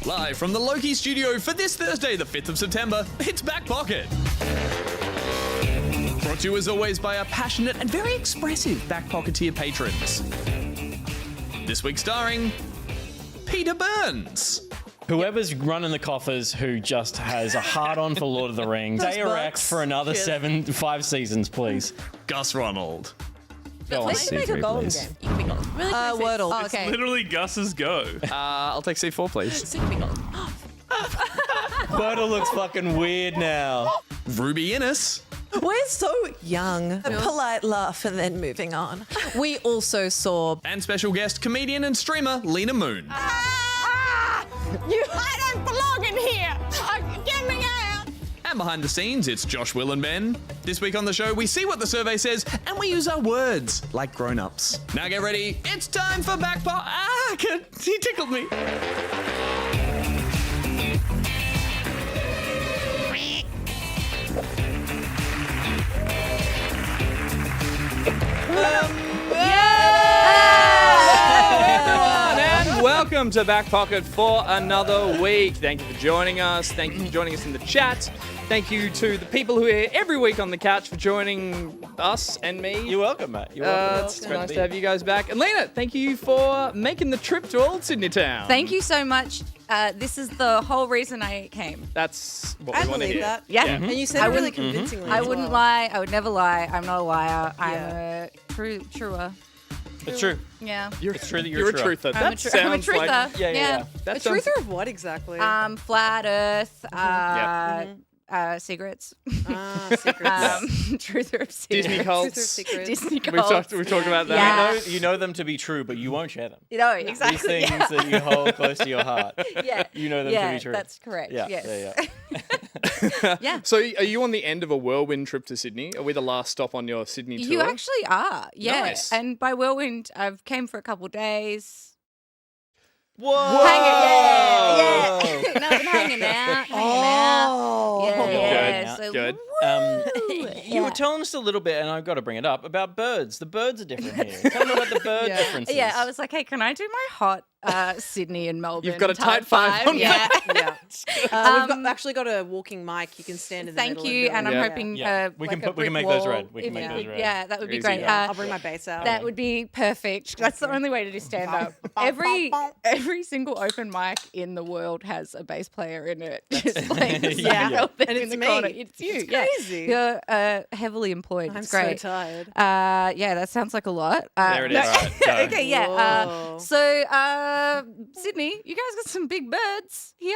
Live from the Loki studio for this Thursday, the 5th of September, it's Back Pocket. Brought to you as always by our passionate and very expressive Back Pocketeer patrons. This week starring Peter Burns. Whoever's running the coffers who just has a hard-on for Lord of the Rings, stay erect for another 5 seasons, please. Gus Ronald. Go on, Let's make a C3, golden please. game. You can be golden. Really quick, Wordle. Oh, okay. Literally Gus's go. I'll take C4, please. So you can be golden. Wordle looks fucking weird now. Ruby Innes. We're so young. A polite laugh and then moving on. We also saw... And special guest, comedian and streamer, Lena Moon. I don't belong in here. Get me out. And behind the scenes, it's Josh, Will, and Ben. This week on the show, we see what the survey says, and we use our words like grown-ups. Now get ready. It's time for Back Pocket. He tickled me. And welcome to Back Pocket for another week. Thank you for joining us. Thank you for joining us in the chat. Thank you to the people who are here every week on the couch for joining us and me. You're welcome, mate. You're welcome. It's nice to have you guys back. And Lena, thank you for making the trip to Old Sydney Town. Thank you so much. This is the whole reason I came. That's what I we want to believe hear. that. Yeah. And you said I it really wouldn't- convincingly. I as wouldn't well. lie. I would never lie. I'm not a liar. I'm Yeah. a truer. It's true. Yeah. It's true that You're a true. truther. I'm That a truther. sounds like... Yeah. That A sounds- truther of what exactly? Flat Earth. Cigarettes. Secrets. Truther of cigarettes. Disney Truther of cults. secrets. Disney We've cults. talked about that. Yeah. You know them to be true, but you won't share them. You know, exactly. These things that you hold close to your heart. Yeah. You know them to be true. That's correct. Yeah, Yes. yeah. Yeah. So are you on the end of a whirlwind trip to Sydney? Are we the last stop on your Sydney tour? You actually are. Yeah. Nice. And by whirlwind, I've came for a couple of days. Whoa! Yeah. No, I've been hanging out. Oh. Yeah. Good, So, good. woo. You were telling us a little bit, and I've got to bring it up, about birds. The birds are different here. Tell me about the bird differences. Yeah, I was like, hey, can I do my hot Sydney and Melbourne? You've got a type tight five on Yeah. Yeah. Actually got a walking mic. You can stand in the Thank middle you, and and do I'm it. hoping Yeah. We like can a we can brick make those wall, red. We can if make you those could- red. Yeah, that would be Easy, great. yeah. I'll bring my bass out. That would be perfect. That's the only way to do stand up. Every single open mic in the world has a bass player in it. Just like Yeah. And in it's the me. corner. It's you. It's yeah. crazy. You're heavily employed. I'm it's so great. tired. Yeah, that sounds like a lot. There it is. no- All right, go. okay, yeah. Whoa. So Sydney, you guys got some big birds here,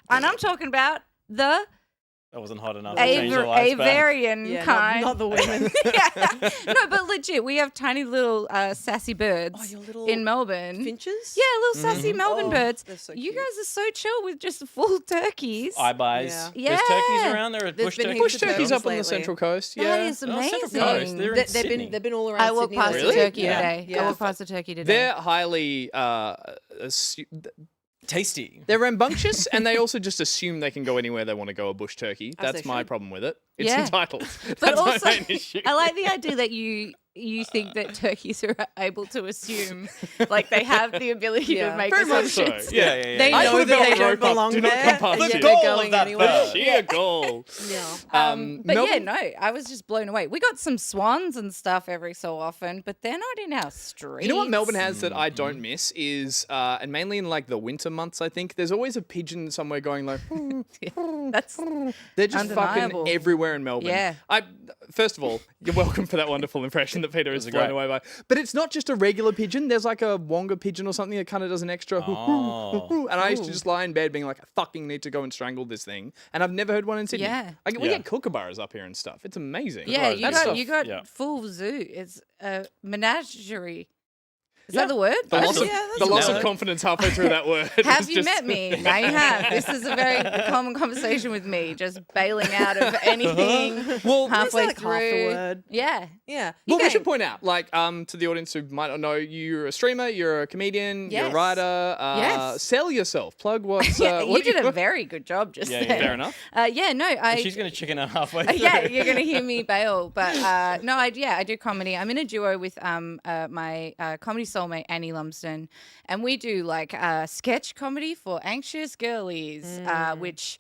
and I'm talking about the That wasn't hot enough to change the lifespan. Avarian Yeah, kind. not the women. yeah. No, but legit, we have tiny little sassy birds Oh, your little in Melbourne. Finches? Yeah, little sassy Melbourne Oh, birds. they're so You cute. guys are so chill with just full turkeys. Eyebys. Yeah. There's turkeys Yeah. around. There are There's bush been turkeys. Bush heaps of turkeys up on the lately. Central Coast. Yeah. That is Oh, amazing. Central Coast. They're in They've Sydney. been all around I walked Sydney past lately. a turkey Yeah. today. Yeah. I walked past a turkey today. They're highly Tasty. they're rambunctious, and they also just assume they can go anywhere they want to go. A bush turkey. As That's they my should. problem with it. It's Yeah. entitled. But That's also, my main issue. I like the idea that you think that turkeys are able to assume, like they have the ability Yeah. to make Very much so. assumptions. Yeah. They I know put a that belt they and don't rope up. belong Do not there. come past and it. yet goal they're of going that anyway. bird. Sheer goal. Yeah. But Melbourne- yeah, no, I was just blown away. We got some swans and stuff every so often, but they're not in our streets. You know what Melbourne has that I don't miss is, and mainly in like the winter months, I think there's always a pigeon somewhere going like. That's They're just Undeniable. fucking everywhere in Melbourne. Yeah. First of all, you're welcome for that wonderful impression that Peter is was blown great. away by. But it's not just a regular pigeon. There's like a wonga pigeon or something that kind of does an extra hoo, hoo, hoo, hoo. And I used to just lie in bed being like, I fucking need to go and strangle this thing. And I've never heard one in Sydney. Yeah. We Yeah. get kookaburras up here and stuff. It's amazing. yeah, Right, you good got stuff. you got Yeah. full zoo. It's a menagerie. Is Yeah. that the word? The loss, of, Yeah, that's the loss about of it. confidence halfway through that word. Have was you just- met me? Now you have. This is a very common conversation with me, just bailing out of anything Well, halfway like half the through. word. Yeah. Yeah. Well, we Okay. should point out, like, to the audience who might not know, you're a streamer, you're a comedian, you're a Yes. writer. Yes. Sell yourself. Plug what's. Yeah, what you do did a very good job just Yeah, there. yeah, Fair enough. Yeah, no, I. She's going to chicken out halfway through. Yeah, you're gonna hear me bail, but no, I do comedy. I'm in a duo with my comedy soulmate Annie Lumsden, and we do like sketch comedy for anxious girlies, which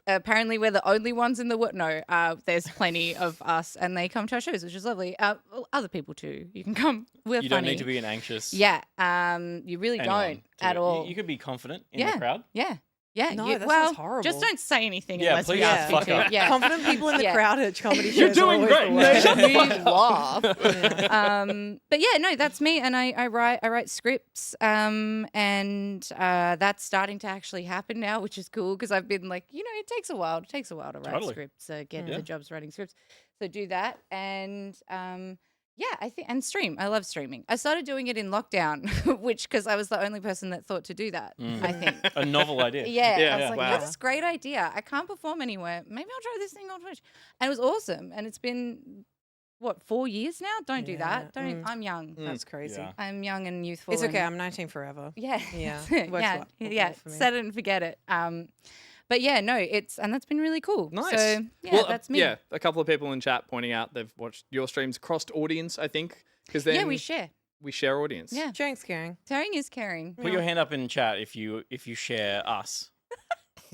apparently we're the only ones in the world. No, there's plenty of us, and they come to our shows, which is lovely. Other people too. You can come. We're You funny. don't need to be an anxious. Yeah, you really anyone don't to at it. all. You could be confident in Yeah. the crowd. Yeah. Yeah. No, you, that well, sounds horrible. just don't say anything Yeah, unless we please ask you fuck to. up. Yeah. Confident people in the Yeah. crowd at comedy shows. You're doing are always great. the worst. We laugh. But yeah, no, that's me, and I write scripts, and that's starting to actually happen now, which is cool because I've been like, it takes a while. It takes a while to write Totally. scripts, get the jobs writing scripts. So do that, and yeah, I think, and stream. I love streaming. I started doing it in lockdown, which because I was the only person that thought to do that. I think. A novel idea. Yeah, Yeah. I was like, Wow. that's a great idea. I can't perform anywhere. Maybe I'll try this thing on Twitch. And it was awesome. And it's been, 4 years now? Don't do that. Don't. I'm young. That's crazy. Yeah. I'm young and youthful. It's okay. and- I'm 19 forever. Yeah. Yeah. yeah. Works well yeah. for me. Set it and forget it. But yeah, no, and that's been really cool. Nice. So yeah, Well, that's me. Yeah, a couple of people in chat pointing out they've watched your streams crossed audience, I think, because then Yeah, we share. we share audience. Yeah. Sharing's caring. Caring is caring. Put your hand up in chat if you share us,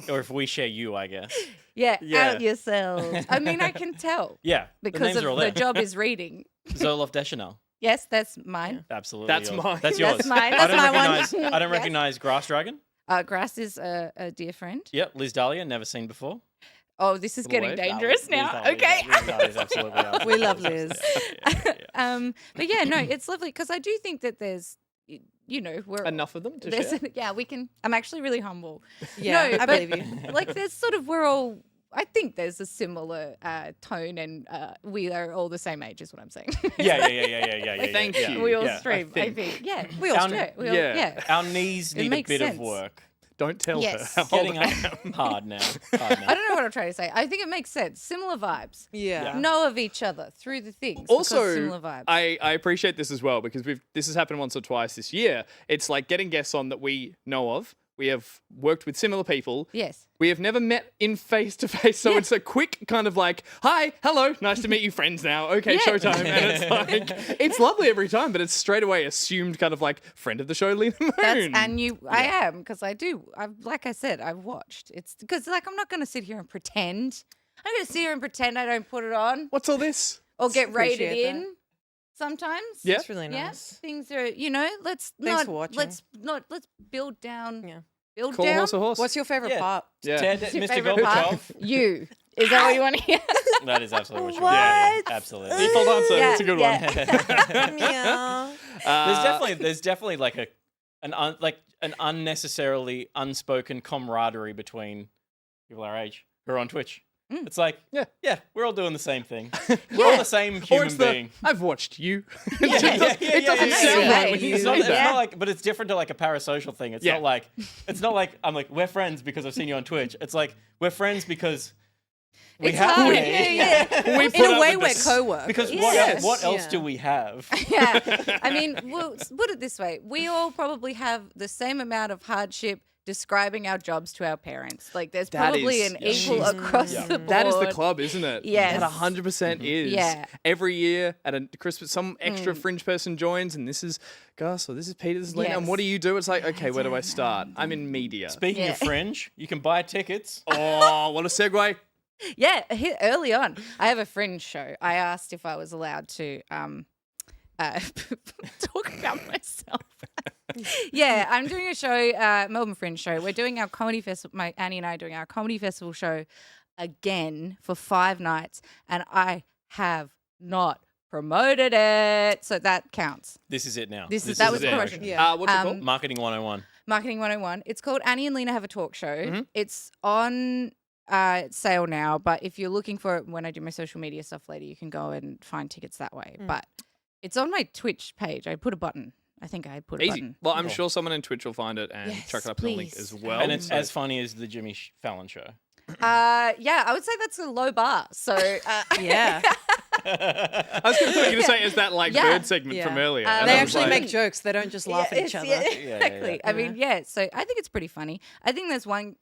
or if we share you, I guess. Yeah, Yeah. out yourselves. I mean, I can tell Yeah, the because names of are all the there. job is reading. Zoloff Deschanel. Yes, that's mine. Absolutely. That's yours. mine. That's yours. That's mine. I That's don't my one. recognize. I don't Yes. recognize Grass Dragon. Grass is a dear friend. Yep, Liz Dahlia, never seen before. Oh, this is getting Liz dangerous Liz now. Dahlia, Okay. Liz Dahlia is absolutely ours. We love Liz. But yeah, no, it's lovely because I do think that there's, we're Enough of them to there's share. yeah, we can. I'm actually really humble. Yeah, No, I but- believe you. Like there's sort of we're all. I think there's a similar tone, and we are all the same age, is what I'm saying. Yeah. Thank yeah. you. we all Yeah. stream. I think. think. Yeah, We all Our- stream. We all, Yeah. yeah. Our knees It need a makes bit sense. of work. Don't tell Yes. her how old Getting I up am. hard now. I don't know what I'm trying to say. I think it makes sense. Similar vibes. Yeah. Know of each other through the things. because Also, similar vibes. I appreciate this as well because this has happened once or twice this year. It's like getting guests on that we know of. We have worked with similar people. yes. We have never met in face to face, so it's a quick kind of like, hi, hello, nice to meet you, friends now. Okay, Yeah. showtime. And it's like, it's lovely every time, but it's straight away assumed kind of like friend of the show, Lena Moon. I am because I do. Like I said, I've watched. It's because like I'm not going to sit here and pretend. I'm going to sit here and pretend I don't put it on What's all this? or get rated Appreciate that. in. Sometimes. Yeah. It's really Yeah. nice. Things are. Let's Thanks not. for watching. Let's build down. Yeah. Build Call a down. horse a horse. What's your favorite Yeah. part? Yeah. Ted, What's your Mr. favourite part? Gorbachev. You. Is that what you want to hear? That is absolutely what you What? want. Yeah, absolutely. Default answer. Yeah, It's a good yeah. one. Meow. There's definitely like an unnecessarily unspoken camaraderie between people our age who are on Twitch. It's like, yeah, we're all doing the same thing. We're all the same Or human it's being. I've watched you. Yeah, It doesn't yeah, sound yeah. right when you It's say not, it's that. not like, but it's different to like a parasocial thing. It's Yeah. not like I'm like we're friends because I've seen you on Twitch. It's like we're friends because we It's have hard. to be. Yeah. We In put a up way, with we're this. co-workers. Because Yes. what else Yeah. do we have? Yeah. I mean, we'll put it this way. We all probably have the same amount of hardship describing our jobs to our parents. Like there's That probably is- an yeah. equal Mm. across Yeah. the board. That is the club, isn't it? Yes. That 100% is. Yeah. Every year at a Christmas, some extra fringe person joins, and this is Gus, or this is Peter, this is Lena. And Yes. what do you do? It's like, okay, where do I start? I'm in media. Speaking Yeah. of Fringe, you can buy tickets. Oh, what a segue. Yeah, early on, I have a fringe show. I asked if I was allowed to talk about myself. Yeah, I'm doing a show, Melbourne Fringe show. We're doing our comedy festival. Annie and I are doing our comedy festival show again for 5 nights, and I have not promoted it, so that counts. This is it now. That was it. promotion. Yeah. What's it called? Marketing 101. Marketing 101. It's called Annie and Lena Have a Talk Show. Mm-hmm. It's on sale now, but if you're looking for it when I do my social media stuff later, you can go and find tickets that way. But it's on my Twitch page. I put a button. I think I put a Easy. button. Well, I'm sure someone in Twitch will find it and Yes, chuck it up in the link please. as well. And it's So- as funny as the Jimmy Fallon show. Yeah, I would say that's a low bar. So Yeah. I was going to say, is that like Yeah. bird segment from earlier? And They I was actually like, make jokes. They don't just laugh at each other. Exactly. I mean, yeah. So I think it's pretty funny. I think there's one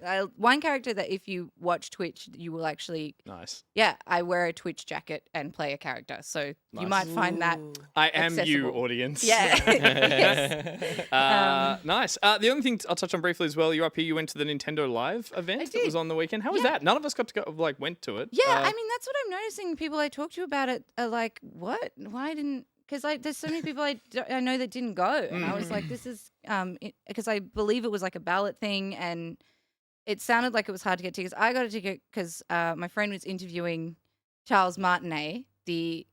character that if you watch Twitch, you will actually. Nice. Yeah, I wear a Twitch jacket and play a character, so you might find that. I am you, accessible. audience. Yeah. Yes. Nice. The only thing I'll touch on briefly as well, you're up here, you went to the Nintendo Live event that was on the weekend. How was that? None of us got to go, went to it. Yeah, I mean that's what I'm noticing. People I talk to about it are like, "What? Why didn't?" Because there's so many people I know that didn't go, and I was like, "This is because I believe it was like a ballot thing, and it sounded like it was hard to get tickets." I got a ticket because my friend was interviewing Charles Martinet, the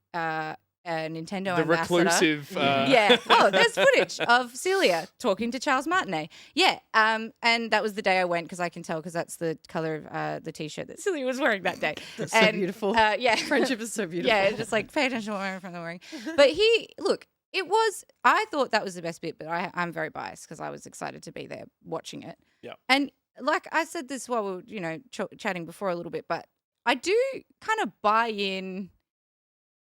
Nintendo The ambassador. reclusive. Yeah. Oh, there's footage of Celia talking to Charles Martinet. Yeah. And that was the day I went because I can tell because that's the color of the T-shirt that Celia was wearing that day. That's and, so beautiful. Yeah. Friendship is so beautiful. Yeah. Just like pay attention to what my friends are wearing. But I thought that was the best bit, but I'm very biased because I was excited to be there watching it. Yeah. And like I said this while we were, chatting before a little bit, but I do kind of buy in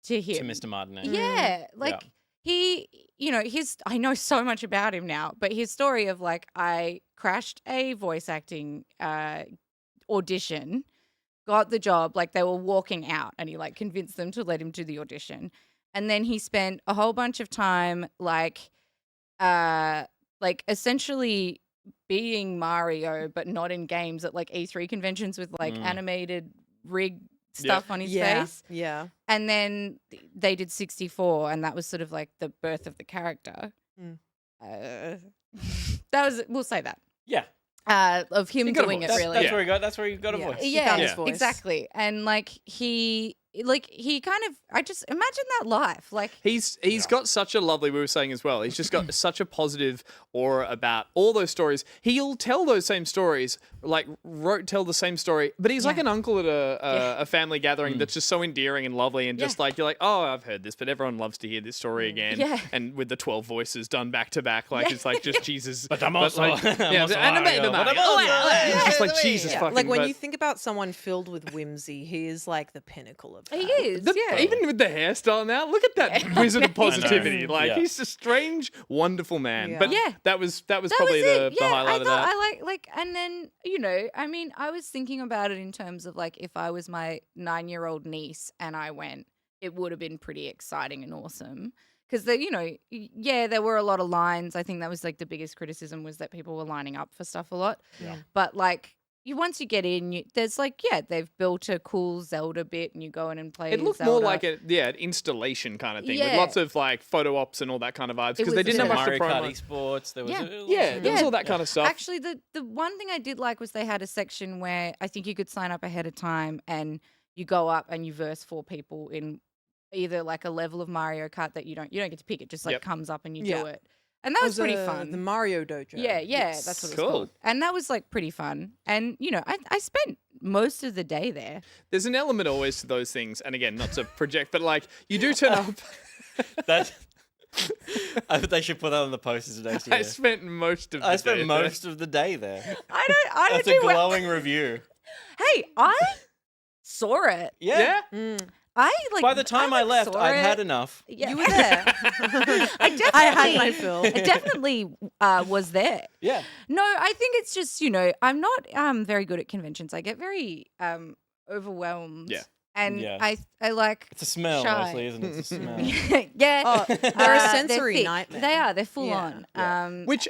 to him. To Mr. Martinet. Yeah, like he, I know so much about him now, but his story of like I crashed a voice acting audition, got the job, like they were walking out, and he like convinced them to let him do the audition, and then he spent a whole bunch of time like essentially being Mario, but not in games at like E3 conventions with like animated rig stuff on his face. Yeah. And then they did 64, and that was sort of like the birth of the character. We'll say that. Yeah. Of him got a doing it voice. really. That's where you got a voice. Yeah, his voice. exactly. And like he kind of, I just imagine that life. Like He's got such a lovely, we were saying as well, he's just got such a positive aura about all those stories. He'll tell those same stories, like tell the same story, but he's like an uncle at a family gathering that's just so endearing and lovely, and just like, you're like, oh, I've heard this, but everyone loves to hear this story again. Yeah. And with the 12 voices done back to back, like it's like just Jesus. But I'm also, like, I'm also and Mario. Mario. But I'm also- It's just like Jesus fucking. Like when but you think about someone filled with whimsy, he is like the pinnacle of that. he is. even with the hairstyle now, look at that wizard of positivity. Like Yeah. he's a strange, wonderful man. Yeah. But Yeah. that was That probably was the highlight of that. I like, and then I mean, I was thinking about it in terms of like if I was my 9-year-old niece and I went, it would have been pretty exciting and awesome because there were a lot of lines. I think that was like the biggest criticism was that people were lining up for stuff a lot. Yeah. But like. Once you get in, there's like, they've built a cool Zelda bit and you go in and play It looked Zelda. more like an installation kind of thing with Yeah. lots of like photo ops and all that kind of vibes because was they didn't have much to Mario Kart promo. esports. There was There was all that kind of stuff. Actually, the one thing I did like was they had a section where I think you could sign up ahead of time and you go up and you verse 4 people in either like a level of Mario Kart that you don't get to pick. It just like comes up and you do it. And that was pretty fun. The Mario Dojo. Yeah, Yes. that's what it's Cool. called. And that was like pretty fun. And I spent most of the day there. There's an element always to those things, and again, not to project, but like you do turn up. That I think they should put that on the posters next year. I spent most of the I day spent there. most of the day there. I don't That's do a well. glowing review. Hey, I saw it. Yeah. I like. By the time I left, saw I'd it. had enough. Yeah. You were there. I definitely, I had my fill. I definitely was there. Yeah. No, I think it's just I'm not very good at conventions. I get very overwhelmed. Yeah. And Yeah. I like. It's a smell, Shy. mostly, isn't it? It's a smell. Yeah. Oh, they're a sensory thick. nightmare. They are. They're full Yeah. on. Which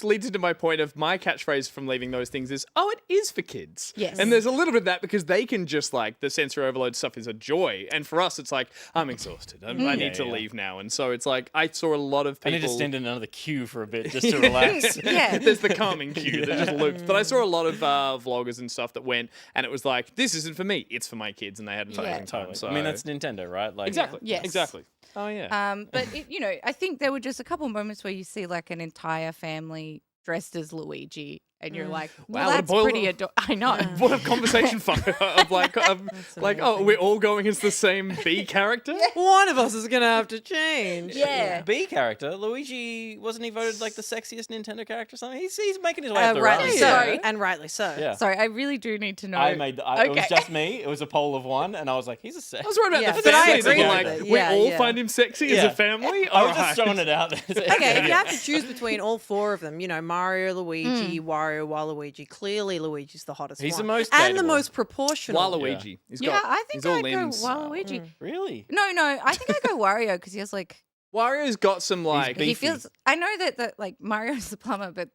leads into my point of my catchphrase from leaving those things is, oh, it is for kids. Yes. And there's a little bit of that because they can just like, the sensory overload stuff is a joy. And for us, it's like, I'm exhausted. I need to Yeah. leave now. And so it's like, I saw a lot of I people. need to stand in another queue for a bit just to relax. Yeah. There's the calming cue that just looped. But I saw a lot of vloggers and stuff that went, and it was like, this isn't for me, it's for my kids. And they had an amazing time. Totally. So I mean, that's Nintendo, right? Like, exactly. Yes. Exactly. Oh, yeah. But I think there were just a couple moments where you see like an entire family dressed as Luigi and you're like, Wow, well, what a that's boil- pretty I know. What a conversation fucker of like, oh, we're all going as the same B character? One of us is gonna have to change. Yeah. B character. Luigi, wasn't he voted like the sexiest Nintendo character or something? He's making his way up the Rightly ranks. so, Yeah. and rightly so. Yeah. Sorry, I really do need to know. It was Okay. just me. It was a poll of one, and I was like, he's a sex. I was right about Yeah, the but I family agree thing. with Like, it. we Yeah, all yeah. find him sexy as Yeah. a family? I was Alright. just throwing it out there. Okay, if you have to choose between all four of them, Mario, Luigi, Wario, Waluigi, clearly Luigi's the hottest He's one. the most and the dateable. most proportional. Waluigi. He's Yeah, got, I think he's all I'd go limbs. Waluigi. Really? No, I think I'd go Wario because he has like Wario's got some like. he feels. I know that like Mario's the plumber, but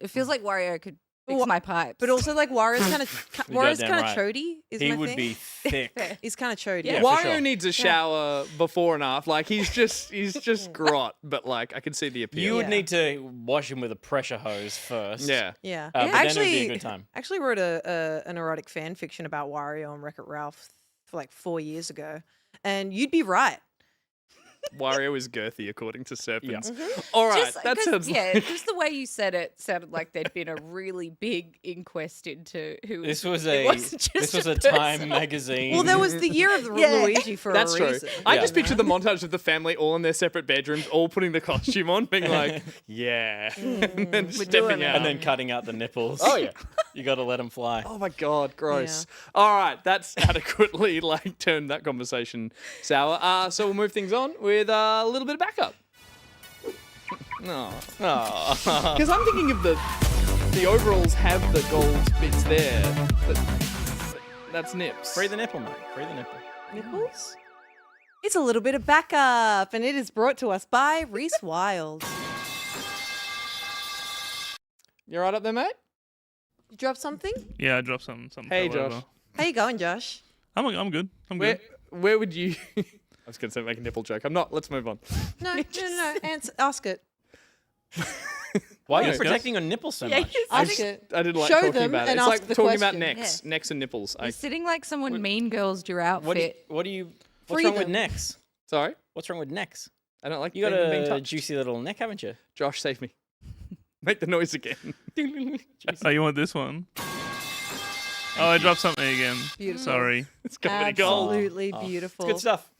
it feels like Wario could fix my pipes. But also, like, Wario's kind of goddamn right. chody. Is He my would thing. be thick. He's kind of chody. Yeah, for Wario sure. needs a shower before and after. Like he's just grot, but like I can see the appeal. You would Yeah. need to wash him with a pressure hose first. Yeah. Yeah. But then it would be a actually, good time. actually wrote an erotic fan fiction about Wario and Wreck-It Ralph for like 4 years ago, and you'd be right. Wario is girthy according to Serpents. Yeah. All right, Just, that 'cause, sounds yeah, like just the way you said it sounded like there'd been a really big inquest into who. This was it a wasn't just this was a person. Time magazine. Well, there was the year of the Yeah. Luigi for That's a true. reason. I Yeah. just pictured the montage of the family all in their separate bedrooms, all putting the costume on, being like, "Yeah," and then stepping doing out. and then cutting out the nipples. Oh yeah. You got to let them fly. Oh my god, gross. All right, that's adequately like turned that conversation sour. So we'll move things on with a little bit of backup. No, Oh. because I'm thinking of the overalls have the gold bits there. That's nips. Free the nipple, mate. Free the nipple. Nipples? It's a little bit of backup, and it is brought to us by Reese Wild. You right up there, mate? You drop something? Yeah, I dropped something. Hey, fell Josh. over. How you going, Josh? I'm good. I'm Where good. where would you? I was going to say make a nipple joke. I'm not. Let's move on. No. Ask it. Why are No, you protecting your nipple so Yeah, much? you're I Ask just- it. I didn't like Show talking them about it. and It's ask like the talking about question. necks, Yeah. necks and nipples. You're sitting like someone mean girls your outfit. What's Free wrong with them. necks? Sorry, What's wrong with necks? I don't like You got being a touched. juicy little neck, haven't you? Josh, save me. Make the noise again. Oh, you want this one? Oh, I dropped something again. Beautiful. Sorry. It's comedy gold. Absolutely Oh, beautiful. It's good stuff.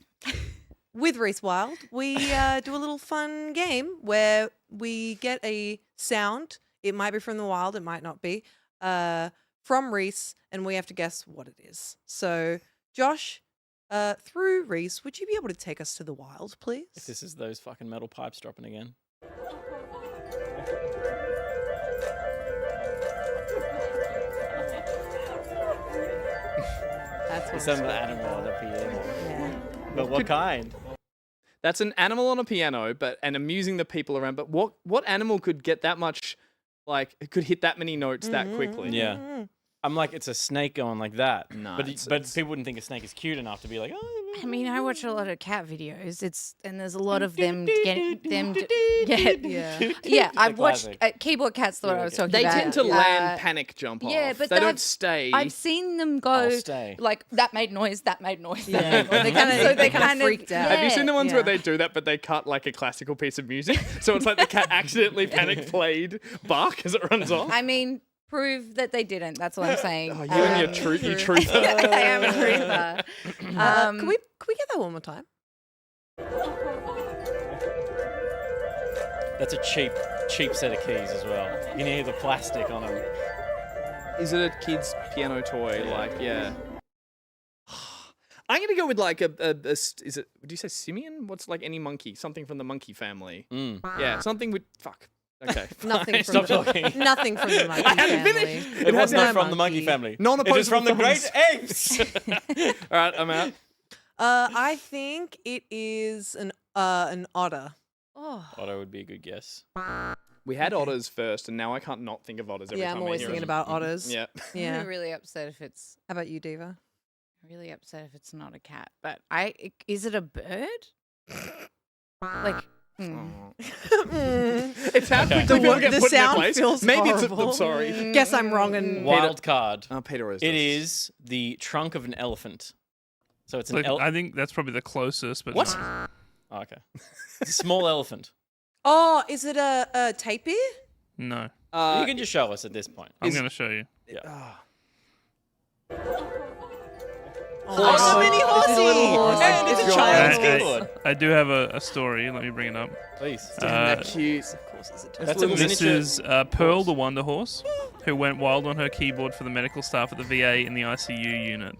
With Reese Wild, we do a little fun game where we get a sound. It might be from the wild, it might not be, from Reese, and we have to guess what it is. So, Josh, through Reese, would you be able to take us to the wild, please? If this is those fucking metal pipes dropping again. That's what It's it's some animal on the piano. yeah. But what kind? That's an animal on a piano, and amusing the people around. But what animal could get that much, like, it could hit that many notes that quickly? Yeah. I'm like, it's a snake going like that. No, but it's- people wouldn't think a snake is cute enough to be like, oh. I mean, I watch a lot of cat videos. And there's a lot of them getting them. Yeah. I've watched classic. Keyboard Cats. Thought I was talking They about. tend to land panic jump off. yeah, but they don't I've- stay. I've seen them go I'll stay. like that made noise. That made noise. That Yeah. made noise. They kinda- So they kinda freaked out. Have you seen the ones Yeah. where they do that, but they cut like a classical piece of music? So it's like the cat accidentally panic played bark as it runs off. I mean, prove that they didn't. That's what I'm saying. Oh, you and your truth, you truther. I am a truther. Can we get that one more time? That's a cheap set of keys as well. You can hear the plastic on them. Is it a kid's piano toy? Like, yeah. I'm gonna go with like is it? Would you say simian? What's like any monkey? Something from the monkey family. Yeah, something with fuck. Okay, Nothing from Stop the, talking. nothing from the monkey hadn't family. finished. It has was not no from the monkey family. Non-opposable It is from the great thumbs. apes. All right, I'm out. I think it is an otter. Oh, Otto would be a good guess. We had otters first, and now I can't not think of otters every Yeah, time I'm I always hear thinking them. about otters. Yeah. Yeah. I'm really upset if it's How about you, Diva? really upset if it's not a cat. But is it a bird? Like. It's how quickly people get the put in their sound place. feels Maybe horrible. I'm sorry. Guess I'm wrong and Wild card. Oh, Peter always It does. is the trunk of an elephant. So it's an Look, elephant. I think that's probably the closest. But What? no. Okay. It's a small elephant. Oh, is it a tapir? No. You can just show us at this point. I'm going to show you. Oh, mini horsey! And it's a child's I- keyboard. I do have a story. Let me bring it up. Please. Cute. Of course, it's a That's a little. This miniature is Pearl the Wonder Horse, who went wild on her keyboard for the medical staff at the VA in the ICU unit.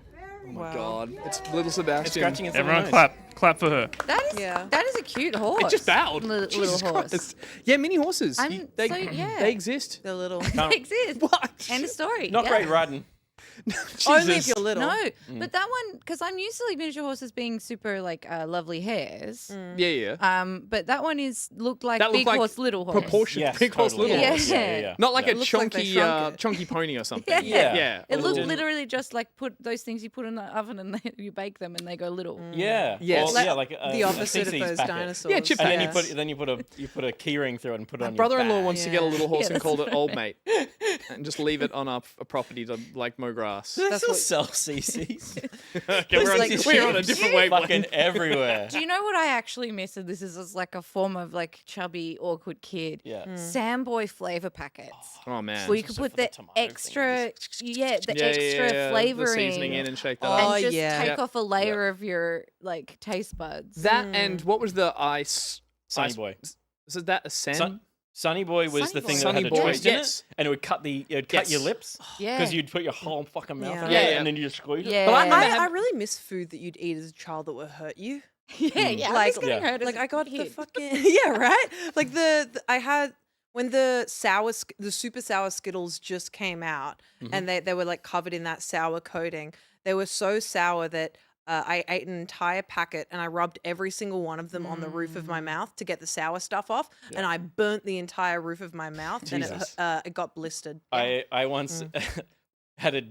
Oh my god. It's little Sebastian. It's scratching its Everyone little nose. clap for her. That is a cute horse. It just bowed. Little Jesus horse. Christ. Yeah, mini horses. I'm They, so- yeah. they exist. They're little. They exist. What? End of story. Not yeah. great riding. Only if you're little. No, but that one, because I'm used to like miniature horses being super like lovely hares. Yeah. But that one looked like That looked big like horse, little horse. Proportion. Yes, Big horse, totally. little Yeah. horse. Yeah. Not like It a looks like they chunky, shrunk it. chunky pony or something. Yeah. Yeah. It looked Little- literally just like put those things you put in the oven and you bake them and they go little. Yeah. Yes. Or, Like like the opposite of CC's those packet. dinosaurs. Yeah, chip And then packets. you put a key ring through it and put it My on brother-in-law your back. wants to get a little horse Yeah, and called it that's Old Mate, and just leave it on a property to like mow grass. Do they That's still what- sell CCs? we're on, like we're on a chips. different wavelength. Fucking everywhere. Do you know what I actually miss? And this is just like a form of like chubby, awkward kid. Yeah. Samboy flavor packets. Oh man. Where you could So put for the the tomato extra, the Yeah, extra the flavoring. seasoning in and shake that and up. Oh, just yeah. take Yep. off a layer of your like taste buds. That and what was the ice? Sunny ice- Boy. Was that a sand? Sunny Boy was Sunny the thing Boy. that had Sunny a Boy, twist yes. in it, and it would cut cut your Yes. lips yeah. because you'd put your whole fucking mouth Yeah. in Yeah, it, yeah. and then you just squeeze it. Yeah. But I remember I having- really miss food that you'd eat as a child that would hurt you. yeah. I'm Like- just getting Yeah. hurt as Like a I got the kid. fucking yeah, right. Like I had when the the super sour Skittles just came out, and they were like covered in that sour coating. They were so sour that I ate an entire packet and I rubbed every single one of them on the roof of my mouth to get the sour stuff off, and I burnt the entire roof of my mouth, Jesus. and it got blistered. I once had a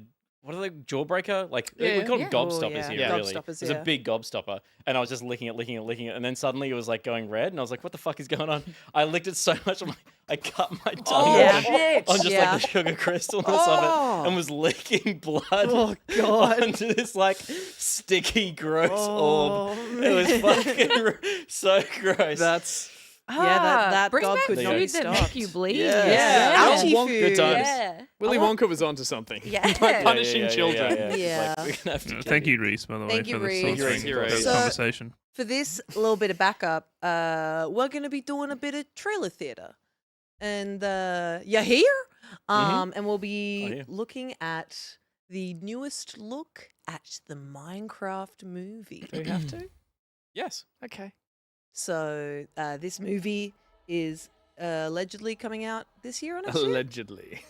what are they jawbreaker? Like Yeah, we call them yeah. gobstoppers Oh, yeah. here. Yeah. Really, Gobstoppers, it was yeah. a big gobstopper, and I was just licking it, and then suddenly it was like going red, and I was like, "What the fuck is going on?" I licked it so much, I cut my tongue Oh, off shit. on just Yeah. like the sugar crystalness of Oh. it, and was licking blood Oh, God. onto this like sticky, gross Oh, orb. It was fucking so gross. That's that bring gob back could not food be that stopped. make you bleed. Yeah. Yeah. Ouchie Wonk- food. good times. Yeah. Willy Wonka was onto something. Yeah. By punishing children. It's Yeah. Like, we're gonna have to get Thank you, Reese, by the way, Thank you, for the Reese. sponsoring Thank you, of Reese. the So- conversation. For this little bit of backup, we're going to be doing a bit of trailer theater. And you're here? And we'll be Oh, yeah. looking at the newest look at the Minecraft movie. Do we have to? Yes. Okay. So this movie is allegedly coming out this year or next year? Allegedly.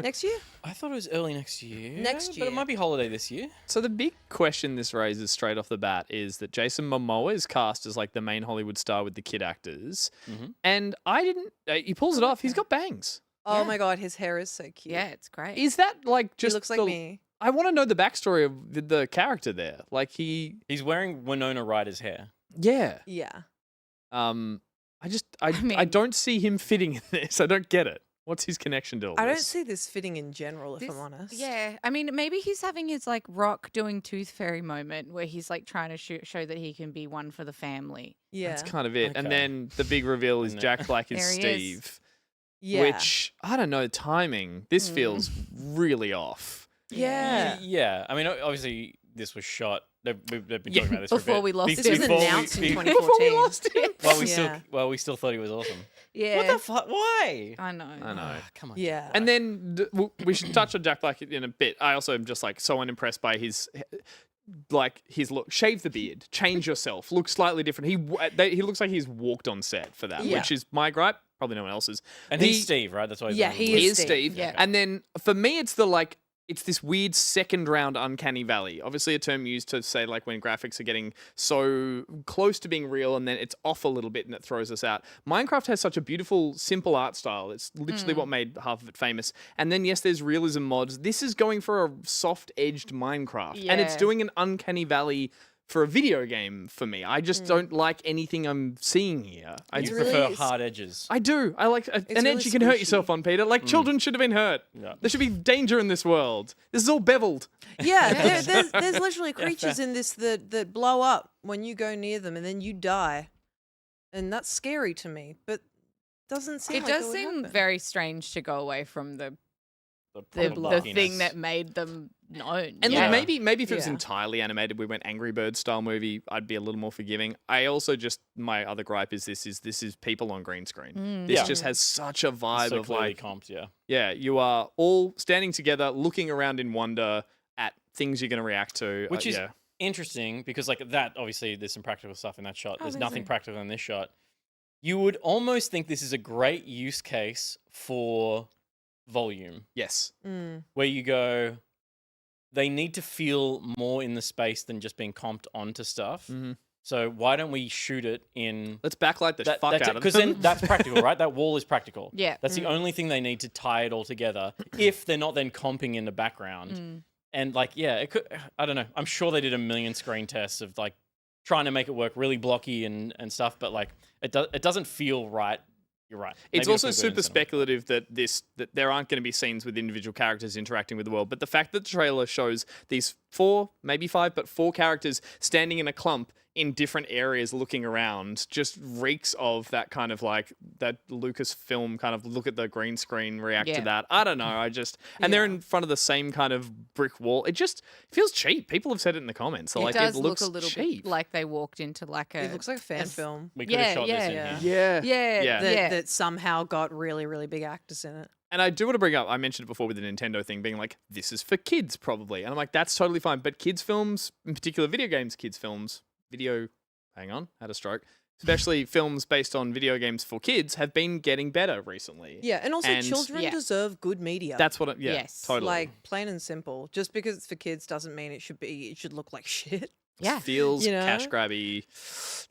Next year? I thought it was early next year. Next But year. it might be holiday this year. So the big question this raises straight off the bat is that Jason Momoa is cast as like the main Hollywood star with the kid actors, and I didn't. He pulls it off. He's got bangs. Oh Yeah. my god, his hair is so cute. Yeah, it's great. Is that like He just looks like the- me. I want to know the backstory of the character there. Like he, He's wearing Winona Ryder's hair. yeah. Yeah. I mean- don't see him fitting in this. I don't get it. What's his connection to all I don't this? see this fitting in general, if This- I'm honest. Yeah, I mean, maybe he's having his like Rock doing Tooth Fairy moment where he's like trying to show that he can be one for the family. Yeah. That's kind of it. And Okay. then the big reveal is No. Jack Black is There he is. Steve, yeah. which I don't know timing. This feels really off. Yeah. Yeah. I mean, obviously, this was shot. They've been talking Yeah. about this for a Before bit. we lost This was Before announced in Before we 2014. lost him. Well, we still thought he was awesome. Yeah, What the fuck? Why? I know. I know. Come on. Yeah. And then we should touch on Jack Black in a bit. I also am just like so unimpressed by his look. Shave the beard, change yourself, look slightly different. He looks like he's walked on set for that, Yeah. which is my gripe. Probably no one else's. And The- he's Steve, right? That's why. He's Yeah, on he the He list. is Steve. Steve. Yeah. And then for me, it's it's this weird second round uncanny valley. Obviously, a term used to say like when graphics are getting so close to being real and then it's off a little bit and it throws us out. Minecraft has such a beautiful, simple art style. It's literally what made half of it famous. And then, yes, there's realism mods. This is going for a soft edged Minecraft and it's Yeah. doing an uncanny valley for a video game for me. I just don't like anything I'm seeing here. I You It's prefer really- hard edges. I do. I like an really edge you can hurt squishy. yourself on, Peter. Like children should have been hurt. Yeah. There should be danger in this world. This is all beveled. Yeah, there's literally creatures in this that blow up when you go near them and then you die. And that's scary to me. But doesn't seem It like does would seem happen. very strange to go away from the blockiness. thing that made them known. And yeah. look, maybe if it was Yeah. entirely animated, we went Angry Birds style movie, I'd be a little more forgiving. I also just my other gripe is this is people on green screen. This Yeah. just has such a vibe so of clearly like comped, yeah. yeah, you are all standing together, looking around in wonder at things you're going to react to, Which is yeah. interesting because like that obviously there's some practical stuff in that shot. There's nothing amazing. practical in this shot. You would almost think this is a great use case for volume Yes. where you go they need to feel more in the space than just being comped onto stuff. Mhm. So why don't we shoot it in Let's backlight the fuck out of because them. then that's practical, right? That wall is practical. Yeah. That's the only thing they need to tie it all together if they're not then comping in the background. And like, yeah, it could, I don't know. I'm sure they did a million screen tests of like trying to make it work really blocky and stuff, but like it doesn't feel right. You're right. It's Maybe also it'll feel good super in cinema. speculative that there aren't going to be scenes with individual characters interacting with the world. But the fact that the trailer shows these 4, maybe 5, but 4 characters standing in a clump in different areas looking around just reeks of that kind of like that Lucasfilm kind of look at the green screen, react to Yeah. that. I don't know. And they're in front of the same kind of brick wall. It just feels cheap. People have said it in the comments. So It like does it looks look a little cheap. bit like they walked into like a. It looks like a fan film We could have Yeah, shot yeah. this in Yeah. here. Yeah. Yeah. that somehow got really, really big actors in it. And I do want to bring up, I mentioned it before with the Nintendo thing being like, this is for kids probably. And I'm like, that's totally fine. But kids' films, in particular video games, kids' films, hang on, had a stroke. Especially films based on video games for kids have been getting better recently. Yeah, and also And- children Yeah. deserve good media. That's what, yeah, Yes. totally. like plain and simple. Just because it's for kids doesn't mean it should look like shit. Yeah. Feels You know? cash grabby.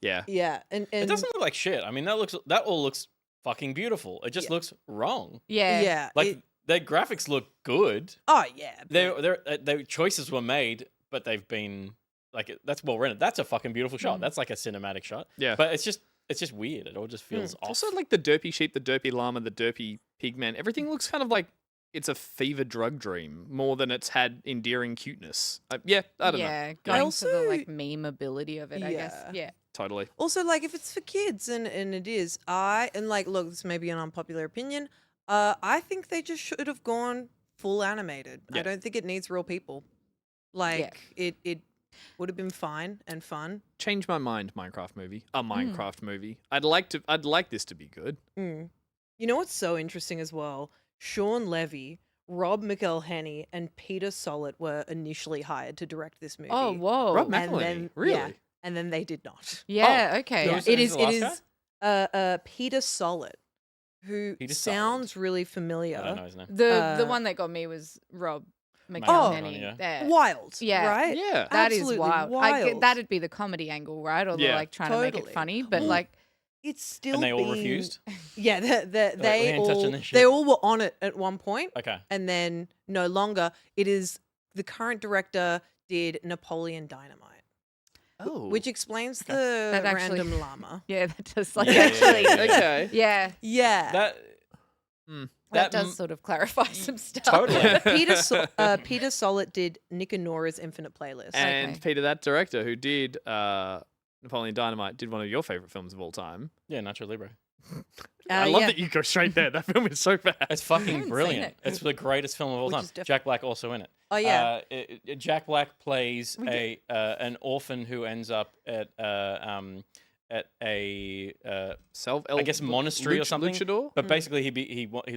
Yeah. Yeah, and It doesn't look like shit. I mean, that all looks fucking beautiful. It just looks wrong. Yeah. yeah, Like their graphics look good. oh yeah, Their choices were made, but they've been like that's well rendered. That's a fucking beautiful shot. That's like a cinematic shot. Yeah. But it's just weird. It all just feels off. Also, like the derpy sheep, the derpy llama, the derpy pigman, everything looks kind of like it's a fever drug dream more than it's had endearing cuteness. Yeah, I don't know. Yeah. Going to the Also- like meme ability of it, I guess. Yeah. Yeah. Totally. Also, like if it's for kids and it is, look, this may be an unpopular opinion. I think they just should have gone full animated. Yeah. I don't think it needs real people. Like it would have been fine and fun. Change my mind, Minecraft movie. A Minecraft movie. I'd like this to be good. You know what's so interesting as well? Sean Levy, Rob McElhenney, and Peter Sollett were initially hired to direct this movie. Oh, whoa. Rob And McElhenney, then really? yeah, and then they did not. Yeah. Okay. Who's It the is. It last is. Peter Sollett, who Peter sounds really I familiar. don't know his name. The Uh, one that got me was Rob Oh. McElhenney. Yeah. There. Wild. Yeah. Right. Yeah. That is Absolutely wild. wild. That'd be the comedy angle, right? Or the Yeah. like trying to make it Totally. funny, but Well, like It's still. And they all been- refused? Yeah. we ain't touching this shit. They all were on it at one point, Okay. and then no longer. It is the current director did Napoleon Dynamite, Oh. which explains the That actually- random llama. yeah, that does like Yeah, yeah, actually yeah, yeah. Okay. yeah, Yeah. That does sort of clarify some stuff. Totally. Peter Sollett did Nick and Nora's Infinite Playlist. And Okay. Peter, that director who did Napoleon Dynamite, did one of your favorite films of all time. Yeah, Nacho Libre. I love yeah. that you go straight there. That film is so bad. It's haven't fucking seen brilliant. it. It's the greatest film of all Which time. is def- Jack Black also in it. Oh yeah. Jack Black plays an orphan who ends up at a I guess monastery or something. Luchador? But basically,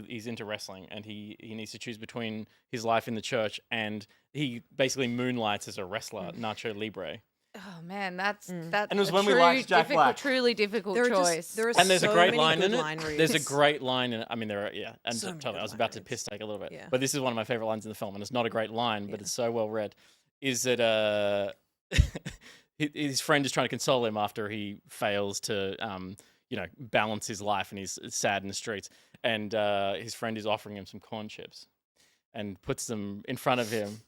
he's into wrestling, and he needs to choose between his life in the church and he basically moonlights as a wrestler, Nacho Libre. Oh man, that's And it was when we true liked Jack Black. truly difficult There are choice. just there are And there's so a great many line good in line it. reads. There's a great line in it. I mean, there are and So many totally, good I was line about to reads. piss take a little bit, Yeah. but this is one of my favorite lines in the film, and it's not a great line, but it's so well read. Is that his friend is trying to console him after he fails to balance his life, and he's sad in the streets, and his friend is offering him some corn chips, and puts them in front of him.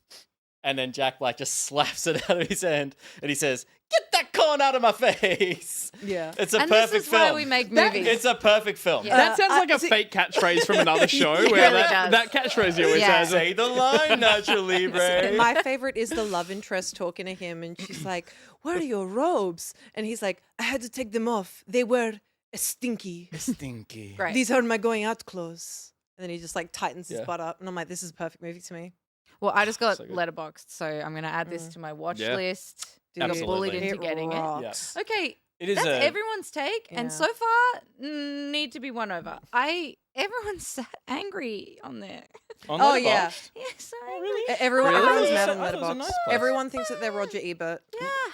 And then Jack Black just slaps it out of his hand, and he says, "Get that corn out of my face!" Yeah. It's a and perfect this is film. why we make movies. It's a perfect film. Yeah. That sounds like a see- fake catchphrase from another show It where really that does. catchphrase you always Yeah. says. Say the line, Nacho Libre. My favorite is the love interest talking to him, and she's like, "Where are your robes?" And he's like, "I had to take them off. They were stinky. Stinky. Great. These are my going out clothes. And then he just like tightens his Yeah. butt up. And I'm like, this is a perfect movie to me. Well, I just got So good. Letterboxd, so I'm going to add this to my watch Yeah. list. Got Absolutely. bullied into It getting it. rocks. Okay, It is that's a everyone's take, and Yeah. so far need to be won over. Everyone's angry on there. on Oh, Letterboxd. yeah. Yeah, so Everyone, Really? everyone's I mad thought on it was a Letterboxd. nice place. Everyone thinks that they're Roger Ebert.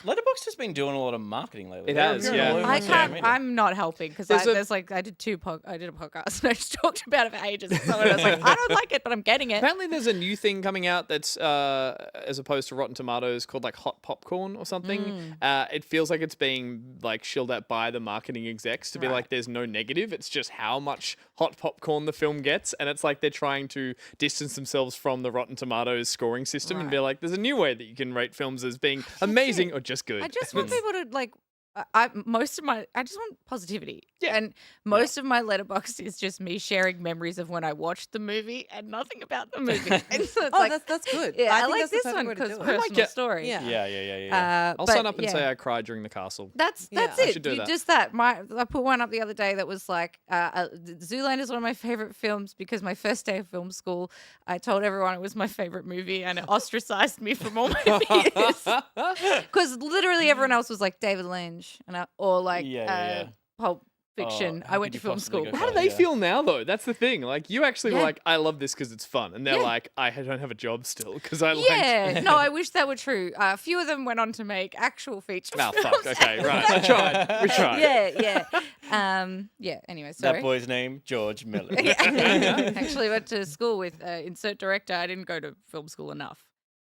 Letterboxd has been doing a lot of marketing lately. It They're has, appearing yeah. all over I social can't. media. I'm not helping because There's a- I did I did a podcast and I just talked about it for ages. And someone was like, I don't like it, but I'm getting it. Apparently, there's a new thing coming out that's as opposed to Rotten Tomatoes called like hot popcorn or something. It feels like it's being like shilled at by the marketing execs to be Right. like, there's no negative. It's just how much hot popcorn the film gets, and it's like they're trying to distance themselves from the Rotten Tomatoes scoring system and be Right. like, there's a new way that you can rate films as being amazing or just good. I just want people to like. I just want positivity. Yeah. And most of my letterbox is just me sharing memories of when I watched the movie and nothing about the movie. And so it's Oh, like, that's good. yeah, I think like that's the this perfect one way to because do it. personal story. Yeah. Yeah. I'll but sign up and yeah. say I cried during the castle. That's Yeah. it. I should do that. Just that. I put one up the other day that was like, Zoolander is one of my favorite films because my first day of film school, I told everyone it was my favorite movie and it ostracized me from all my peers. Because literally everyone else was like David Lynch or like Yeah. Pulp Fiction. how I went could to you film possibly school. go How do Yeah. they feel now, though? That's the thing. Like, you actually were Yeah. like, I love this because it's fun. And they're Yeah. like, I don't have a job still because I like... Yeah, no, I wish that were true. A few of them went on to make actual feature Oh, films. fuck. Okay, right. We tried. We tried. Yeah. Anyway, sorry. That boy's name, George Miller. Actually went to school with insert director. I didn't go to film school enough.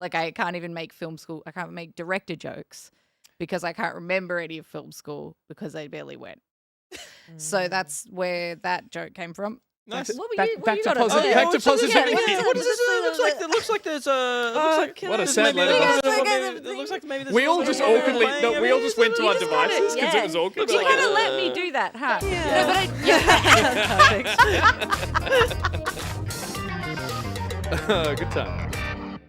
Like I can't even make film school. I can't make director jokes because I can't remember any of film school because I barely went. So that's where that joke came from. Nice. What were Back- you? What back you to got positive- over back there? to positivity. What does this look like? It looks like there's What a sad It letter. looks like maybe We all just awkwardly... No, we all just went to our devices because it was awkward. You Like, kind of let me do that, huh? Yeah. No, but I, Good time.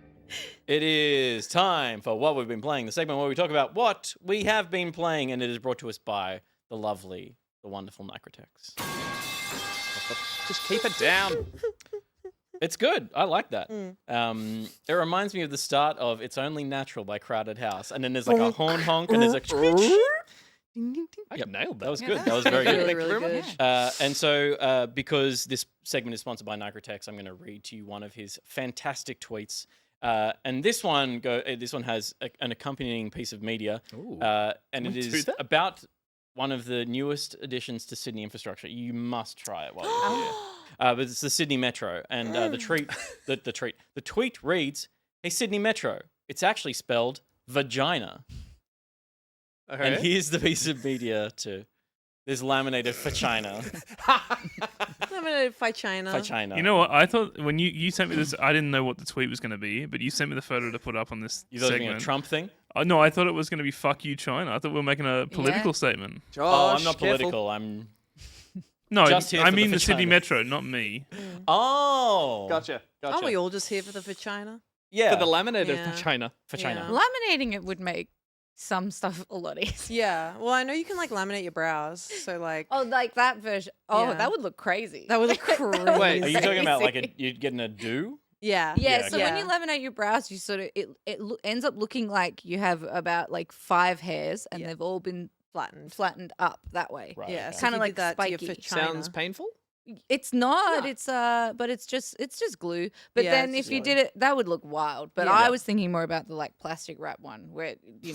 It is time for What We've Been Playing, the segment where we talk about what we have been playing, and it is brought to us by the lovely, the wonderful Nicotex. Just keep it down. It's good. I like that. It reminds me of the start of It's Only Natural by Crowded House, and then there's like a horn honk, and there's a I Yep, nailed that. that was good. That was very good. really, really good. And so, because this segment is sponsored by Nicotex, I'm going to read to you one of his fantastic tweets. And this one has an accompanying piece of media, and it we do is that? about one of the newest additions to Sydney infrastructure. You must try it while you're here. But it's the Sydney Metro, and the tweet reads, "Hey Sydney Metro, it's actually spelled vagina." Okay. And here's the piece of media to this laminated vagina. Limited by China. Vagina. You know what? I thought when you sent me this, I didn't know what the tweet was going to be, but you sent me the photo to put up on this You thought it was segment. being a Trump thing? No, I thought it was going to be "fuck you, China." I thought we were making a political Yeah. statement. Oh, I'm not careful. political. I'm. No, Just here I for the mean the Sydney vagina. Metro, not me. Oh. Gotcha. Aren't we all just here for the vagina? Yeah. For the laminated Yeah. China. vagina. Yeah. Laminating it would make some stuff a lot easier. Yeah. Well, I know you can like laminate your brows. So like Oh, like that version. Oh, Yeah. that would look crazy. that would look crazy. Wait, Are you talking about like Crazy. you're getting a do? Yeah. Yeah, Yeah, so when you laminate your brows, you sort of ends up looking like you have about like 5 hairs, and Yeah. they've all been Flattened. flattened up that way. Right. Yeah. okay. So Kinda if you like did that to your spiky. vagina. Sounds painful. It's not. No. It's but it's just glue. But Yeah, then it's if just you glue. did it, that would look wild. But Yeah. I was thinking more about the like plastic wrap one, where be,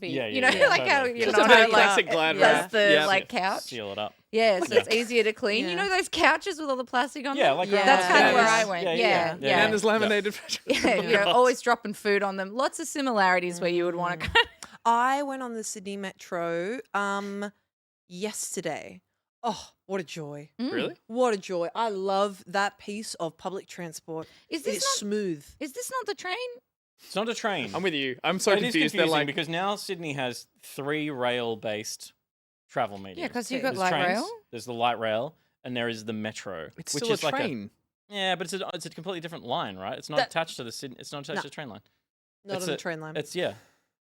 Yeah, you yeah, know, yeah, like how totally. you Just know a how very like classic glad that's wrap. the Yeah. like couch. Seal it up. Yeah, so it's easier to clean. You Yeah. know those couches with all the plastic on Yeah, them? like Yeah. That's kind of where Yeah. I went. Yeah, Yeah, yeah, yeah. And there's laminated vagina. Yeah, you're always dropping food on them. Lots of similarities where you would want to kind of. I went on the Sydney Metro yesterday. Oh, what a joy. Really? What a joy. I love that piece of public transport. Is It's this not? smooth. Is this not the train? It's not a train. I'm with you. I'm so It is confused. They're confusing like, because now Sydney has 3 rail-based travel mediums. Yeah, because you've Okay. got There's light trains, rail. there's the light rail, and there is the metro, it's which still is a like train. yeah, but it's a completely different line, right? It's not That- attached to the Sydney. It's not attached No. to the train line. Not It's on the a- train line. It's yeah.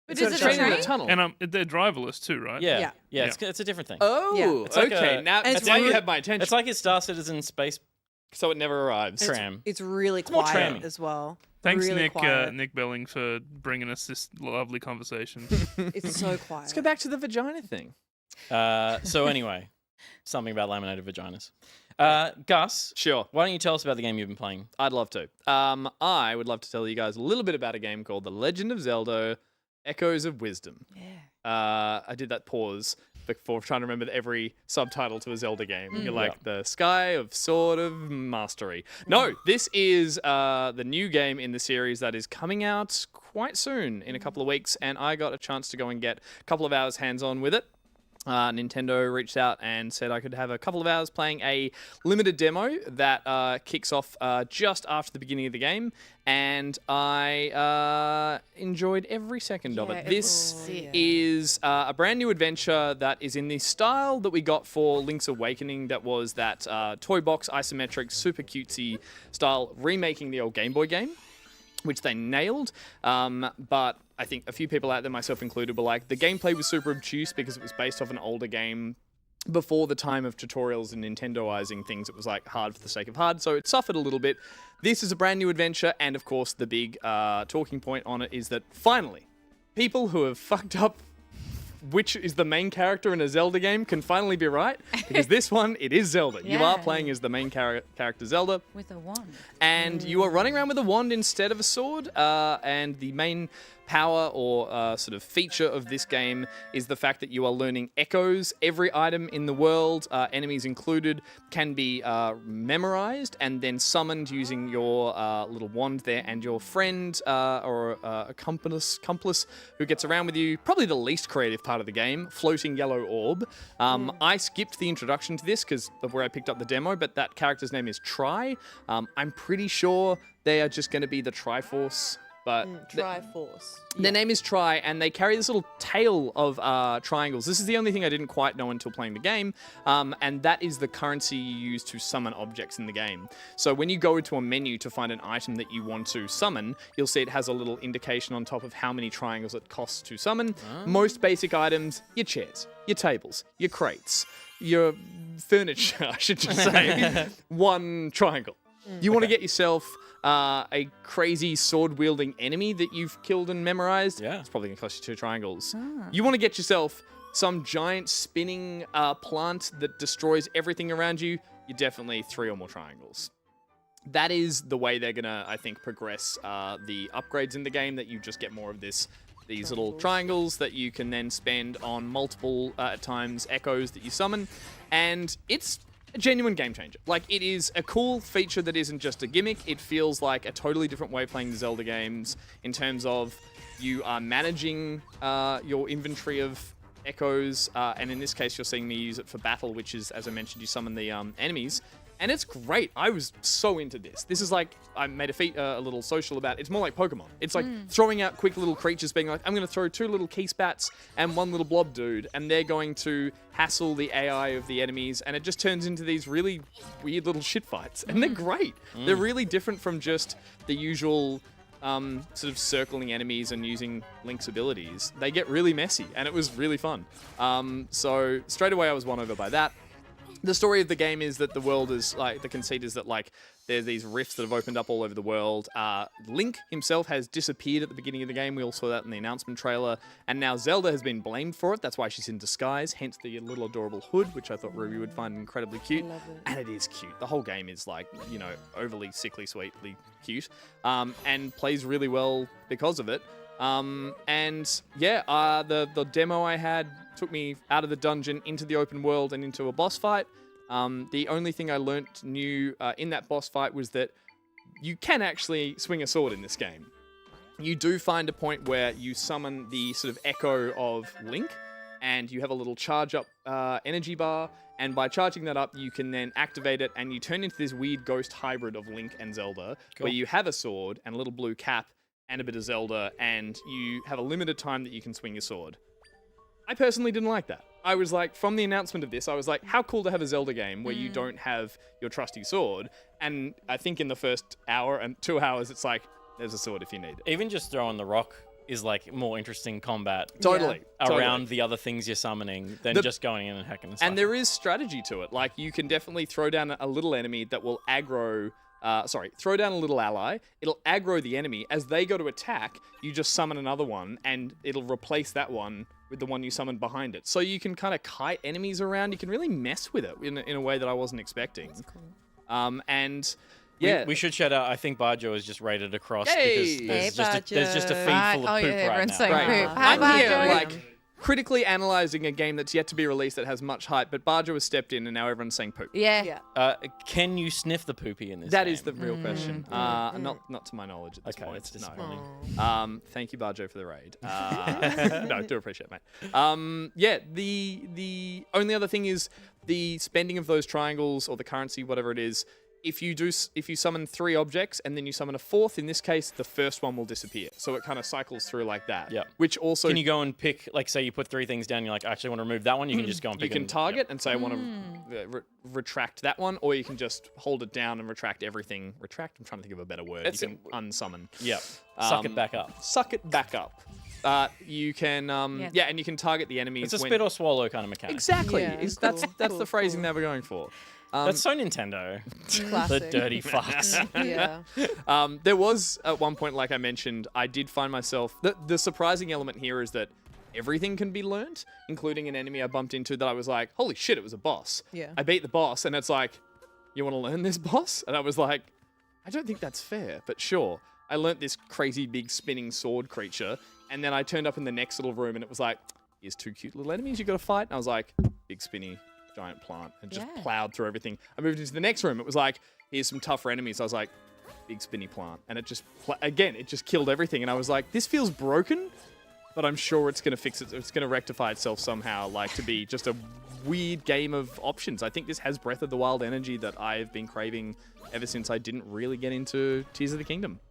But It's is a it train in train? a tunnel. And they're driverless too, right? Yeah. Yeah. It's a different thing. Oh, It's like okay. a- now And it's now you really- have my attention. It's like his Star Citizen space so it never arrives. tram. It's really more quiet trammy. as well. Thanks, really Nick quiet. Nick Belling, for bringing us this lovely conversation. It's so quiet. Let's go back to the vagina thing. So anyway, something about laminated vaginas. Gus, Sure. why don't you tell us about the game you've been playing? I'd love to. I would love to tell you guys a little bit about a game called The Legend of Zelda Echoes of Wisdom. Yeah. I did that pause before trying to remember every subtitle to a Zelda game. You're like, Yeah. the Sky of Sword of Mastery. No, this is the new game in the series that is coming out quite soon, in a couple of weeks, and I got a chance to go and get a couple of hours hands-on with it. Nintendo reached out and said I could have a couple of hours playing a limited demo that kicks off just after the beginning of the game, and I enjoyed every second of Yeah, it. it This was- yeah. is a brand new adventure that is in the style that we got for Link's Awakening, that was that toy box isometric super cutesy style, remaking the old Game Boy game, which they nailed. But I think a few people out there, myself included, were like, the gameplay was super obtuse because it was based off an older game before the time of tutorials and Nintendoizing things. It was like hard for the sake of hard, so it suffered a little bit. This is a brand new adventure, and of course the big talking point on it is that finally, people who have fucked up which is the main character in a Zelda game can finally be right, because this one, it is Zelda. You are Yeah. playing as the main character Zelda, With a wand. and you are running around with a wand instead of a sword, and the main power or sort of feature of this game is the fact that you are learning echoes. Every item in the world, enemies included, can be memorized and then summoned using your little wand there, and your friend or accomplice who gets around with you, probably the least creative part of the game, floating yellow orb. I skipped the introduction to this because of where I picked up the demo, but that character's name is Tri. I'm pretty sure they are just going to be the Triforce, but Triforce. their name is Tri, and they carry this little tail of triangles. This is the only thing I didn't quite know until playing the game, and that is the currency you use to summon objects in the game. So when you go into a menu to find an item that you want to summon, you'll see it has a little indication on top of how many triangles it costs to summon. Most basic items, your chairs, your tables, your crates, your furniture, I should just say, 1 triangle. You want to get yourself a crazy sword-wielding enemy that you've killed and memorized. Yeah. It's probably going to cost you 2 triangles. You want to get yourself some giant spinning plant that destroys everything around you. You're definitely 3 or more triangles. That is the way they're going to, I think, progress the upgrades in the game, that you just get more of these little triangles that you can then spend on multiple times echoes that you summon. And it's a genuine game changer. Like, it is a cool feature that isn't just a gimmick. It feels like a totally different way of playing the Zelda games in terms of you are managing your inventory of echoes, and in this case, you're seeing me use it for battle, which is, as I mentioned, you summon the enemies. And it's great. I was so into this. This is like, I made a little social about it. It's more like Pokemon. It's like throwing out quick little creatures, being like, I'm going to throw 2 little key spats and 1 little blob dude, and they're going to hassle the AI of the enemies, and it just turns into these really weird little shit fights. And they're great. They're really different from just the usual sort of circling enemies and using Link's abilities. They get really messy, and it was really fun. So straight away I was won over by that. The story of the game is that the world is like, the conceit is that like there's these rifts that have opened up all over the world. Link himself has disappeared at the beginning of the game. We all saw that in the announcement trailer. And now Zelda has been blamed for it. That's why she's in disguise, hence the little adorable hood, which I thought Ruby would find incredibly cute. love it. And it is cute. The whole game is like, you know, overly sickly, sweetly cute. And plays really well because of it. And yeah, the demo I had took me out of the dungeon into the open world and into a boss fight. The only thing I learnt new in that boss fight was that you can actually swing a sword in this game. You do find a point where you summon the sort of echo of Link, and you have a little charge up energy bar, and by charging that up, you can then activate it, and you turn into this weird ghost hybrid of Link and Zelda, where you have a sword and a little blue cap and a bit of Zelda, and you have a limited time that you can swing your sword. I personally didn't like that. I was like, from the announcement of this, I was like, how cool to have a Zelda game where you don't have your trusty sword. And I think in the first hour and 2 hours, it's like, there's a sword if you need it. Even just throwing the rock is like more interesting combat Totally. around the other things you're summoning than just going in and hacking and stuff. And there is strategy to it. Like, you can definitely throw down a little enemy that will aggro. Throw down a little ally. It'll aggro the enemy. As they go to attack, you just summon another one, and it'll replace that one with the one you summoned behind it. So you can kind of kite enemies around. You can really mess with it in a way that I wasn't expecting. That's cool. And yeah, we should shout out. I think Barjo is just rated across Yay! because Hey, there's just a feed Right. full of Oh, poop yeah, right everyone's now. saying Right. poop. Hi, I'm here, Barjo. like, critically analyzing a game that's yet to be released that has much hype, but Barjo has stepped in, and now everyone's saying poop. Yeah. Can you sniff the poopy in this? That game? is the real question. Not to my knowledge at this Okay, point. it's disappointing. No. Thank you, Barjo, for the raid. No, do appreciate it, mate. Yeah, the only other thing is the spending of those triangles or the currency, whatever it is. If you summon 3 objects and then you summon a 4th, in this case, the first one will disappear. So it kind of cycles through like that. Yeah. Which also Can you go and pick, like, say you put 3 things down, you're like, I actually want to remove that one. You can just go and you pick. can target and say I want to retract that one, or you can just hold it down and retract everything. Retract. I'm trying to think of a better word. It's you can unsummon. Yeah. Suck it back up. Suck it back up. You can and you can target the enemies. It's a when- spit or swallow kind of mechanic. Exactly. Yeah, That's cool, the phrasing they were going for. That's so Nintendo. The Classic. dirty fucks. Yeah. There was at one point, like I mentioned, I did find myself. The surprising element here is that everything can be learnt, including an enemy I bumped into that I was like, holy shit, it was a boss. Yeah. I beat the boss, and it's like, you want to learn this boss? And I was like, I don't think that's fair, but sure. I learnt this crazy big spinning sword creature, and then I turned up in the next little room, and it was like, here's 2 cute little enemies you got to fight. And I was like, big spinny giant plant, and just plowed through everything. I moved into the next room. It was like, here's some tougher enemies. I was like, big spinny plant, and it just it just killed everything. And I was like, this feels broken, but I'm sure it's gonna fix it. It's gonna rectify itself somehow, like to be just a weird game of options. I think this has Breath of the Wild energy that I've been craving ever since I didn't really get into Tears of the Kingdom.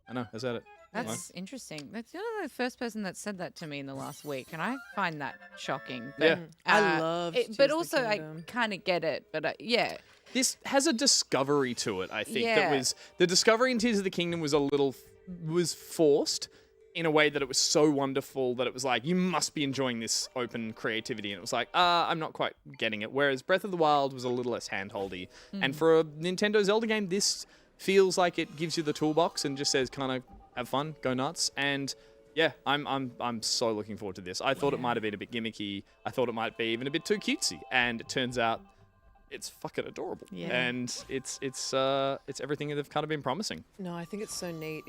I know, is that it? That's interesting. That's the first person that said that to me in the last week, and I find that shocking. Yeah. I love Tears but of the also I Kingdom. kind of get it. But yeah, This has a discovery to it, I think. That Yeah. was the discovery in Tears of the Kingdom was forced in a way that it was so wonderful that it was like, you must be enjoying this open creativity. And it was like, I'm not quite getting it. Whereas Breath of the Wild was a little less handholdy. And for a Nintendo Zelda game, this feels like it gives you the toolbox and just says, kind of have fun, go nuts. And yeah, I'm so looking forward to this. I thought it might have been a bit gimmicky. I thought it might be even a bit too cutesy. And it turns out it's fucking adorable. Yeah. And it's everything they've kind of been promising. No, I think it's so neat.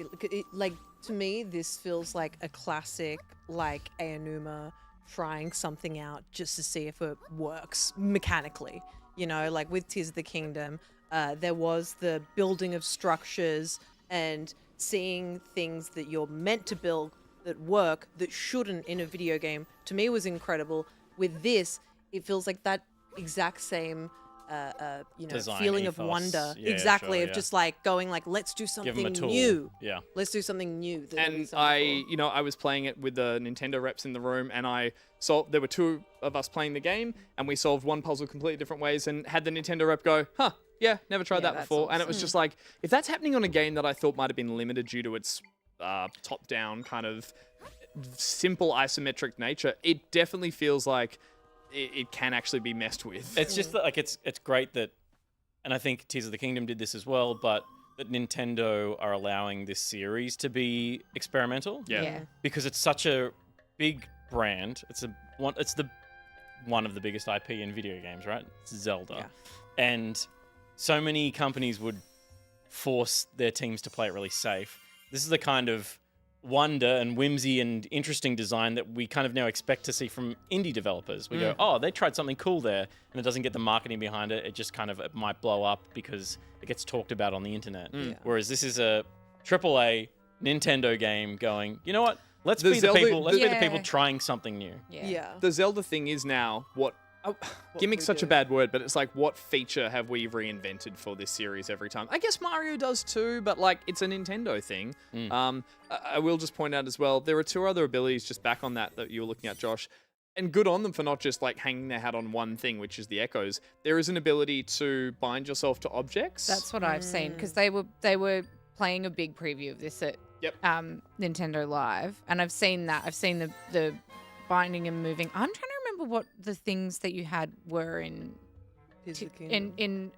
Like, to me, this feels like a classic, like Aonuma trying something out just to see if it works mechanically. You know, like with Tears of the Kingdom, there was the building of structures and seeing things that you're meant to build that work that shouldn't in a video game. To me, was incredible. With this, it feels like that exact same Design feeling of ethos. wonder. Yeah, exactly, sure, of yeah. just like going like, let's do Give them a something tool. new. Yeah. Let's do something new. that And nobody's done before. I was playing it with the Nintendo reps in the room, and I saw there were 2 of us playing the game, and we solved one puzzle completely different ways, and had the Nintendo rep go, huh, yeah, never tried that that's before. And it was just like, if that's happening on a game that I thought might have been limited due to its top-down kind of simple isometric nature, it definitely feels like it can actually be messed with. It's just that, like, it's great that, and I think Tears of the Kingdom did this as well, but that Nintendo are allowing this series to be experimental. Yeah. Because it's such a big brand. It's one of the biggest IP in video games, right? It's Zelda. Yeah. And so many companies would force their teams to play it really safe. This is the kind of wonder and whimsy and interesting design that we kind of now expect to see from indie developers. We go, oh, they tried something cool there, and it doesn't get the marketing behind it. It just kind of, it might blow up because it gets talked about on the internet. Whereas this is a AAA Nintendo game going, you know what? Let's The be the Zelda- people. Let's be the Yeah. people trying something new. Yeah. The Zelda thing is now what gimmick's such a bad word, but it's like, what feature have we reinvented for this series every time? I guess Mario does too, but like, it's a Nintendo thing. I will just point out as well, there are 2 other abilities just back on that you were looking at, Josh, and good on them for not just like hanging their hat on one thing, which is the echoes. There is an ability to bind yourself to objects. That's what I've seen because they were playing a big preview of this at Yep. Nintendo Live, and I've seen that. I've seen the binding and moving. I'm trying to remember what the things that you had were in Tears of the Kingdom. in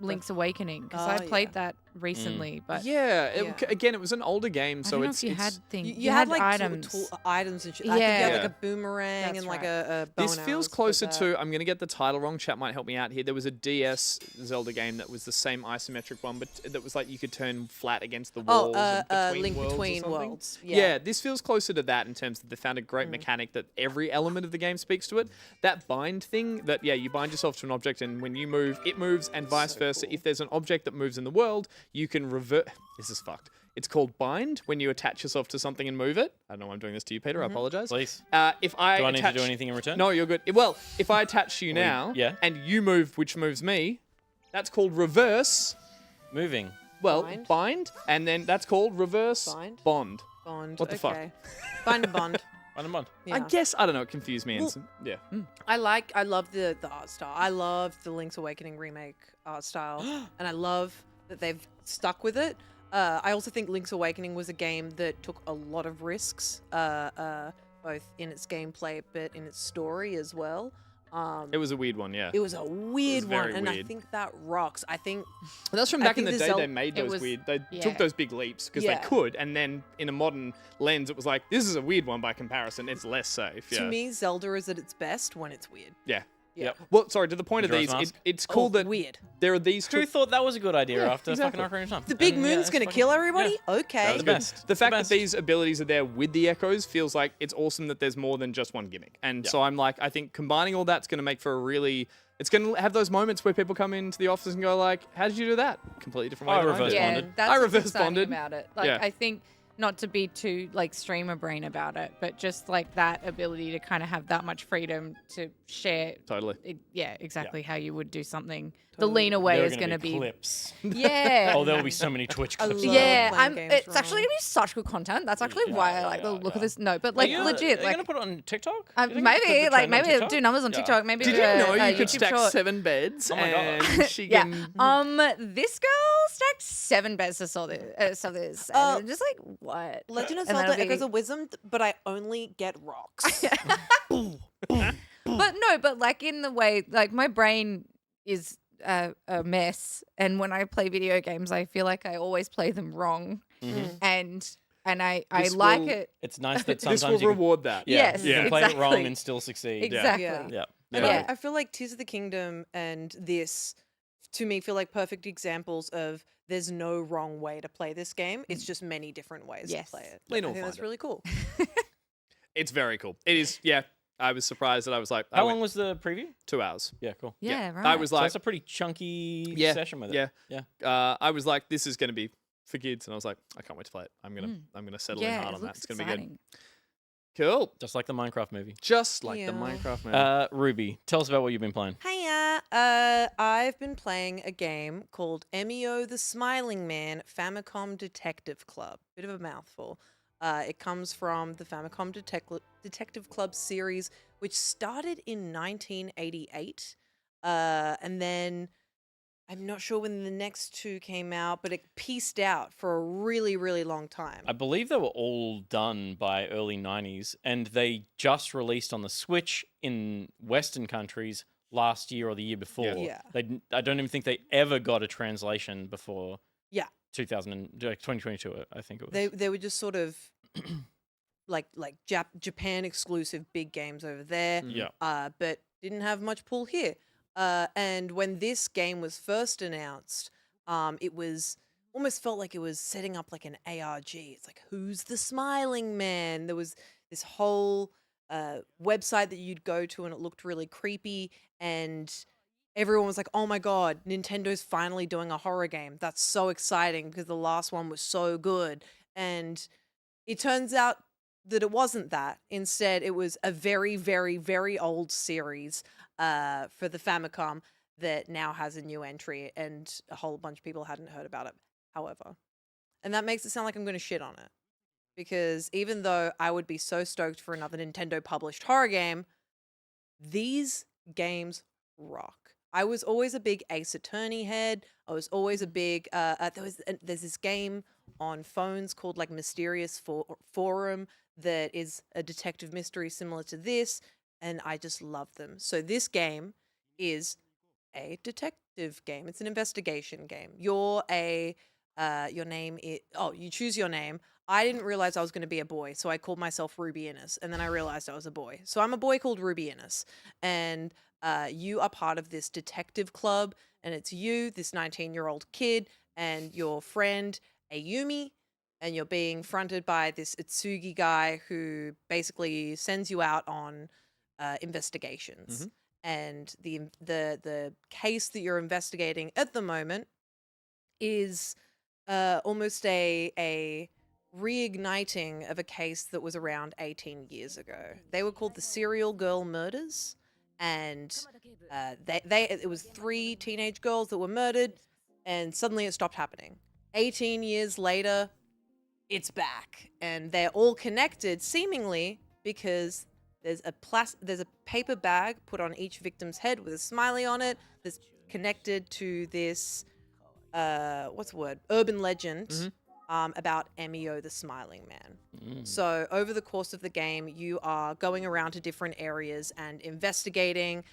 Link's Awakening, because Oh, I played yeah. that recently. But Yeah, Yeah. again, it was an older game, I so don't know it's if you had it's- things. You had like items. items and shit. I think you Yeah. had Yeah. like a boomerang That's and like right. a bow This and feels arrows for closer that. to. I'm going to get the title wrong. Chat might help me out here. There was a DS Zelda game that was the same isometric one, but that was like you could turn flat against the walls. and between Link worlds or Between something. Worlds. Yeah. This feels closer to that in terms that they found a great mechanic that every element of the game speaks to it. That bind thing, that you bind yourself to an object, and when you move, it moves, and vice versa. If there's an object that moves in the world, you can revert. This is fucked. It's called bind when you attach yourself to something and move it. I don't know why I'm doing this to you, Peter. I apologize. Please. If I Do I need to attach- do anything in return? No, you're good. Well, if I attach to you now, yeah. and you move, which moves me, that's called reverse. Moving. Well, Bind? bind, and then that's called reverse Bind? bond. Bond. What the fuck? okay. Bind and Bond. Run and bond. Yeah. I guess I don't know. It confused me. Yeah. I love the art style. I love the Link's Awakening remake art style, and I love that they've stuck with it. I also think Link's Awakening was a game that took a lot of risks, both in its gameplay but in its story as well. It was a weird one. Yeah. It was a weird one, very and I weird. think that rocks. I think And that's from I back in think the the day. They Zel- made it those was- weird. They yeah. took those big leaps because Yeah. they could, and then in a modern lens, it was like this is a weird one by comparison. It's less safe. Yeah. to me, Zelda is at its best when it's weird. Yeah. Yeah. Yep. Well, sorry. To the point of Majora's these, Mask? it's cool Oh, that weird. there are these Who two. thought that was a good idea Yeah, after exactly. fucking Ocarina of Time? The big And, yeah, moon's it's gonna fucking- kill everybody. yeah. Okay. That was Good. best. The It's fact that best. these abilities are there with the echoes feels like it's awesome that there's more than just one gimmick. And so I'm like, I think combining all that's going to make for a really. It's going to have those moments where people come into the office and go like, "How did you do that?" Completely different way. I to find reverse it. Yeah, bonded. that's I what's reverse exciting bonded. about it. Like, Yeah. I think not to be too like streamer brain about it, but just like that ability to kind of have that much freedom to share. Totally. Yeah, exactly how you would do something. The leaner way There are is going to be. clips. Yeah. Oh, there will be so many Twitch I clips. love Yeah, playing games it's actually wrong. gonna be such good content. That's actually Yeah, why I yeah, like the yeah, look of yeah. this. No, but Are like you, legit, Are you like gonna put it on TikTok? You think it could maybe, trend like on maybe TikTok? do numbers on Yeah. Tiktok. Maybe Did do you a- know a you could YouTube stack short. 7 beds Oh my God. and she Yeah. can. This girl stacked 7 beds to solve this. And I'm just like, what? Legend of And Zelda that'll Echoes be- of Wisdom, but I only get rocks. But no, but like in the way, like my brain is a mess, and when I play video games, I feel like I always play them wrong, and I This like will- it. It's nice that This will sometimes you can, reward that. yeah, Yes, you can play it wrong exactly. and still succeed. Exactly. Yeah. Yeah. And Yeah. I feel like Tears of the Kingdom and this, to me, feel like perfect examples of there's no wrong way to play this game. It's just many different ways Yes. to play it. Lena I will think that's find it. really cool. It's very cool. It is. Yeah. I was surprised that I was like, How I long went was the preview? 2 hours. Yeah, cool. Yeah, right. I was So like, that's a pretty chunky Yeah, session with it. yeah. Yeah. I was like, this is going to be for kids, and I was like, I can't wait to play it. I'm gonna settle in yeah, hard it on that. looks It's gonna be good. exciting. Cool. Just like the Minecraft movie. Just like the Yeah. Minecraft movie. Ruby, tell us about what you've been playing. Hiya. I've been playing a game called Emio the Smiling Man Famicom Detective Club. Bit of a mouthful. It comes from the Famicom Detective Club series, which started in 1988. And then I'm not sure when the next 2 came out, but it pieced out for a really, really long time. I believe they were all done by early 90s, and they just released on the Switch in Western countries last year or the year before. Yeah. I don't even think they ever got a translation before Yeah. 2022, I think it was. They were just sort of like Japan exclusive big games over there. Yeah. But didn't have much pull here. And when this game was first announced, it was almost felt like it was setting up like an ARG. It's like, who's the smiling man? There was this whole website that you'd go to, and it looked really creepy. And everyone was like, oh my God, Nintendo's finally doing a horror game. That's so exciting because the last one was so good. And it turns out that it wasn't that. Instead, it was a very, very, very old series for the Famicom that now has a new entry, and a whole bunch of people hadn't heard about it, however. And that makes it sound like I'm going to shit on it. Because even though I would be so stoked for another Nintendo published horror game, these games rock. I was always a big Ace Attorney head. I was always a big. There's this game on phones called like Mysterious Forum that is a detective mystery similar to this, and I just love them. So this game is a detective game. It's an investigation game. Your name is, you choose your name. I didn't realize I was going to be a boy, so I called myself Ruby Innes, and then I realized I was a boy. So I'm a boy called Ruby Innes, and you are part of this detective club, and it's you, this 19-year-old kid, and your friend Ayumi, and you're being fronted by this Itsugi guy who basically sends you out on investigations. And the case that you're investigating at the moment is almost a reigniting of a case that was around 18 years ago. They were called the Serial Girl Murders, and it was 3 teenage girls that were murdered, and suddenly it stopped happening. 18 years later, it's back, and they're all connected seemingly because there's a paper bag put on each victim's head with a smiley on it that's connected to this urban legend about Emio the Smiling Man. So over the course of the game, you are going around to different areas and investigating.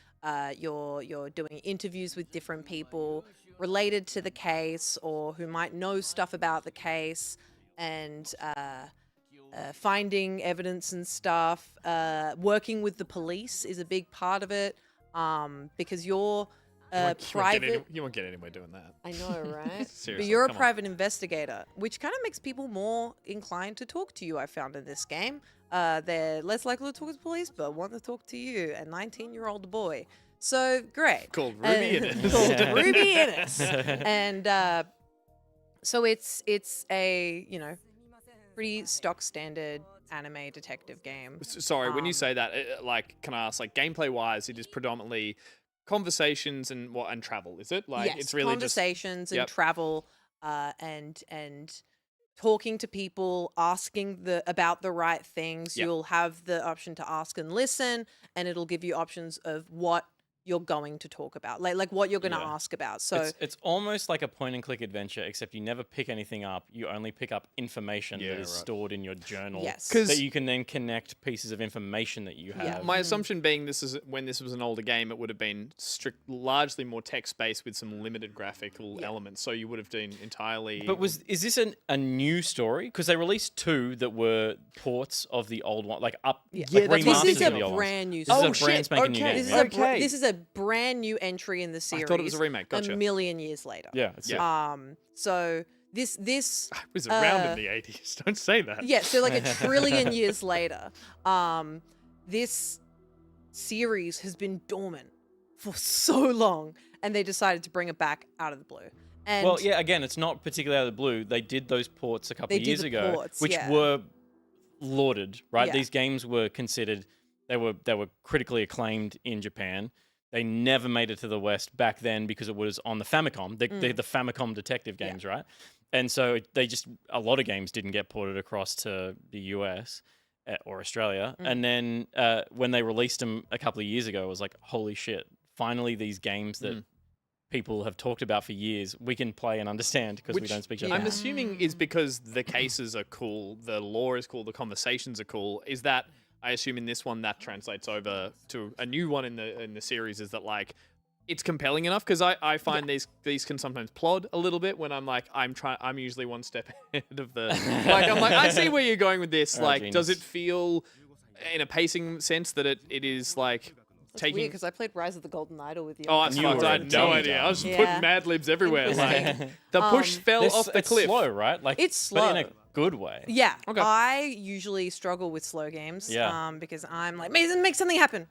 You're doing interviews with different people related to the case or who might know stuff about the case, and finding evidence and stuff. Working with the police is a big part of it, because you're private. You won't get anywhere doing that. I know, right? Seriously, but you're a come on. private investigator, which kind of makes people more inclined to talk to you, I found in this game. They're less likely to talk to the police, but want to talk to you, a 19-year-old boy. So, great. Called Ruby Innes. Called Ruby Innes. And so it's a, pretty stock standard anime detective game. Sorry, when you say that, can I ask, gameplay-wise, it is predominantly conversations and travel, is it? Yes, it's really conversations just, and travel, and talking to people, asking about the right things. Yep. You'll have the option to ask and listen, and it'll give you options of what you're going to talk about, like what you're going to ask about. So it's almost like a point and click adventure, except you never pick anything up. You only pick up information that is stored in your journal. Yes. That you can then connect pieces of information that you have. Yeah. My assumption being when this was an older game, it would have been largely more text-based with some limited graphical elements. So you would have been entirely... But is this a new story? Because they released 2 that were ports of the old one, this remasters is of the a old ones. brand new. This is a brand spanking new game. This is a brand new entry in the series. I thought it was a remake. Gotcha. A million years later. Yeah. So this I was around in the 80s. Don't say that. Yeah, so like a trillion years later, this series has been dormant for so long, and they decided to bring it back out of the blue. And Well, yeah, again, it's not particularly out of the blue. They did those ports a couple They of did years the ago, ports, which yeah. were lauded, right? Yeah. These games were considered, they were critically acclaimed in Japan. They never made it to the West back then because it was on the Famicom, the Famicom detective games, right? And so a lot of games didn't get ported across to the US or Australia. And then when they released them a couple of years ago, it was like, holy shit, finally these games that people have talked about for years, we can play and understand because we don't speak Japanese. I'm assuming is because the cases are cool, the lore is cool, the conversations are cool. Is that, I assume in this one that translates over to a new one in the series, is that it's compelling enough? Because I find these can sometimes plod a little bit when I'm usually one step ahead of the I see where you're going with this. Genius. Does it feel in a pacing sense that it is it's taking weird because I played Rise of the Golden Idol with you. Oh, that's You fucked. were I a had no dumb idea. I was just Yeah. putting Mad Libs everywhere. The push fell off the It's cliff. slow, right? It's but in a slow. good way. Yeah, Okay. I usually struggle with slow games. Yeah. Because I'm like, make something happen.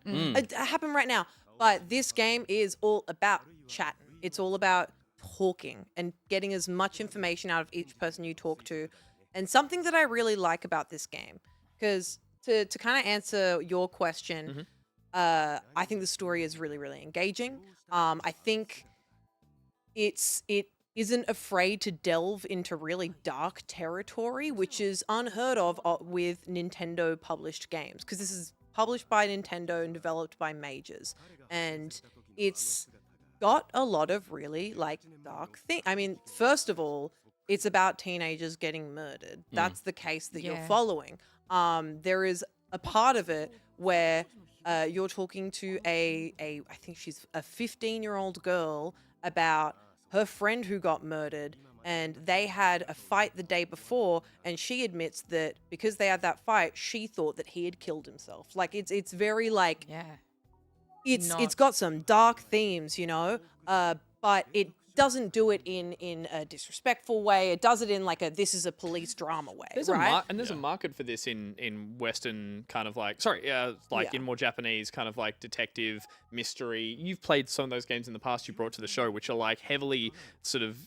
Happen right now. But this game is all about chatting. It's all about talking and getting as much information out of each person you talk to. And something that I really like about this game, because to kind of answer your question, I think the story is really, really engaging. I think it isn't afraid to delve into really dark territory, which is unheard of with Nintendo published games, because this is published by Nintendo and developed by majors, and it's got a lot of really like dark things. I mean, first of all, it's about teenagers getting murdered. That's the case that you're Yeah. following. There is a part of it where you're talking to I think she's a 15-year-old girl about her friend who got murdered, and they had a fight the day before, and she admits that because they had that fight, she thought that he had killed himself. Like it's very like Yeah. it's Not- got some dark themes, but it doesn't do it in a disrespectful way. It does it in like this is a police drama way, There's right? there's a market for this in Western kind of like in more Japanese kind of like detective mystery. You've played some of those games in the past you brought to the show, which are like heavily sort of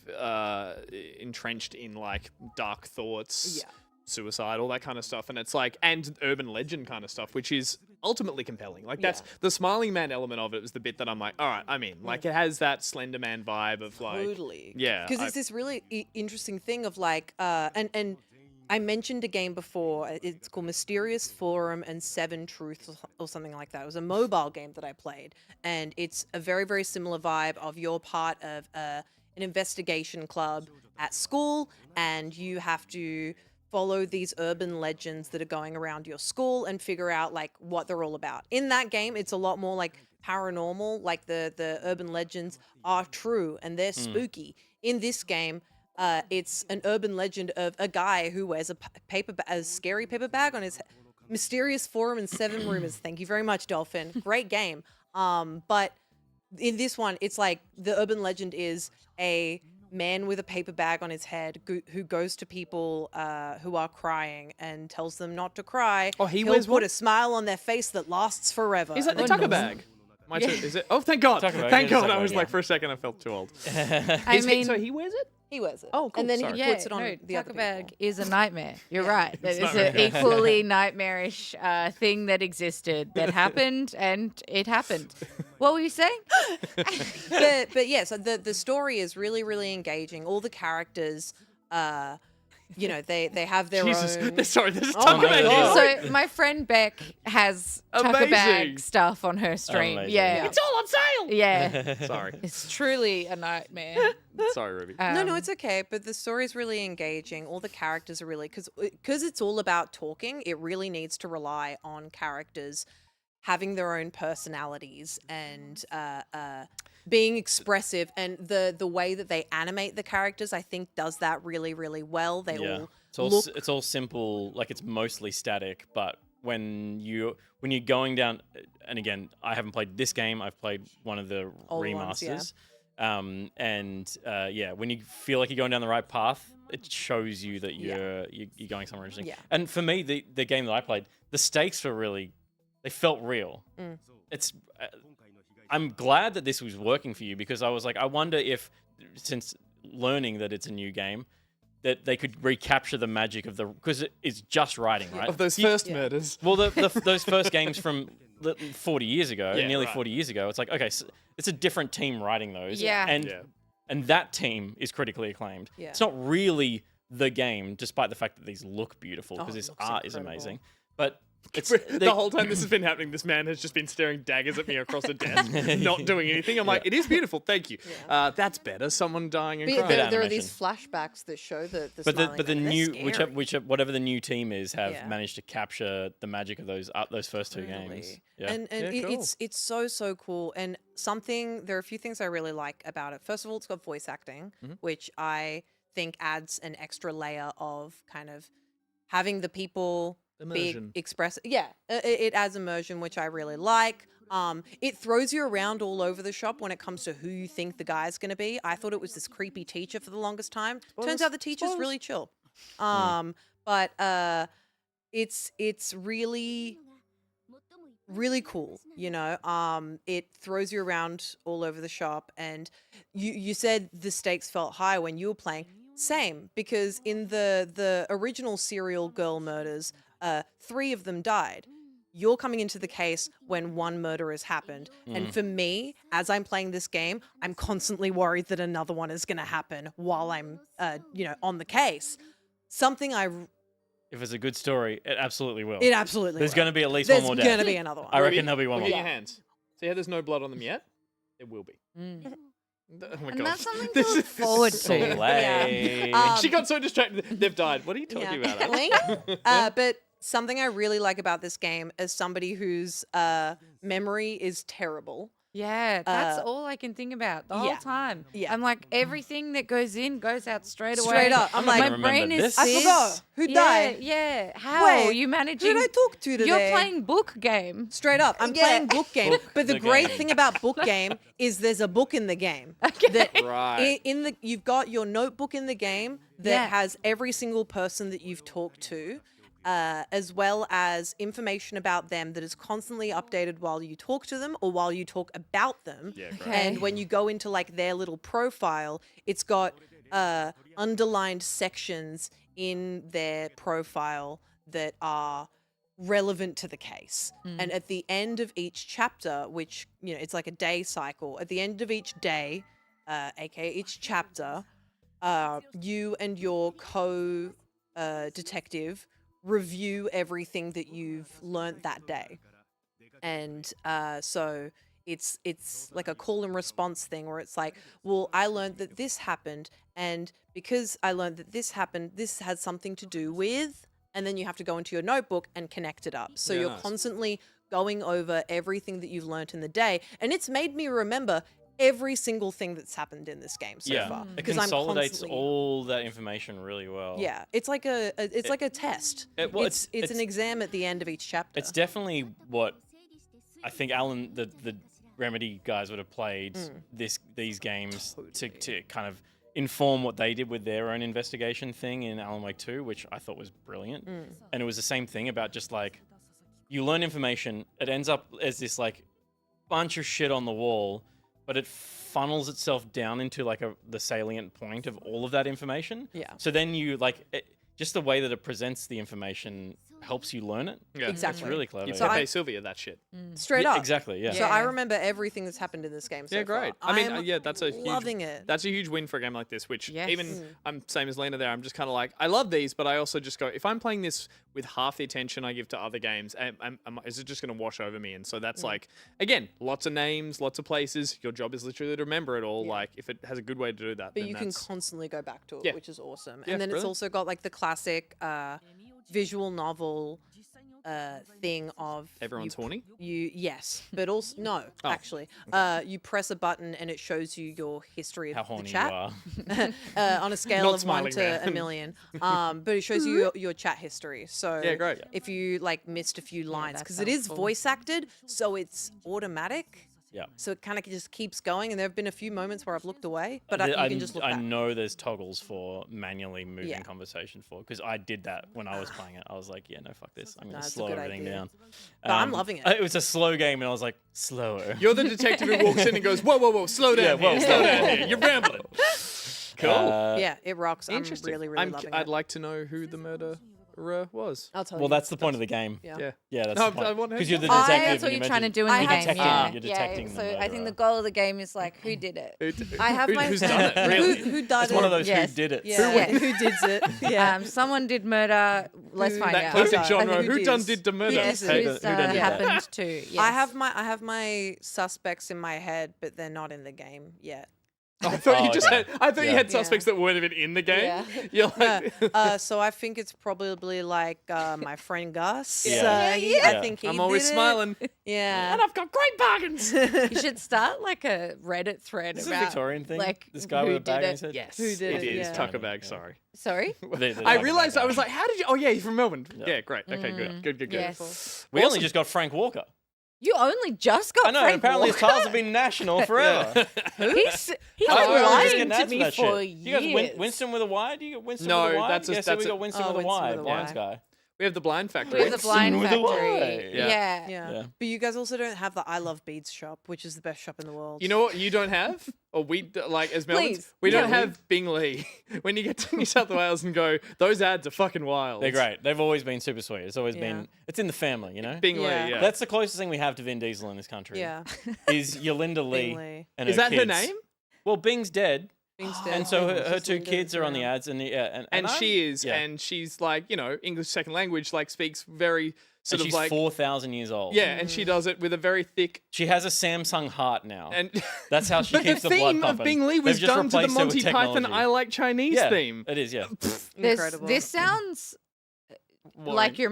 entrenched in like dark thoughts, suicide, all that kind of stuff, and it's like and urban legend kind of stuff, which is ultimately compelling. Like that's the Smiling Man element of it was the bit that I'm like, all right, I'm in. Like it has that Slender Man vibe of like Totally. yeah, Because it's this really interesting thing of like, and I mentioned a game before. It's called Mysterious Forum and Seven Truths or something like that. It was a mobile game that I played, and it's a very, very similar vibe of you're part of an investigation club at school, and you have to follow these urban legends that are going around your school and figure out like what they're all about. In that game, it's a lot more like paranormal, like the urban legends are true and they're spooky. In this game, it's an urban legend of a guy who wears a scary paper bag on his head. Mysterious Forum and Seven Rumors. Thank you very much, Dolphin. Great game. But in this one, it's like the urban legend is a man with a paper bag on his head who goes to people who are crying and tells them not to cry. Oh, he He'll wears put what? a smile on their face that lasts forever. Is that the And tucker bag? Is it? Oh, thank God! Tucker bag, Thank yeah, God! tucker I was bag, like, yeah. for a second, I felt too old. I mean, So he wears it? he wears it. Oh, cool, And then sorry. he yeah, puts it on no, the other tucker bag people. is a nightmare. You're right. That is nightmare. an equally nightmarish thing that existed, that happened, and it happened. What were you saying? but yeah, so the story is really, really engaging. All the characters, they have their Jesus, own. sorry, this is Oh tucker my bag. God. So my friend Beck has tucker Amazing. bag stuff on her stream. Amazing. Yeah. It's all on sale. Yeah. Sorry, It's truly a nightmare. sorry, Ruby. No, it's okay. But the story is really engaging. All the characters are really because it's all about talking. It really needs to rely on characters having their own personalities and being expressive. And the way that they animate the characters, I think, does that really, really well. They Yeah. all It's all, look. it's all simple, like it's mostly static, but when you're going down, and again, I haven't played this game, I've played one of the Old remasters. ones, When you feel like you're going down the right path, it shows you that you're going somewhere interesting. Yeah. And for me, the game that I played, the stakes were really, they felt real. It's I'm glad that this was working for you, because I was like, I wonder if, since learning that it's a new game, that they could recapture the magic of because it's just writing, right? Of those first murders. Well, those first games from 40 years ago, Yeah, nearly right. 40 years ago, it's like, okay, so it's a different team writing those. Yeah. And that team is critically acclaimed. Yeah. It's not really the game, despite the fact that these look beautiful, Oh, because it this looks art is incredible. amazing. But it's The whole time this has been happening, this man has just been staring daggers at me across a desk, not doing anything. I'm like, it is beautiful, thank you. That's better. Someone dying and But crying. there are these flashbacks that show the But smiling the man. They're new scary. whatever the new team is have Yeah. managed to capture the magic of those first two games. Really. Yeah. And Yeah, cool. it's so cool. And there are a few things I really like about it. First of all, it's got voice acting, which I think adds an extra layer of kind of having the people Immersion. be express. Yeah, it adds immersion, which I really like. It throws you around all over the shop when it comes to who you think the guy's going to be. I thought it was this creepy teacher for the longest time. Turns out the teacher's really chill. But it's really cool, it throws you around all over the shop. And you said the stakes felt high when you were playing. Same, because in the original serial girl murders, 3 of them died. You're coming into the case when one murder has happened. And for me, as I'm playing this game, I'm constantly worried that another one is going to happen while I'm on the case. Something If it's a good story, it absolutely will. it absolutely There's will. going to be at least There's one more going death. to be another one. I reckon there'll be one Look more. at your hands. See how there's no blood on them yet? There will be. Mm. Oh my And gosh. that's something to This look is forward to. Slay. She got so distracted. They've died. What are you talking about? Alex? But something I really like about this game as somebody whose memory is terrible. Yeah, that's all I can think about the whole yeah. time. Yeah. I'm like, everything that goes in goes out straight away. Straight up. I'm like, my remember brain is this. I this. forgot. Who died? Yeah. How Wait, you Who managing? did I talk to today? You're playing book game. Straight up. I'm Yeah. playing book game. Book But the the great game. thing about book game is there's a book in the game. That Right. in the you've got your notebook in the game that Yeah. has every single person that you've talked to. As well as information about them that is constantly updated while you talk to them or while you talk about them. Yeah, great. Okay. And when you go into like their little profile, it's got underlined sections in their profile that are relevant to the case. And at the end of each chapter, which, you know, it's like a day cycle, at the end of each day, aka each chapter, you and your detective review everything that you've learnt that day. And so it's like a call and response thing where it's like, well, I learned that this happened, and because I learned that this happened, this has something to do with, and then you have to go into your notebook and connect it up. So Yeah, you're nice. constantly going over everything that you've learnt in the day, and it's made me remember every single thing that's happened in this game so far. It Because I'm consolidates constantly- all that information really well. Yeah, it's like a test. well, it's an exam at the end of each chapter. It's definitely what I think Alan, the Remedy guys would have played these games to kind of inform what they did with their own investigation thing in Alan Wake 2, which I thought was brilliant. And it was the same thing about just like, you learn information, it ends up as this like bunch of shit on the wall, but it funnels itself down into like the salient point of all of that information. Yeah. So then you like, just the way that it presents the information helps you learn it. Yeah. Exactly. It's really clever. You yeah. Pepe Sylvia that shit. Straight Yeah, up. exactly, yeah. So I Yeah. remember everything that's happened in this game so Yeah, great. far. I mean, I'm yeah, that's a huge, loving it. That's a huge win for a game like this. Which Yes. even I'm same as Lena there. I'm just kind of like, I love these, but I also just go, if I'm playing this with half the attention I give to other games, is it just going to wash over me? And so that's like, again, lots of names, lots of places. Your job is literally to remember it all. Like, if it has a good way to do that, But then you can that's constantly go back to it, Yeah. which is awesome. Yeah, And then it's brilliant. also got like the classic visual novel thing of everyone's horny. yes, but also no, actually, you press a button and it shows you your history of How the horny you chat are. on a scale Not of 1 smiling to there. a million. But it shows you your chat history. So Yeah, great. if you like missed a few lines, that because it is sounds cool. voice acted, so it's automatic. Yeah. So it kind of just keeps going, and there have been a few moments where I've looked away, but you can just look I back. know there's toggles for manually moving Yeah. conversation for, because I did that when I was playing it. I was like, yeah, no, fuck this. I'm going to Nah, it's a slow good everything idea. down. But I'm loving it. It was a slow game, and I was like, slower. You're the detective who walks in and goes, whoa, whoa, whoa, slow down, Yeah, whoa, here, slow slow down down. here. You're rambling. Cool. Yeah, it rocks. I'm Interesting. really, really loving I'd it. like to know who the murderer was. I'll tell Well, you. that's the point of the game. Yeah. Yeah. That's No, the point. I want her Because you're the to- detective. That's what and you're you trying to mentioned- do in the I game. have- Yeah, You're detecting the So I think the murderer. goal of the game is like, who did it? I have my Who's done it? Really? who done It's it? one of those Yes. who did it. Yeah. Who Who did it? Yeah. Someone did murder. Let's find That out. classic I genre. think Who who done dis- did the murder? Yes, Who did who's it? Who done that? happened to. Yes. I have my suspects in my head, but they're not in the game yet. I thought you Oh, just okay. had. I thought you Yeah. had suspects that weren't even in the game. Yeah. You're like, So I think it's probably like my friend Gus. Yeah. I think he I'm always did it. smiling, Yeah. and I've got great bargains. You should start like a Reddit thread Is it a about Victorian thing? like this guy who with a did bag on it. his head? Yes, Who did it it? is Yeah. Tucker bag. Sorry, Sorry. I realized I was like, how did you? Oh yeah, he's from Melbourne. Yeah, great. Okay, good. Yes. We only just got Frank Walker. You only just got I know. Frank Apparently, his Walker. tales have been national forever. He's Oh, been we're just lying getting to ads for me that for shit. You got years. Winston with a Y? Do you get Winston No, with a Y? that's a- yeah, so that's we a- got Winston with a Winston Y. with a Blind Y. guy. We have the Blind Factory. We have the Blind with a Y. Factory. Yeah. Yeah. Yeah. But you guys also don't have the I Love Beads shop, which is the best shop in the world. You know what you don't have? Or we, like, as Melbourne, Please, we don't tell me. have Bingley. When you get to New South Wales and go, those ads are fucking wild. They're great. They've always been super sweet. It's always Yeah. been. It's in the family, you know. Bingley, Yeah. yeah. That's the closest thing we have to Vin Diesel in this country. Yeah. Is Yolinda Lee. Bingley. And Is her that her kids. name? Well, Bing's dead. Being dead. And so her Just two Linda kids are on the around. ads, and And I'm- she is, yeah. and she's like, English second language, like speaks very sort and of she's like 4,000 years old. yeah, and she does it with a very thick She has a Samsung heart now. and. That's how she But keeps the the blood theme pumping. of Bing Lee They've was just done to the replaced it with Monty Python technology. "I Like Chinese" Yeah, theme. it is, yeah. Incredible. This sounds like you're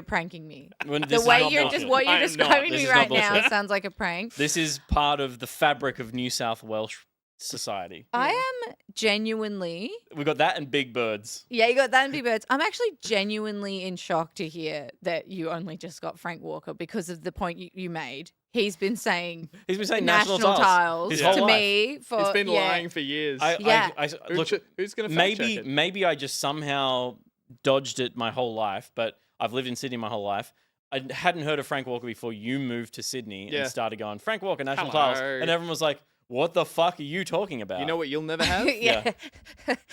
pranking me. When The this is way not you're bullshit. just what I you're am not. describing This me is not right now bullshit. sounds like a prank. This is part of the fabric of New South Welsh society. I am genuinely. We got that and Big Birds. Yeah, you got that and Big Birds. I'm actually genuinely in shock to hear that you only just got Frank Walker because of the point you made. He's been saying He's been saying national national tiles his to whole life. me for It's been yeah. lying for years. Yeah. Look, Who's going to fact maybe check it? maybe I just somehow dodged it my whole life, but I've lived in Sydney my whole life. I hadn't heard of Frank Walker before you moved to Sydney Yeah. and started going Frank Walker national Hello. tiles, and everyone was like, "What the fuck are you talking about?" You know what you'll never have? yeah.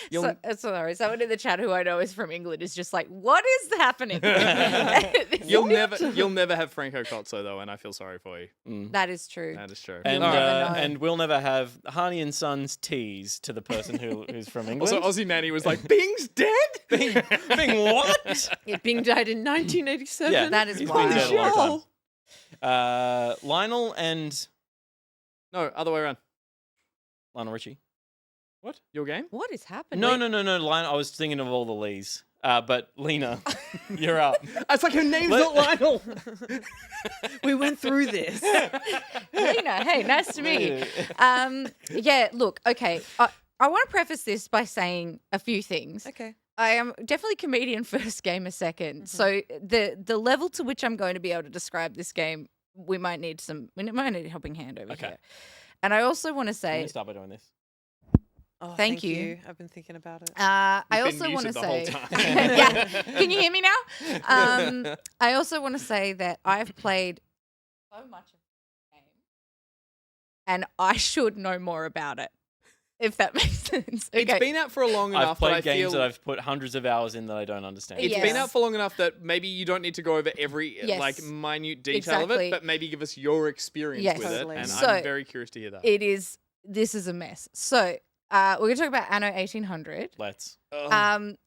You'll- Sorry, someone in the chat who I know is from England is just like, what is happening? You'll never have Franco Cozzo though, and I feel sorry for you. That is true. That is true. And You'll never know. and we'll never have Harney and Sons teas to the person who's from England. Also, Aussie Manny was like, "Bing's dead." Bing what? Yeah, Bing died in 1987. Yeah, That is he's wild. been dead a long Holy time. Lionel and No, other way around. Lionel Richie. Your game? What is happening? No. Lionel. I was thinking of all the Lees. But Lena, you're up. It's like her name's Let- not Lionel. We went through this. Lena, hey, nice to meet you. Yeah, look, okay. I want to preface this by saying a few things. Okay. I am definitely comedian first, gamer 2nd. So the level to which I'm going to be able to describe this game, we might need a helping hand over Okay. here. And I also want to I'm say, gonna start by doing this. Oh, Thank you. I've been thinking about it. I You've also been want to muted the whole say, time. yeah, can you hear me now? I also want to say that I've played so much of the game, and I should know more about it, if that makes sense. Okay. It's been out for long I've enough that I played games feel that I've put hundreds of hours in that I don't understand. it's Yes. been out for long enough that maybe you don't need to go over every Yes. like minute detail of Exactly. it, but maybe give us your experience Yes. with Totally. it, and So, I'm very curious to hear that. This is a mess. So we're going to talk about Anno 1800. Let's.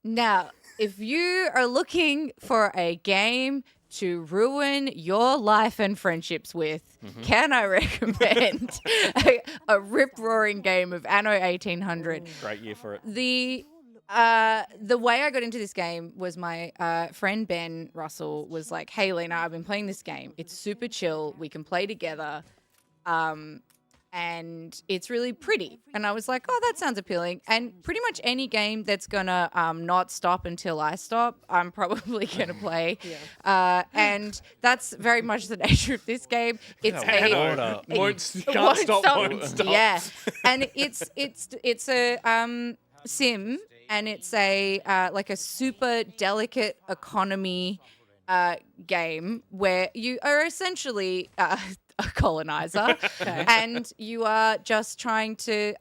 Now, if you are looking for a game to ruin your life and friendships with, can I recommend a rip-roaring game of Anno 1800? Great year for it. The way I got into this game was my friend Ben Russell was like, "Hey Lena, I've been playing this game. It's super chill. We can play together, and it's really pretty." And I was like, "Oh, that sounds appealing." And pretty much any game that's gonna not stop until I stop, I'm probably gonna play. And that's very much the nature of this game. It's Order. Can't stop, won't stop. Yeah, and it's a sim, and it's a like a super delicate economy game where you are essentially a colonizer, and you are just trying to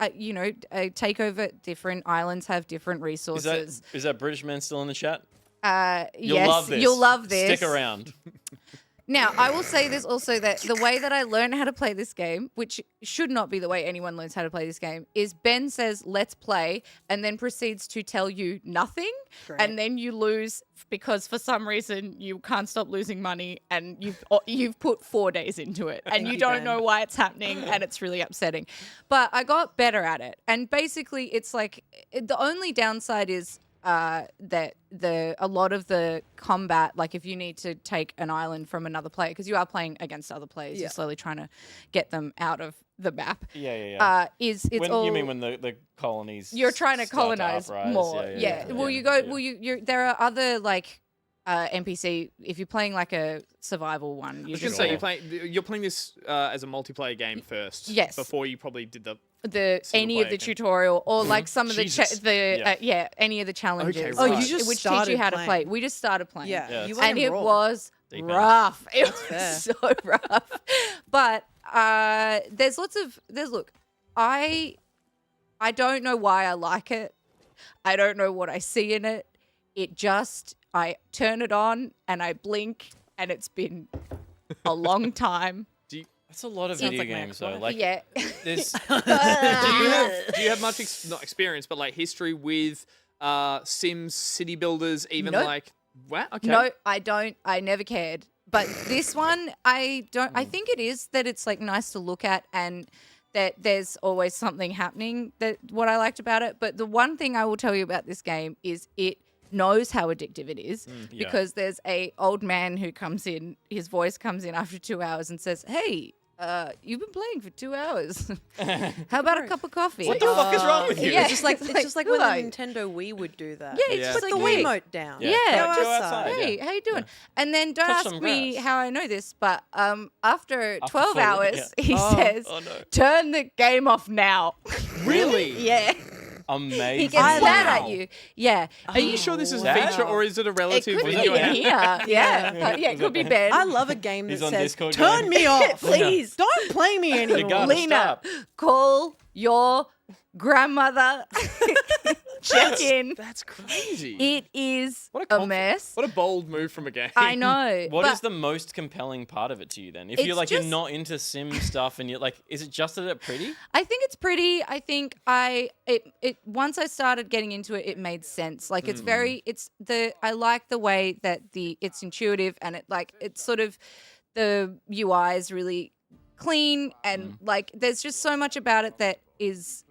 take over different islands, have different resources. Is that British man still in the chat? You'll Yes, love this. you'll love this. Stick around. Now, I will say this also, that the way that I learned how to play this game, which should not be the way anyone learns how to play this game, is Ben says, "Let's play," and then proceeds to tell you nothing. And then you lose because for some reason you can't stop losing money, and you've put 4 days into it and you don't know why it's happening, and it's really upsetting. But I got better at it. And basically it's like the only downside is that a lot of the combat, like if you need to take an island from another player, because you are playing against other players, you're slowly trying to get them out of the map. Yeah. It's When all you mean when the colonies you're trying to start colonize uprise. more. Yeah. Well, you go. Well, you're there are other like NPC. If you're playing like a survival one, I you was just gonna say you're playing this as a multiplayer game first. Yes. Before you probably did the any of the player game. tutorial or like some of the Jesus. any of the challenges. Okay, Oh, you right. just which teach you started how to playing. play. We just started playing. Yeah, Yeah, you it's- went And in it raw. was Deep end. rough. It was fair. so rough. But there's look, I don't know why I like it. I don't know what I see in it. I turn it on and I blink, and it's been a long time. That's a lot of Sounds video like games, Mac, though. right? Like, Yeah. there's Do you have much not experience, but like history with Sims, city builders, even Nope. like what? Okay. No, I don't. I never cared. But this one, I don't. I think it is that it's like nice to look at and that there's always something happening. That what I liked about it. But the one thing I will tell you about this game is it knows how addictive it is yeah. because there's a old man who comes in. His voice comes in after 2 hours and says, "Hey, you've been playing for 2 hours. How about a cup of coffee?" What the fuck is wrong with you? Yeah, It's just like when who the are you? Nintendo Wii would do that. Yeah, it's Yeah. just Put like the Wii. Wiimote down. Yeah. Yeah, Go Go outside. outside. Hey, yeah. how you doing? And then don't Touch ask some me grass. how I know this, but after 12 4, hours, yeah. he says, Oh, no. "Turn the game off now." Really? Yeah, Amazing. he gets mad at you. Yeah, Are you sure this is a Wow. feature or is it a it relative could in be your in house? here. Yeah, it could be Ben. I love a game that He's on says, Discord "Turn going, me off, Please. Don't play me You anymore." gotta Lena, stop. call your grandmother. Check in. That's crazy. It is What a a conflict. mess. What a bold move from a game. I know. What but is the most compelling part of it to you then? If It's you're like just- you're not into sim stuff and you're like, is it just that it's pretty? I think it's pretty. I think it once I started getting into it, it made sense. Like it's I like the way that it's intuitive and it's sort of the UI is really clean and like there's just so much about it that is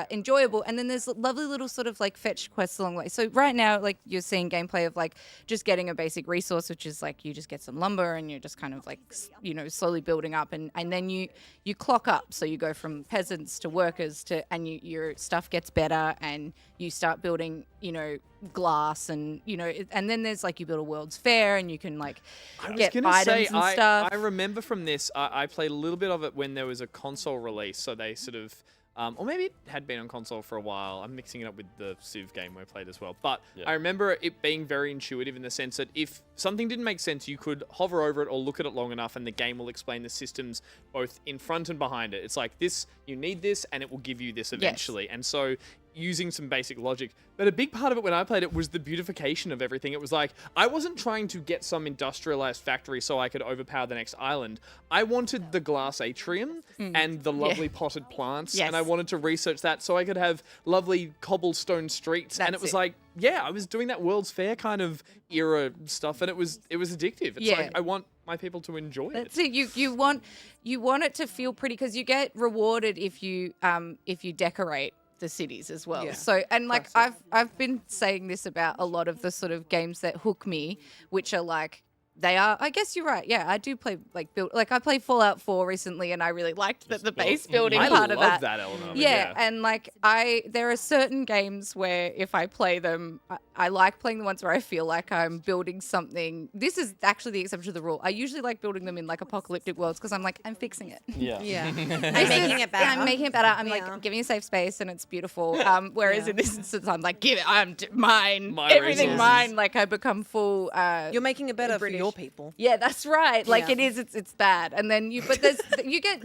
enjoyable. And then there's lovely little sort of like fetch quests along the way. So right now, like you're seeing gameplay of like just getting a basic resource, which is like you just get some lumber and you're just kind of like, slowly building up and then you clock up. So you go from peasants to workers and your stuff gets better and you start building, glass and, and then there's like you build a World's Fair and you can like get gonna items say, and stuff. I remember from this, I played a little bit of it when there was a console release, so they sort of, or maybe it had been on console for a while. I'm mixing it up with the Civ game we played as well. But Yeah. I remember it being very intuitive in the sense that if something didn't make sense, you could hover over it or look at it long enough and the game will explain the systems both in front and behind it. It's like this, you need this, and it will give you this eventually. And so using some basic logic. But a big part of it when I played it was the beautification of everything. It was like, I wasn't trying to get some industrialized factory so I could overpower the next island. I wanted the glass atrium and the lovely potted plants. Yes. And I wanted to research that so I could have lovely cobblestone streets. And it That's was it. like, yeah, I was doing that World's Fair kind of era stuff. And it was addictive. It's Yeah. like, I want my people to enjoy it. That's it. You want it to feel pretty because you get rewarded if you decorate the cities as well. Yeah. So and like I've been saying this about a lot of the sort of games that hook me, which are like they are. I guess you're right. Yeah, I do play I played Fallout 4 recently, and I really liked the base building I part love of that element of it, Yeah, and like there are certain games where if I play them, I like playing the ones where I feel like I'm building something. This is actually the exception to the rule. I usually like building them in like apocalyptic worlds because I'm like I'm fixing it. Yeah. Yeah. This making it better. I'm making it better. I'm Yeah. like giving a safe space and it's beautiful. Whereas Yeah. in this instance, I'm like, mine, My everything resources. mine. Like I become full. You're making it better for British. your people. Yeah, that's right. Like Yeah. it is. It's bad. And then but there's you get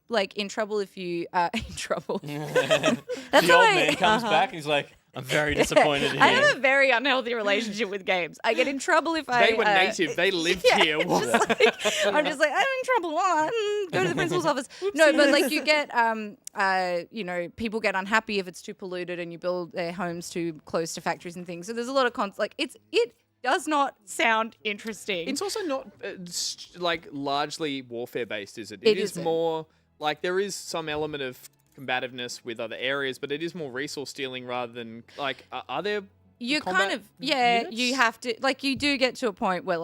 like in trouble if you in trouble. That's The how old I- man comes back and he's like, I'm very disappointed in I you. have a very unhealthy relationship with games. I get in trouble if I. They were native. They lived yeah, here. it's What? just like, I'm just like I'm in trouble. Go to the principal's office. No, but like you get people get unhappy if it's too polluted and you build their homes too close to factories and things. So there's a lot of it does not sound interesting. It's also not like largely warfare based, is it? It It is isn't. more like there is some element of combativeness with other areas, but it is more resource stealing rather than like are there You combat kind of you units? have to you do get to a point where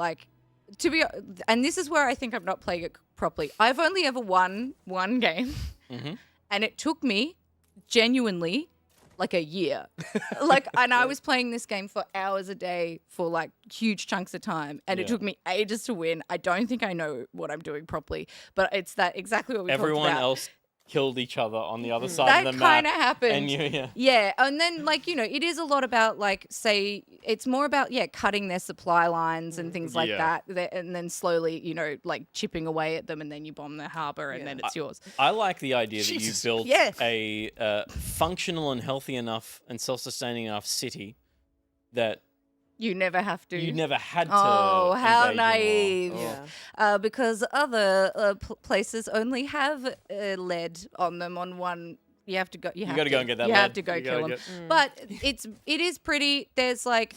and this is where I think I'm not playing it properly. I've only ever won one game, and it took me genuinely like a year. And I was playing this game for hours a day for like huge chunks of time, and it Yeah. took me ages to win. I don't think I know what I'm doing properly, but it's that exactly what we talked Everyone about. else killed each other on the other side That of the map. kind of happened. And you, Yeah, and then it is a lot about it's more about cutting their supply lines and things like Yeah. that, and then slowly chipping away at them, and then you bomb their harbor, and then it's yours. I like the idea that Jesus. you built Yeah. a functional and healthy enough and self-sustaining enough city that You never have to. You never had to. Oh, how engage in naive! law. Yeah. Because other places only have lead on them. On one, you have to go. You have gotta to go and get that You lead. have to go You kill gotta them. But it is pretty. There's like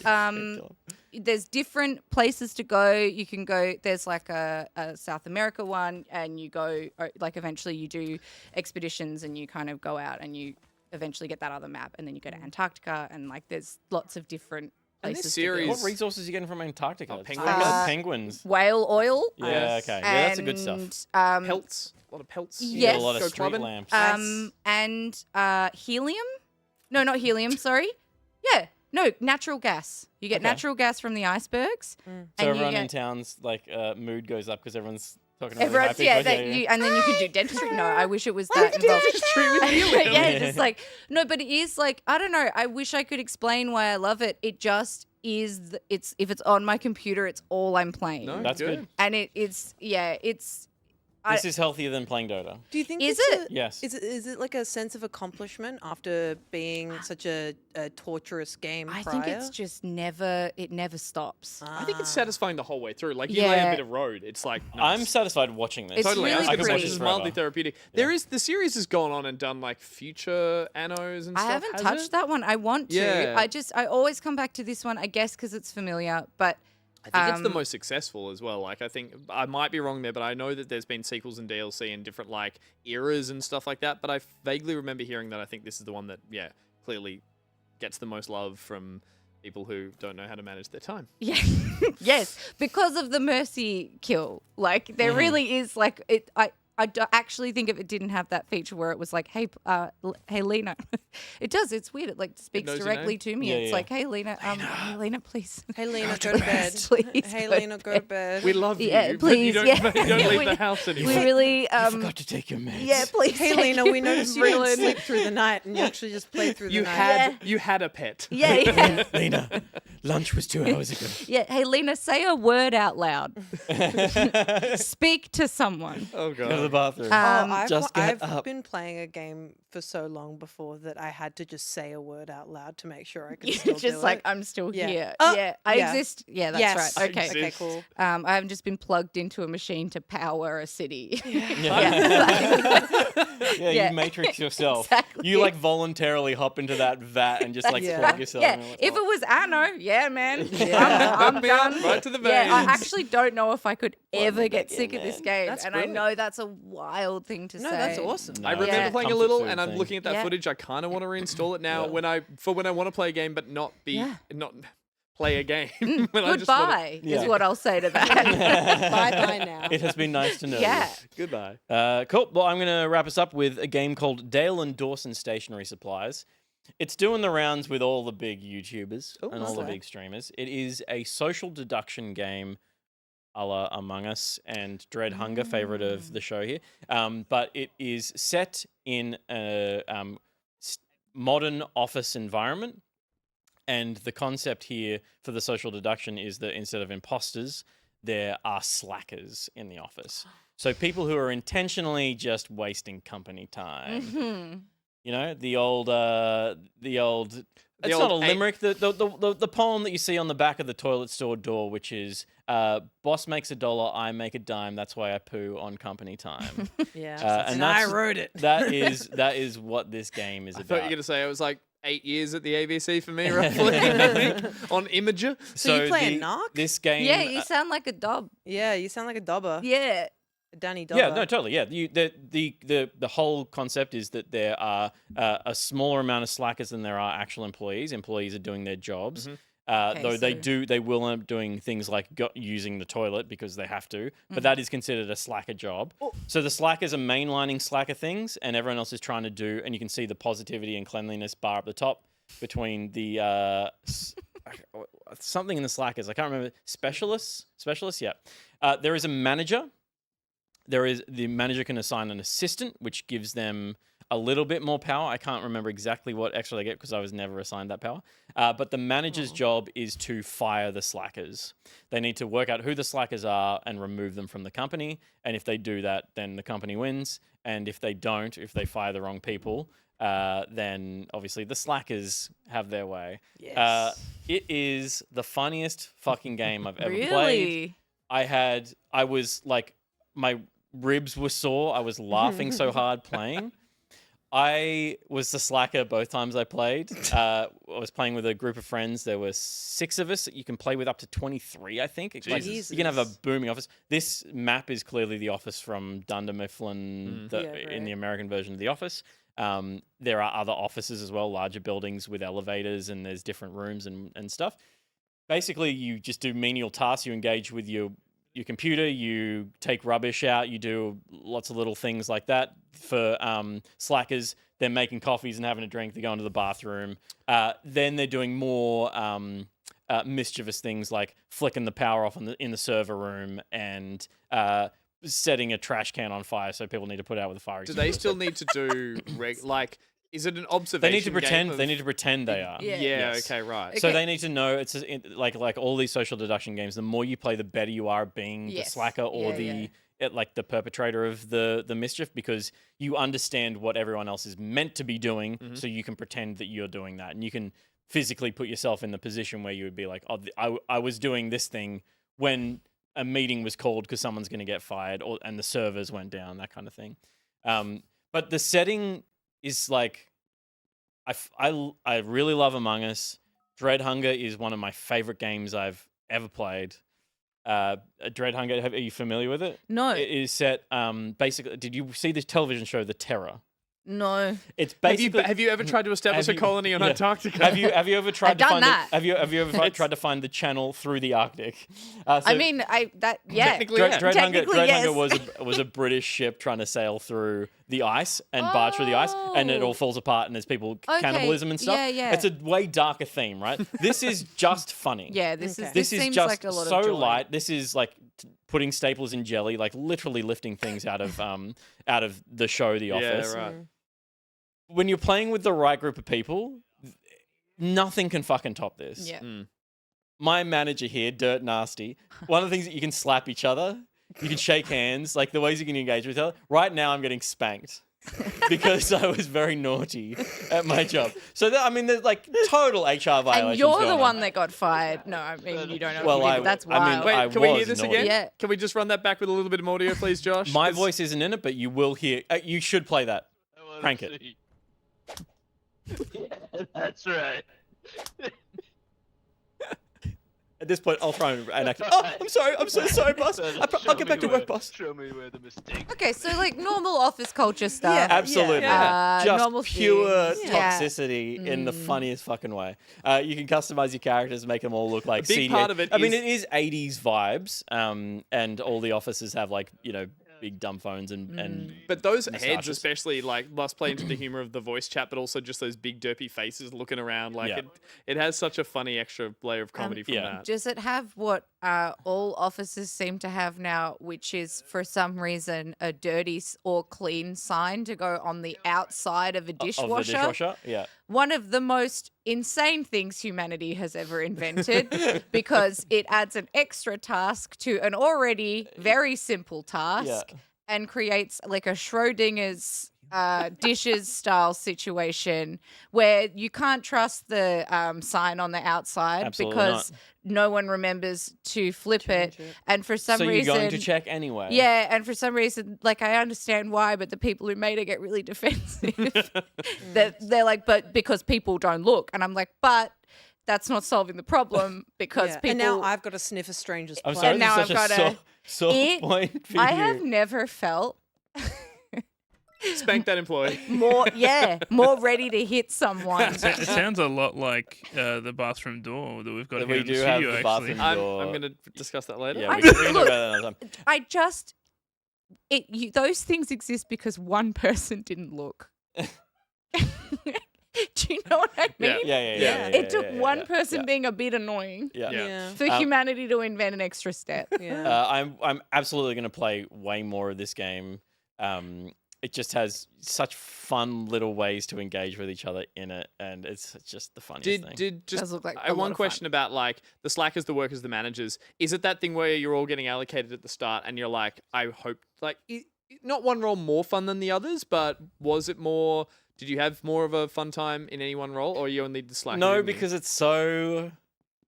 there's different places to go. You can go. There's like a South America one, and you go like eventually you do expeditions, and you kind of go out and you eventually get that other map, and then you go to Antarctica, and like there's lots of different And places. this to go. series- What resources are you getting from Antarctica? It's penguins. like penguins. Whale oil. Yeah, okay. Yeah, that's the good stuff. And, Pelts. A lot of pelts. You Yes. get a lot of Go street clubbing. lamps. and helium. No, not helium. Sorry. Yeah. No, natural gas. You get Okay. natural gas from the icebergs. so and everyone you in get, town's like mood goes up because everyone's talking about everyone's, really high pitch. You, and then you can do dentistry. No, I wish it was that involved. yeah, just like no, but it is like I don't know. I wish I could explain why I love it. It just is. It's if it's on my computer, it's all I'm playing. No, That's good. And it's. This is healthier than playing Dota. Do you think Is it's it? Yes. Is it like a sense of accomplishment after being such a torturous game I prior? think it's just never. It never stops. I think it's satisfying the whole way through. Like you lay a Yeah. bit of road, it's like I'm nice. satisfied watching this. It's Totally, really I was gonna say pretty. this is forever. mildly therapeutic. There is the series has gone on and done like future Annos and I stuff. haven't has touched it? that one. I want to. Yeah. I always come back to this one. I guess because it's familiar, but I think it's the most successful as well. Like I think I might be wrong there, but I know that there's been sequels and DLC in different like eras and stuff like that. But I vaguely remember hearing that I think this is the one that clearly gets the most love from people who don't know how to manage their time. yeah, yes, because of the mercy kill. Like there really is like it. I actually think if it didn't have that feature where it was like, hey, hey, Lena, it does. It's weird. It like speaks knows your directly name? to me. Yeah, it's yeah. like, hey, Lena, hey, Lena, please. Hey Lena, go to bed. Please Hey go to Lena, go to bed. We love Yeah, you, but you please, don't, yeah. you don't leave We- the house anymore. We really, forgot to take your meds. yeah, please. Hey take Lena, your we noticed you didn't Ritalin. sleep through the night and you actually just played through the You night. had a pet. Yeah, yeah, Lena, lunch was 2 hours ago. yeah. Hey, Lena, say a word out loud. Speak to someone. Oh Go to the god. bathroom. I've, Just get I've up. been playing a game for so long before that I had to just say a word out loud to make sure I could still Just do like it. I'm still Yeah. here. Oh, yeah, I yeah. exist. Yeah, that's Yes. right. Okay. Okay, cool. I haven't just been plugged into a machine to power a city. Yeah, Yeah. you matrix yourself. Exactly. You like voluntarily hop into that vat and just like Yeah. plug yourself. Yeah, and you're like, if "Oh." it was Anno, yeah, man, Yeah. I'm Hook me up, done. right to the Yeah, I veins. actually don't know if I could ever get back sick in, of this man. game, That's and brilliant. I know that's a wild thing to No, say. that's awesome. No, I remember Yeah. playing a comfort little, food and I'm thing. looking at that Yeah. footage. I kind of want to reinstall it now Yeah. when I want to play a game, but not be Yeah. not play a game. When I just wanna- Goodbye Yeah. is what I'll say to that. Bye-bye now. It has been nice to know. Yeah. Goodbye. Cool. Well, I'm going to wrap us up with a game called Dale and Dawson Stationery Supplies. It's doing the rounds with all the big YouTubers and all the okay. big streamers. It is a social deduction game a la Among Us and Dread Hunger, favorite of the show here. But it is set in a modern office environment. And the concept here for the social deduction is that instead of imposters, there are slackers in the office. So people who are intentionally just wasting company time. Mhm. You know, the old. It's not old a limerick. The poem that you see on the back of the toilet store door, which is "Boss makes $1, I make a dime. That's why I poo on company time." Yeah. and I that's- wrote it. that is what this game is I about. thought you were gonna say it was like 8 years at the ABC for me, roughly, I think, on Imager. So you play a narc? This game. Yeah, you sound like a dob. Yeah, you sound like a dobber. Yeah. A Danny dobber. Yeah, no, totally. Yeah, the whole concept is that there are a smaller amount of slackers than there are actual employees. Employees are doing their jobs, Okay, though so- they will end up doing things like using the toilet because they have to. But that is considered a slacker job. So the slackers are mainlining slacker things, and everyone else is trying to do. And you can see the positivity and cleanliness bar up the top between the something in the slackers. I can't remember. Specialists. Yeah. There is a manager. The manager can assign an assistant, which gives them a little bit more power. I can't remember exactly what extra they get because I was never assigned that power. But the manager's job is to fire the slackers. They need to work out who the slackers are and remove them from the company. And if they do that, then the company wins. And if they don't, if they fire the wrong people, then obviously the slackers have their way. Yes. It is the funniest fucking game I've ever played. Really? I was like, my ribs were sore. I was laughing so hard playing. I was the slacker both times I played. I was playing with a group of friends. There were 6 of us. You can play with up to 23, I think. Like, you can have a booming office. This map is clearly the office from Dunder Mifflin in the American version of The Office. There are other offices as well, larger buildings with elevators, and there's different rooms and stuff. Basically, you just do menial tasks. You engage with your computer, you take rubbish out, you do lots of little things like that. For slackers, they're making coffees and having a drink, they're going to the bathroom. Then they're doing more mischievous things like flicking the power off in the server room and setting a trash can on fire so people need to put out with a fire Do extinguisher. they still need to do is it an observation? They need to pretend. game of- They need to pretend they are. Yeah. Yes. Okay, right. So they need to know it's like all these social deduction games. The more you play, the better you are at being the Yes. slacker or the perpetrator of the mischief, because you understand what everyone else is meant to be doing, so you can pretend that you're doing that, and you can physically put yourself in the position where you would be like, oh, I was doing this thing when a meeting was called because someone's going to get fired, and the servers went down, that kind of thing. But the setting is like, I really love Among Us. Dread Hunger is one of my favorite games I've ever played. Dread Hunger, are you familiar with it? No. It is set basically. Did you see the television show The Terror? No. It's basically. Have you ever tried to establish a colony on Antarctica? Have you ever tried I've to done find that. Have you ever tried to find the channel through the Arctic? I mean, Technically, Dread, yeah. Dread Hunger, Technically, Dread yes. Hunger was a British ship trying to sail through the ice and barge through the ice, and it all falls apart, and there's people cannibalism and stuff. Yeah, yeah. It's a way darker theme, right? This is just funny. Yeah, this Okay. is This is seems just like a lot so of joy. light. This is like putting staples in jelly, like literally lifting things out of the show The Office. Yeah, right. When you're playing with the right group of people, nothing can fucking top this. Yeah. My manager here, Dirt Nasty, one of the things that you can slap each other, you can shake hands, like the ways you can engage with each other. Right now, I'm getting spanked because I was very naughty at my job. So, there's like total HR violations. And you're the going one on. that got fired. No, I mean you don't know. Well, what you did, but that's wild. I mean, Wait, I can we hear was this naughty. again? Yeah. Can we just run that back with a little bit of audio, please, Josh? My 'Cause- voice isn't in it, but you will hear. You should play that. Crank it. Yeah, that's right. At this point, I'll try and act. Oh, I'm sorry. I'm so sorry, boss. I'll get back to work, boss. Show me where the mistake. Okay, so like normal office culture stuff. Yeah. Absolutely. Yeah. Just normal pure things. Yeah. toxicity in the funniest fucking way. You can customize your characters, make them all look like big CD. part of it I mean, is- it is 80s vibes, and all the offices have like, big dumb phones and But those heads, moustaches. especially, like, must play into the humor of the voice chat, but also just those big derpy faces looking around. Like, Yeah. it has such a funny extra layer of comedy from yeah. that. Does it have what all offices seem to have now, which is for some reason a dirty or clean sign to go on the outside of a of the dishwasher? dishwasher. Yeah. One of the most insane things humanity has ever invented because it adds an extra task to an already very simple task and creates like a Schrodinger's dishes style situation where you can't trust the sign on the outside Absolutely because no one remembers to flip it. And for some So reason, you're going to check anyway. yeah, and for some reason, like I understand why, but the people who made it get really defensive. they're like, but because people don't look, and I'm like, but that's not solving the problem because Yeah. people. And now I've got to sniff a stranger's I'm place. sorry. And now this is I've such gotta- a sore It- point for I you. have never felt Spank that employee. more ready to hit someone. It sounds a lot like the bathroom door that we've got That here we in the do have studio, the actually. bathroom I'm going to discuss that later. Yeah, I we can just- talk look, about that another time. I just those things exist because one person didn't look. Do you know what I mean? Yeah. It took one yeah, person yeah. being a bit annoying Yeah. Yeah. for humanity to invent an extra step. Yeah. I'm absolutely going to play way more of this game. It just has such fun little ways to engage with each other in it, and it's just the funniest thing. Did just Does look like I a lot one of question fun. about like the slackers, the workers, the managers. Is it that thing where you're all getting allocated at the start, and you're like, I hope like not one role more fun than the others, but was it more Did you have more of a fun time in any one role, or you only the slack? No, because it's so.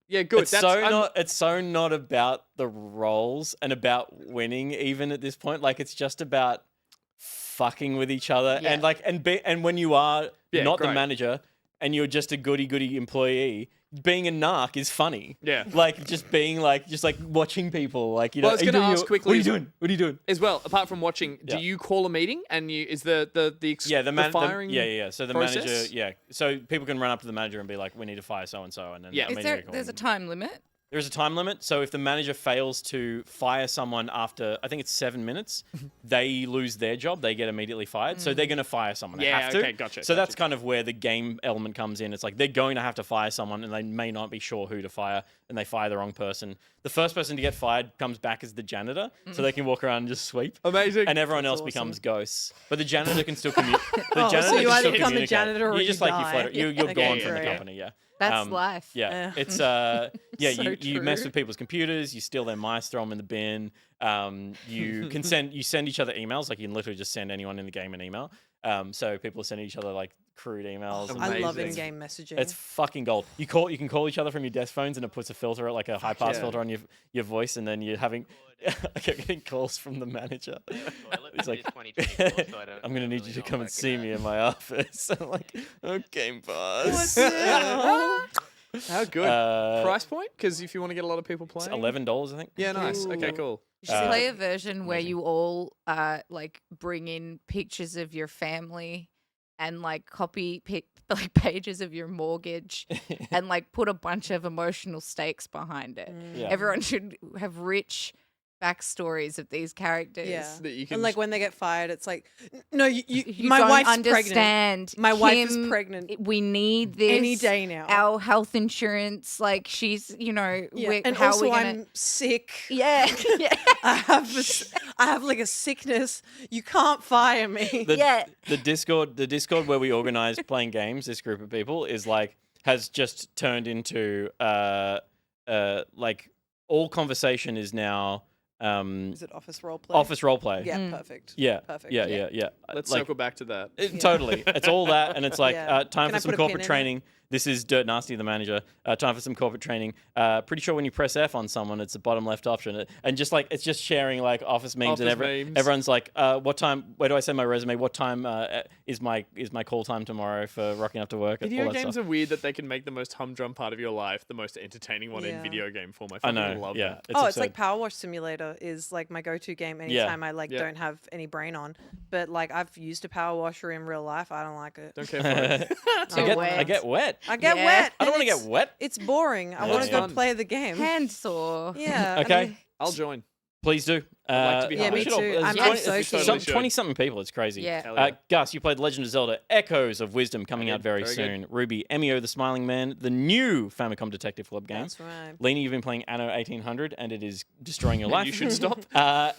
yeah, good. It's so not about the roles and about winning. Even at this point, like it's just about fucking with each other Yeah. and like and when you are Yeah, not the great. manager and you're just a goody employee, being a narc is funny. Yeah. Like just being like watching people like you know. Well, I was are you gonna doing ask your- quickly What are you as- doing? What are you doing? as well. Apart from watching, do Yeah. you call a meeting and you is the firing? So the process? manager, so people can run up to the manager and be like, "We need to fire so and so," and then Yeah. Is immediately there's a call them. time limit? There is a time limit. So if the manager fails to fire someone after, I think it's 7 minutes, they lose their job. They get immediately fired. So they're going to fire someone. They Yeah, have to. okay, gotcha, So that's gotcha. kind of where the game element comes in. It's like they're going to have to fire someone and they may not be sure who to fire and they fire the wrong person. The first person to get fired comes back as the janitor so they can walk around and just sweep. Amazing. And everyone else That's becomes ghosts. But the janitor can still communicate. Oh, so you either become the janitor or you you just like die. you're Okay, gone from the great. company, yeah. That's life. Yeah, Yeah. it's So you mess true. with people's computers, you steal their mice, throw them in the bin. You can send each other emails, like you can literally just send anyone in the game an email. So people are sending each other like crude emails. and I love Amazing. in-game messaging. it's fucking gold. You can call each other from your desk phones, and it puts a filter, like a high pass yeah. filter on your voice, and then you're having. I kept getting calls from the manager. He's like, "I'm gonna need you to come and see me in my office." I'm like, "Okay, boss." How good. Price point? Because if you want to get a lot of people It's playing. $11, I think. Yeah, nice. Okay, Ooh. cool. You should play a version where you all like bring in pictures of your family and like copy like pages of your mortgage and like put a bunch of emotional stakes behind it. Yeah. Everyone should have rich backstories of these characters. Yeah. That you can And like when they get fired, it's like, no, You my don't wife's pregnant. understand. My wife is Kim, pregnant. We need this Any day now. Our health insurance, like she's, Yeah. we're, And how also, are we gonna? I'm sick. Yeah, yeah. I have like a sickness. You can't fire me. The Discord where we organize playing games, this group of people is like has just turned into like all conversation is now Is it office roleplay? office roleplay. Yeah, perfect. Yeah. Perfect. Yeah. Let's Like, circle back to that. Totally. It's all that, and it's like Yeah. time Can for I some put a pin corporate in it? training. This is Dirt Nasty, the manager. Time for some corporate training. Pretty sure when you press F on someone, it's the bottom left option. And just like it's just sharing like office memes, and Office memes. everyone's like, "What time? Where do I send my resume? What time is my call time tomorrow for rocking up to work?" Video all that games stuff. are weird that they can make the most humdrum part of your life the most entertaining one in Yeah. video game form. I I fucking know. love Yeah. that. It's It's absurd. like Power Wash Simulator is like my go-to game anytime I like Yeah. don't have any brain on. But like I've used a power washer in real life. I don't like it. Don't care for it. Too I wet. get wet. I get Yeah. wet. I don't and want to get wet. It's boring. I Yeah, want to yeah. go play the game. Hand sore. Yeah. Okay. I'll join. Please do. I'd like to be Yeah, hired. me we should all- too. there's I'm 20 so keen. Totally should. 20-something people. It's crazy. Yeah. Hell yeah. Gus, you played Legend of Zelda: Echoes of Wisdom coming out very Very good. soon. Ruby, Emio the Smiling Man, the new Famicom Detective Club game. That's right. Lena, you've been playing Anno 1800, and it is destroying your And life. you should stop.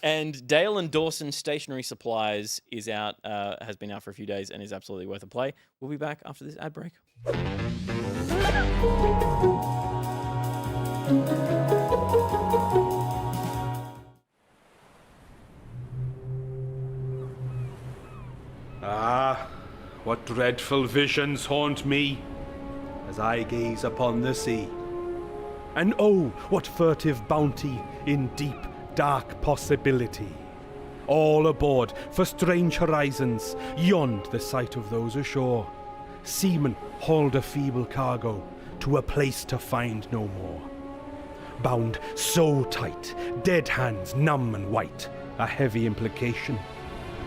And Dale and Dawson Stationery Supplies is out, has been out for a few days, and is absolutely worth a play. We'll be back after this ad break. Ah, what dreadful visions haunt me as I gaze upon the sea. And oh, what furtive bounty in deep, dark possibility. All aboard for strange horizons, beyond the sight of those ashore. Seamen hauled a feeble cargo to a place to find no more. Bound so tight, dead hands numb and white, a heavy implication.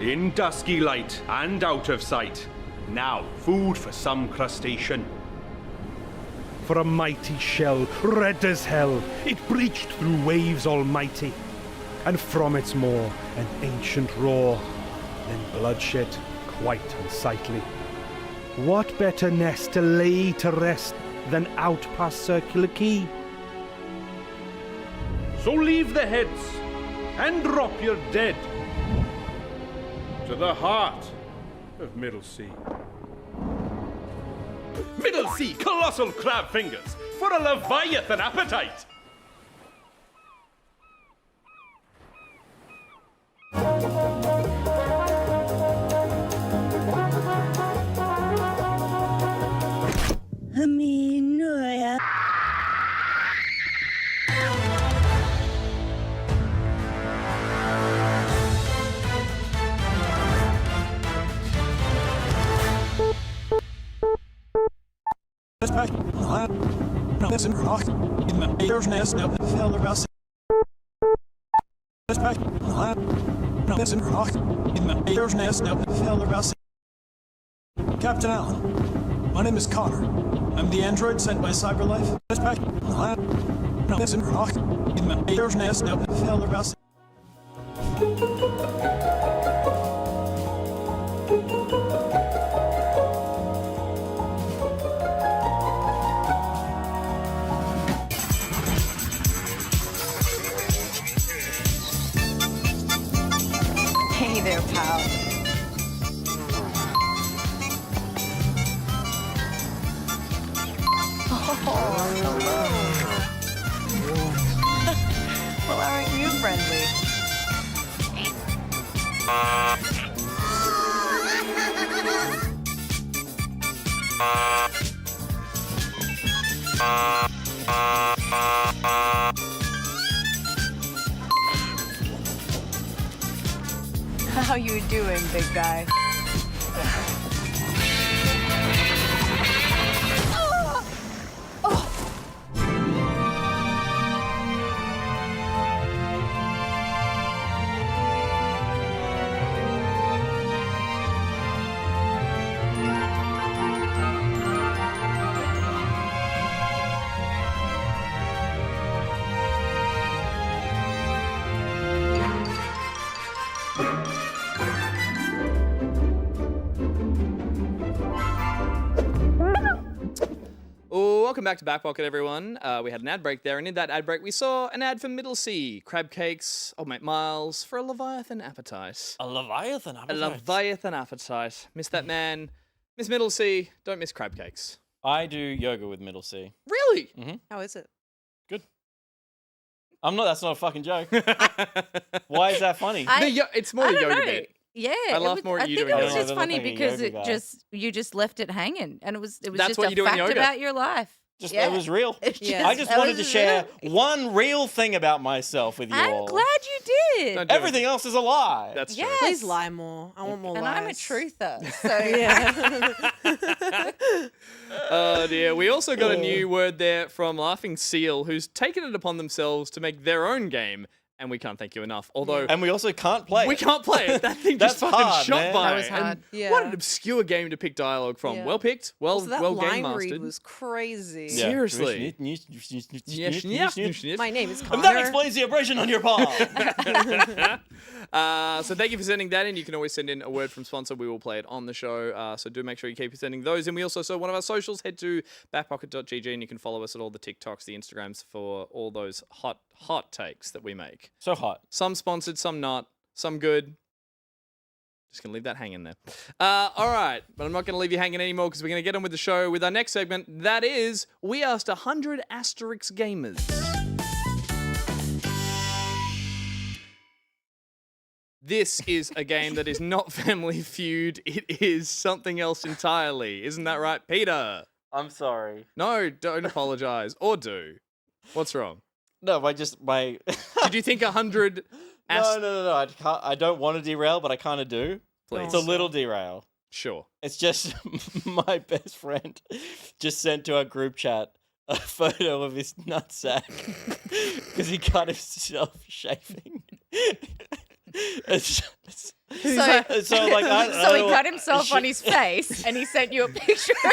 In dusky light and out of sight, now food for some crustacean. For a mighty shell, red as hell, it breached through waves almighty, and from its maw an ancient roar, then bloodshed quite unsightly. What better nest to lay to rest than out past Circular Quay? So leave the heads and drop your dead to the heart of Middlesea. Middlesea, colossal crab fingers for a leviathan appetite. Captain Allen, my name is Connor. I'm the android sent by CyberLife. Hey there, pal. Well, aren't you friendly? How you doing, big guy? Welcome back to Back Pocket, everyone. We had an ad break there, and in that ad break, we saw an ad for Middle Sea, crab cakes, old mate Miles, for a Leviathan appetite. A Leviathan A Leviathan appetite. Miss that man. Miss Middle Sea, don't miss crab cakes. I do yoga with Middle C. Really? How is it? That's not a fucking joke. Why is that funny? It's more I a don't yoga know. bit. Yeah, I laugh more at you doing I think it yoga. was just I don't funny think I'm a because yoga it guy. you just left it hanging, and it was That's just what a you do in fact yoga. about your life. Yeah. It was real. It's Yeah. I just it wanted to was share real. one real thing about myself with you I'm all. glad you did. Don't do it. Everything else is a lie. That's true. Yes. Please lie more. I want more and lies. I'm a truther, so Yeah. Oh dear. We also got a new word there from Laughing Seal, who's taken it upon themselves to make their own game, and we can't thank you enough. Although And we also can't play we it. can't play it. That thing just That's fucking hard, shot man. by. That was And hard. Yeah. What an obscure game to pick dialogue from. Yeah. Well picked. Well, Also, that well line game read mastered. was crazy. Yeah. Seriously. My name is And Connor. that explains the abrasion on your palm. So thank you for sending that in. You can always send in a word from sponsor. We will play it on the show. So do make sure you keep sending those. And we also saw one of our socials. Head to backpocket.gg and you can follow us at all the TikToks, the Instagrams for all those hot takes that we make. So hot. Some sponsored, some not, some good. Just gonna leave that hanging there. All right, but I'm not gonna leave you hanging anymore because we're gonna get on with the show with our next segment. That is, we asked 100 Asterix gamers. This is a game that is not Family Feud. It is something else entirely. Isn't that right, Peter? I'm sorry. No, don't apologize. Or do. What's wrong? No, my. Did you think 100 No. I don't want to derail, but I kind of do. Please. It's a little derail. Sure. It's just my best friend just sent to our group chat a photo of his nutsack because he cut himself shaving. So like, so he cut himself on his face, and he sent you a picture of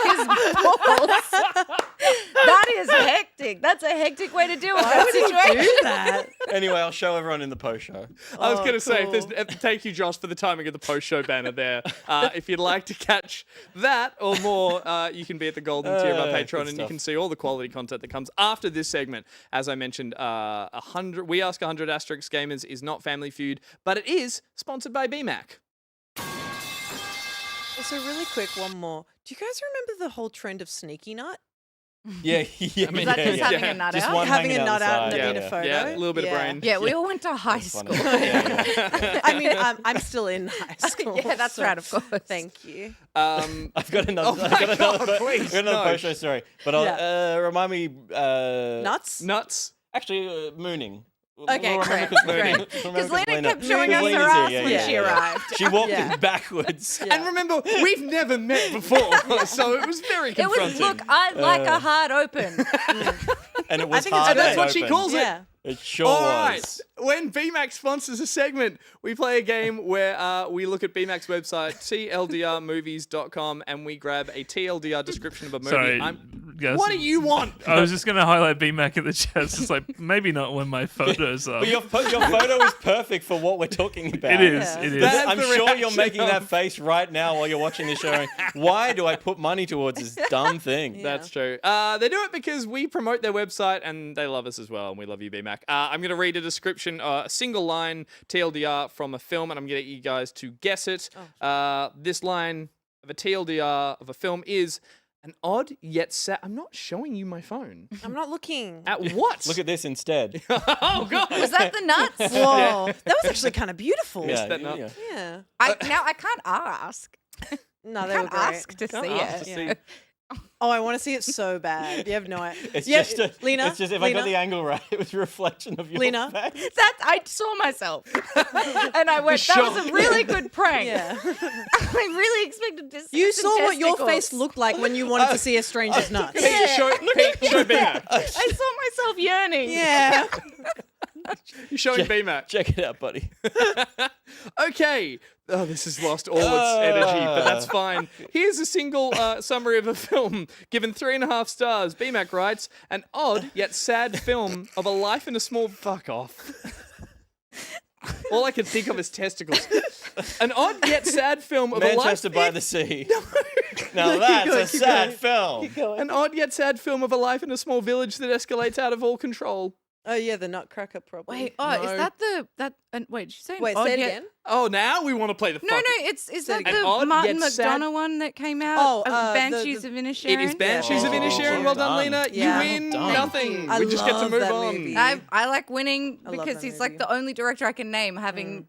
his balls. That is hectic. That's a hectic way to deal with that situation. Do that. Anyway, I'll show everyone in the post show. I was going to say, cool. thank you, Josh, for the timing of the post-show banner there. If you'd like to catch that or more, you can be at the golden tier of our Good Patreon, and you stuff. can see all the quality content that comes after this segment. As I mentioned, We Ask 100 Asterix Gamers is not Family Feud, but it is sponsored by BMAC. Also, really quick, one more. Do you guys remember the whole trend of sneaky nut? Yeah. I mean, Is that just yeah. having a nut Just out? one Having hanging a nut out and the then side. a photo? Yeah, a little bit of brain. Yeah, we all went to high That's school. funny. Yeah. I mean, I'm still in high school. Yeah, that's so right, of course. Thank you. I've got another. Oh I've my got God, another, please, I've got another no. post show story, but I'll remind me. Nuts? Actually, mooning. Okay, We'll great, remember 'cause great. Because Lena kept showing us Lena's her ass here, when yeah, she yeah. arrived. She walked Yeah. in backwards. And remember, we've never met before, so it was very It was, confronting. look, I like a hard open. And it was think it's hard and that's and what she open. calls it. Yeah. It sure All was. right. When BMAX sponsors a segment, we play a game where we look at BMAX website, tldrmovies.com, and we grab a TLDR description of a movie. Sorry, guys. What do you want? I was just going to highlight BMAC in the chat. It's just like, maybe not when my photos are. But your photo is perfect for what we're talking about. It is. Yeah. It is. That's I'm the sure you're reaction making that of- face right now while you're watching this show. Why do I put money towards this dumb thing? That's true. They do it because we promote their website and they love us as well, and we love you, BMAC. I'm going to read a description, a single line TLDR from a film, and I'm going to get you guys to guess it. This line of a TLDR of a film is an odd yet sad. I'm not showing you my phone. I'm not looking. At what? Look at this instead. Oh, God. Was that the nuts? Whoa, that was actually kind of beautiful. that nut. yeah. Yeah. Now I can't ask. No, I they were can't great. ask to Can't see ask it. to see. Oh, I want to see it so bad. You have no idea. It's Yeah, just a, Lena. It's just if I Lena, got the angle right, it was a reflection of your Lena. face. That I saw myself, and I went, "That was a really good prank." Yeah. I really expected to see You some saw what your testicles. face looked like when you wanted to see a stranger's nuts. Hey, show BMAC. I saw myself yearning. Yeah. You're showing BMAC. Check it out, buddy. Okay. Oh, this has lost all its energy, but that's fine. Here's a single summary of a film given 3.5 stars. BMAC writes, an odd yet sad film of a life in a small... Fuck off. All I can think of is testicles. An odd yet sad film of Manchester a life... by the Sea. Now that's a sad film. An odd yet sad film of a life in a small village that escalates out of all control. Oh yeah, the Nutcracker problem. Wait, No. is that wait, did you say Wait, odd say it yet- again. Oh, now we want to play the No, fuck. is Say that it again. An the odd Martin yet sad- McDonough one that came out? Oh, Banshees the- of Inisherin. It is Banshees of Oh, Inisherin. Well done, done. Lena. Yeah. You win Done. nothing. I We just get to love move that on. movie. I like winning I love because that he's like movie. the only director I can name.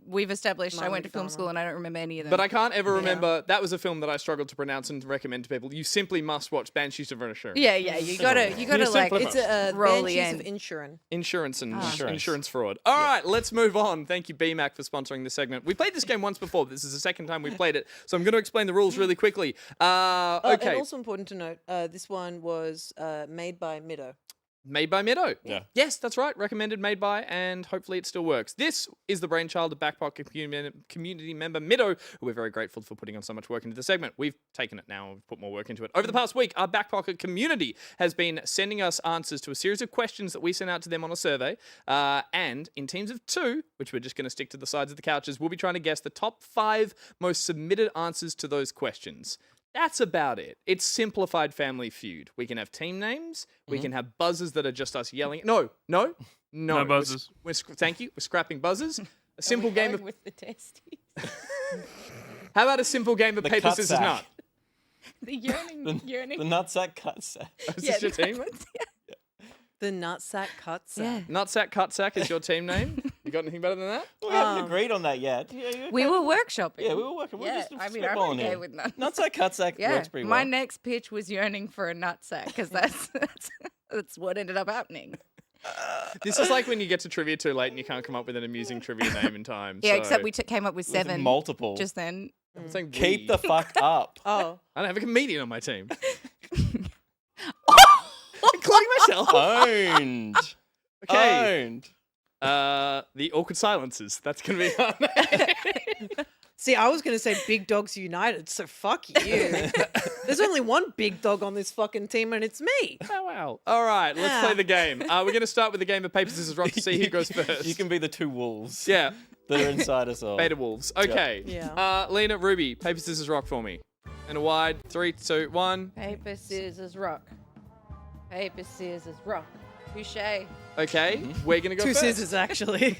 We've established I Martin went to film McDonough. school and I don't remember any of them. But I can't ever remember. That was a film that I struggled to pronounce and recommend to people. You simply must watch Banshees of Inisherin. yeah, you gotta like simplify. It's a Roll the Banshees of end. Inisherin. Insurance and Insurance. insurance fraud. All right, let's move on. Thank you, BMAC, for sponsoring this segment. We played this game once before. This is the second time we played it, so I'm going to explain the rules really quickly. And Okay, also important to note, this one was made by Middo. made by Meadow. Yeah. Yes, that's right. Recommended, made by, and hopefully it still works. This is the brainchild of Backpocket community member Meadow, who we're very grateful for putting on so much work into the segment. We've taken it now and we've put more work into it. Over the past week, our Backpocket community has been sending us answers to a series of questions that we sent out to them on a survey. And in teams of 2, which we're just going to stick to the sides of the couches, we'll be trying to guess the top 5 most submitted answers to those questions. That's about it. It's simplified Family Feud. We can have team names. We can have buzzers that are just us yelling. No. No buzzers. Thank you. We're scrapping buzzers. A simple game of... with the testes. How about a simple game of The paper, cut scissors, sack. nut? The yearning. The nutsack cut sack. Is this your team? The Nutsack Cuts. Yeah. Nutsack, cut sack is your team name. You got anything better than that? We haven't agreed on that yet. Yeah, We were workshopping. Yeah, we were working. We're Yeah, just I mean, I'm spitballing okay here. with nuts. Nutsack cut sack Yeah, works pretty my well. next pitch was yearning for a nutsack because that's what ended up happening. This is like when you get to trivia too late and you can't come up with an amusing trivia name in time. Yeah, so except we came up with 7 multiple. just then. I'm saying Keep we. the fuck up. Oh. I don't have a comedian on my team. Including myself. Owned. Okay. Owned. The awkward silences. That's going to be our name. See, I was going to say Big Dogs United, so fuck you. There's only one big dog on this fucking team, and it's me. Oh, wow. All right, let's Yeah. play the game. We're going to start with the game of paper, scissors, rock to see who goes first. You can be the 2 wolves Yeah, that are inside us all. beta wolves. Okay. Yeah. Lena, Ruby, paper, scissors, rock for me. And a wide 3, 2, 1. Paper, scissors, rock. Paper, scissors, rock. Touche. Okay, we're going to go 2 first. scissors, actually.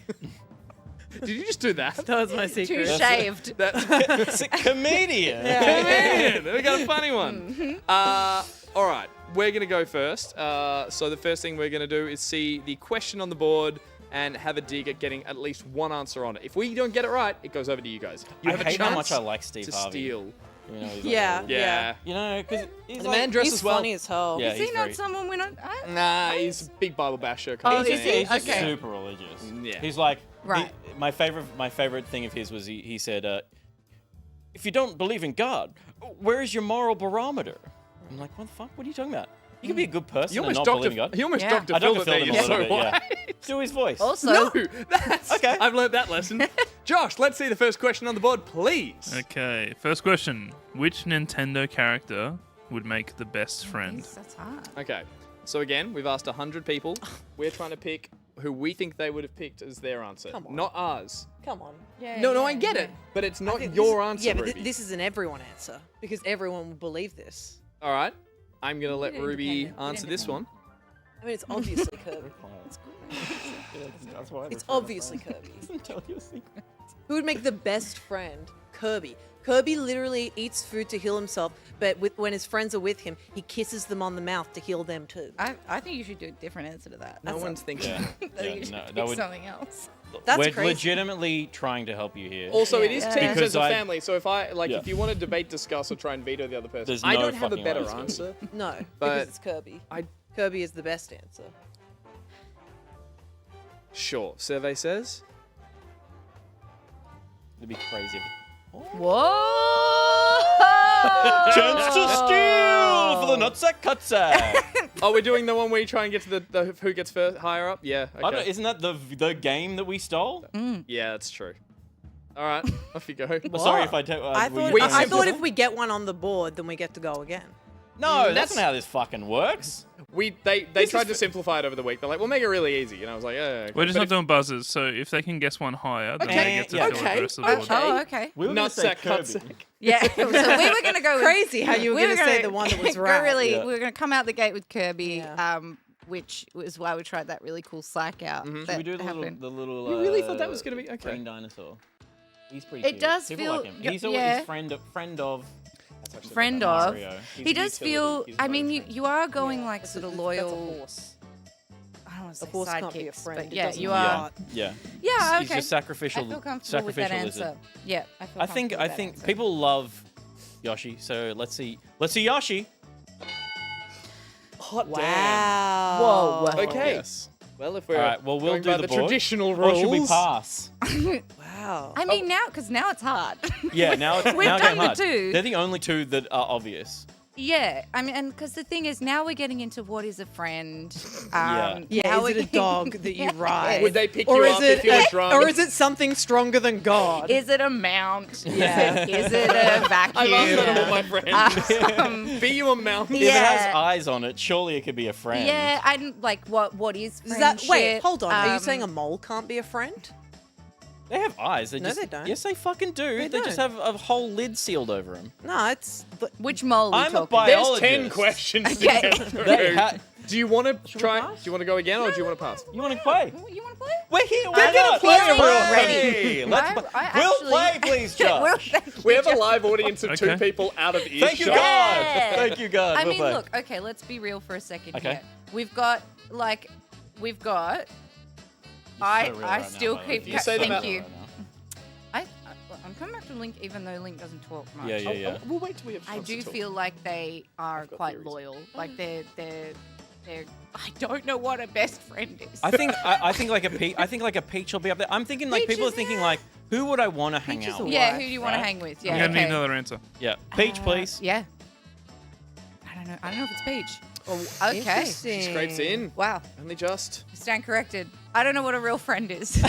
Did you just do that? That was my secret. Two shaved. It's a comedian. Comedian. We got a funny one. All right, we're gonna go first. So the first thing we're gonna do is see the question on the board and have a dig at getting at least one answer on it. If we don't get it right, it goes over to you guys. You I have a hate chance how much I like Steve to Harvey. steal. You know, he's Yeah, like, Yeah. you know, because The man dresses He's well. funny as hell. Yeah, Is he he's not very- someone we're not? Nah, he's a big Bible basher kind Oh, of is thing. he? He's just Okay. super religious. Yeah. He's like, Right. my favorite thing of his was he said, if you don't believe in God, where is your moral barometer? I'm like, what the fuck? What are you talking about? You can be a good person You and almost not believe in God. He almost Yeah. Dr. I Phil Dr. it there. Phil'd him You're a little so bit, right. yeah. Do his voice. Also, No, that's Okay. I've learned that lesson. Josh, let's see the first question on the board, please. Okay, first question. Which Nintendo character would make the best friend? that's hard. Okay, so again, we've asked 100 people. We're trying to pick who we think they would have picked as their answer, Come on. not ours. Come on. Yeah, No, yeah, I get yeah. it, but it's I not think your this, answer, Yeah, but Ruby. this is an everyone answer because everyone will believe this. All right, I'm gonna let Bit Ruby independent, bit answer this one. I mean, it's obviously Kirby. It's obviously Kirby. Who would make the best friend? Kirby. Kirby literally eats food to heal himself, but when his friends are with him, he kisses them on the mouth to heal them too. I think you should do a different answer to that. No one's thinking. Yeah. I think you should no, pick that would- something else. That's We're crazy. legitimately trying to help you here. Also, it is Yeah. teams Because as a I- family, so if I Yeah. if you want to debate, discuss, or try and veto the other person, There's I no don't have a fucking better way it's gonna answer. No, But because it's Kirby. Kirby is the best answer. Sure, survey says. It'd be crazy. Whoa! Chance to steal for the nutsack cutsack. Oh, we're doing the one where you try and get to the who gets first higher up. Yeah. I don't, Okay. isn't that the game that we stole? Yeah, that's true. All right, off you go. Well, sorry if I don't. I thought, we I thought simplify- if we get one on the board, then we get to go again. No, that's not how this fucking works. They tried to simplify it over the week. They're like, we'll make it really easy, and I was like, okay. We're just But not if- doing buzzers, so if they can guess one higher, then Okay, they get to yeah, fill out okay, the rest of the board. Oh, okay. We were gonna say Nutsack, Kirby. cutsack. Yeah. So we were gonna go with, Crazy how you were we going to say the one that was go right. Really, Yeah. we were gonna come out the gate with Kirby, Yeah. which was why we tried that really cool psych out. Mm-hmm. That Should we do happened. the little? You really thought that was gonna be okay? green dinosaur? He's pretty. It cute. does People feel- like him. y- He's yeah. always friend of. That's actually Friend about of. Mario. He's He does utility. feel. He's I not a mean, friend. you are going Yeah, like that's sort of That's a loyal. horse. I don't want to A say horse can't be a sidekicks, friend. but It yeah, doesn't you know are. what. Yeah. Yeah, He's okay. a sacrificial. I feel comfortable with that sacrificial answer. lizard. Yeah, I feel. I think comfortable with that answer. people love Yoshi. So let's see Yoshi. Hot Wow. Whoa. Okay. Yes. Well, if we're All right. Well, we'll going do by the the board. traditional Or rules, should we pass? Wow. I mean, now because now it's hard. Yeah. Now it's We've now it's done the hard. two. They're the only two that are obvious. Yeah, I mean, and because the thing is, now we're getting into what is a friend. Yeah. Yeah, now is it we're a dog that you ride? would they pick or you is up it if you were drunk? Or is it something stronger than God? Is it a mount? Yeah. Is it a vacuum? I've asked that of all my friends. Um, Be you a mountain? If it has Yeah. eyes on it, surely it could be a friend. yeah, I like what is Is friendship? that, wait, hold on. Are you saying a Um, mole can't be a friend? They have eyes. They No, just, they don't. Yes, they fucking do. They They just don't. have a whole lid sealed over them. No, it's. which mole? I'm a talking? There's biologist. 10 questions to Okay. get through. They Do you want to try? pass? Do you want to go again, or do you want to pass? You want to play? You want to play? We're here. They're Why gonna not? play Let's already. play. Let's I- play. I We'll actually- play, please, Josh. We have a live audience of two Okay. people out of earshot. Thank you, God. Yeah. Thank you, God. I We'll mean, play. look. Okay, let's be real for a second Okay. here. We've got. I So real I right still now, by the way. keep. You say them thank out- you. I'm coming back to Link, even though Link doesn't talk much. Yeah, yeah, yeah. We'll wait till we have. a I chance to do talk. feel like they are got quite theories. loyal. Like they're. I don't know what a best friend is. I think like a Peach will be up there. I'm thinking like Peach people are is thinking there. like, who would I want to hang Peach is out a with? yeah, wife, who do you want to right? hang with? I'm Yeah, gonna need okay. another answer. Yeah, Peach, please. Yeah. I don't know. I don't know if it's Peach. Okay. Interesting. Scrapes in. Wow. Only just. Stand corrected. I don't know what a real friend is.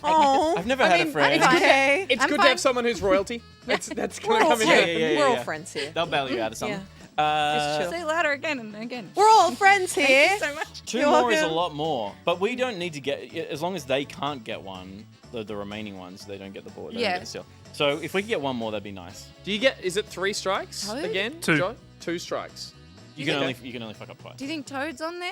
Oh, I've never had a friend. fine. okay. It's I'm good to fine. have someone who's royalty. That's We're gonna all, come in. Yeah, here. yeah, yeah, we're all yeah. friends here. They'll bail you out of something. Just Say it louder again and again. We're all friends here. Thank you so much. Two You're more is a welcome. lot more, but we don't need to get as long as they can't get one. The remaining ones, they don't get the board. They don't Yeah. get the seal. So if we could get one more, that'd be nice. Do you get? Is it 3 strikes Toad? again? 2. Joy? 2 strikes. You can only fuck up twice. Do you think Toad's on there?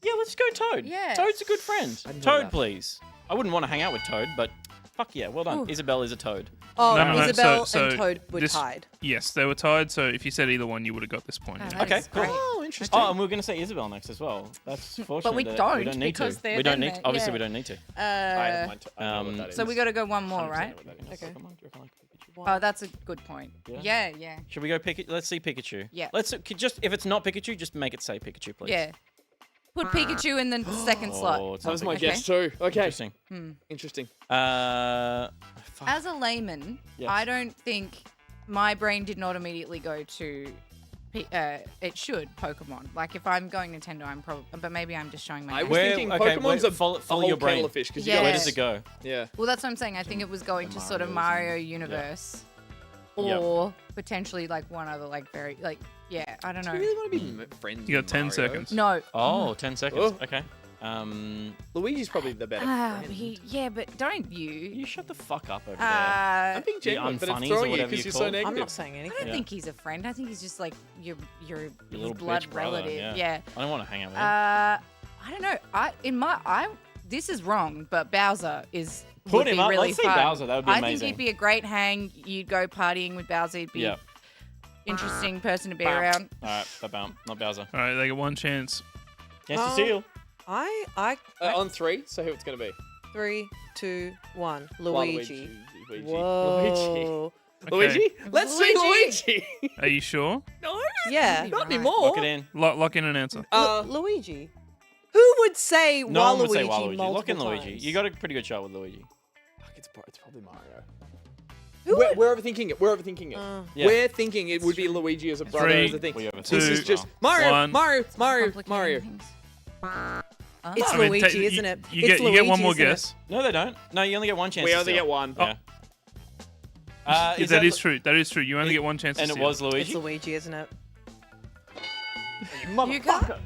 Yeah, let's go Toad. Yeah. Toad's a good friend. know Toad, that. please. I wouldn't want to hang out with Toad, but fuck yeah, well done. Ooh. Isabel is a Toad. Oh, No. Isabel So and Toad were this- tied. Yes, they were tied. So if you said either one, you would have got this point. Oh, yeah. that Okay, is cool. great. Oh, interesting. Oh, and we were going to say Isabel next as well. That's fortunate. we that don't We don't need because to. they're We don't then need. there, Obviously, yeah. we don't need to. I have mine. I know what that So is. we got to go one more, 100% right? know what that is. Okay. Come on, do you reckon I could beat you? Oh, that's a good point. Yeah. Yeah. Should we go Pikachu? Let's see Pikachu. Yeah. Let's just if it's not Pikachu, just make it say Pikachu, please. Yeah. Put Pikachu in the second slot. Oh, it's That not was my Pikachu. guess too. Okay. Interesting. Interesting. Fuck. As a layman, Yes. I don't think my brain did not immediately go to. It should Pokemon. Like if I'm going Nintendo, I'm probably, but maybe I'm just showing my. I was Where- thinking okay, Pokemon's where- a follow whole your brain. kettle of fish because Yeah. Where does it go? Yeah. Well, that's what I'm saying. I think it was going to sort of Mario universe, Yep. or potentially like one other like very like I don't Do know. you really want to be friends? You got with 10 Mario? seconds. No. Oh, 10 seconds. Oh. Okay. Luigi's probably the better friend. But don't you? You shut the fuck up over there. I'm being genuine, but it's unfunnies or throwing you whatever because you you're so call it. negative. I'm not saying I anything. don't think he's a friend. I think he's just like your little blood bitch brother, relative. yeah. I don't want to hang out with him. I don't know. This is wrong, but Bowser is. Put would him be up. Really Let's see fun. Bowser. That would be I amazing. think he'd be a great hang. You'd go partying with Bowser. He'd be Yeah. interesting person to be around. All right, ba-bam. Not Bowser. All right, they get one chance. Chance to steal. I On 3, so who it's going to be? 3, 2, 1. Luigi. Luigi. Luigi. Whoa. Luigi? Let's see Luigi. Are you sure? No, Yeah. not Right. anymore. Lock it in. Lock in an answer. Luigi. Who would say No one would say Waluigi Waluigi. multiple Lock in Luigi. times? You got a pretty good shot with Luigi. Fuck, it's probably Mario. Who We're, would- we're overthinking it. We're overthinking it. Yeah. We're thinking it would be Luigi as a brother Three, as a thing. We overthink This two, is just well. Mario, one. Mario, Mario, Complicating Mario. things. It's I mean, Luigi, isn't it? You It's get one Luigi, more isn't it? guess. No, they don't. No, you only get one chance. We to only steal. get one. Yeah. Yeah, that is true. That is true. You only get one chance. And to it steal. was Luigi. It's Luigi, isn't it? You got.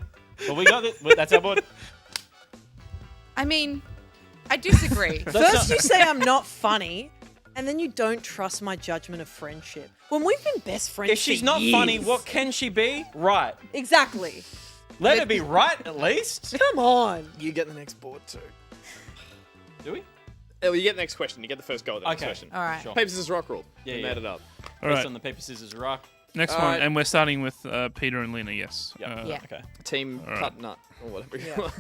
Well, we got it. That's our board. I mean, I disagree. First you say I'm not funny, and then you don't trust my judgment of friendship. When we've been best friends If she's for not years. funny, what can she be? Right. Exactly. Let her be right at least. Come on. You get the next board too. Do we? Oh, you get the next question. You get the first go at the next Okay. question. All right. Sure. Paper, scissors, rock rule. Yeah, We yeah. made it up. All Based right. on the paper, scissors, rock. Next All one, right. and we're starting with Peter and Lena. Yes. Yep. Yeah. Okay. Team All right. cut nut or whatever. Yeah. You want.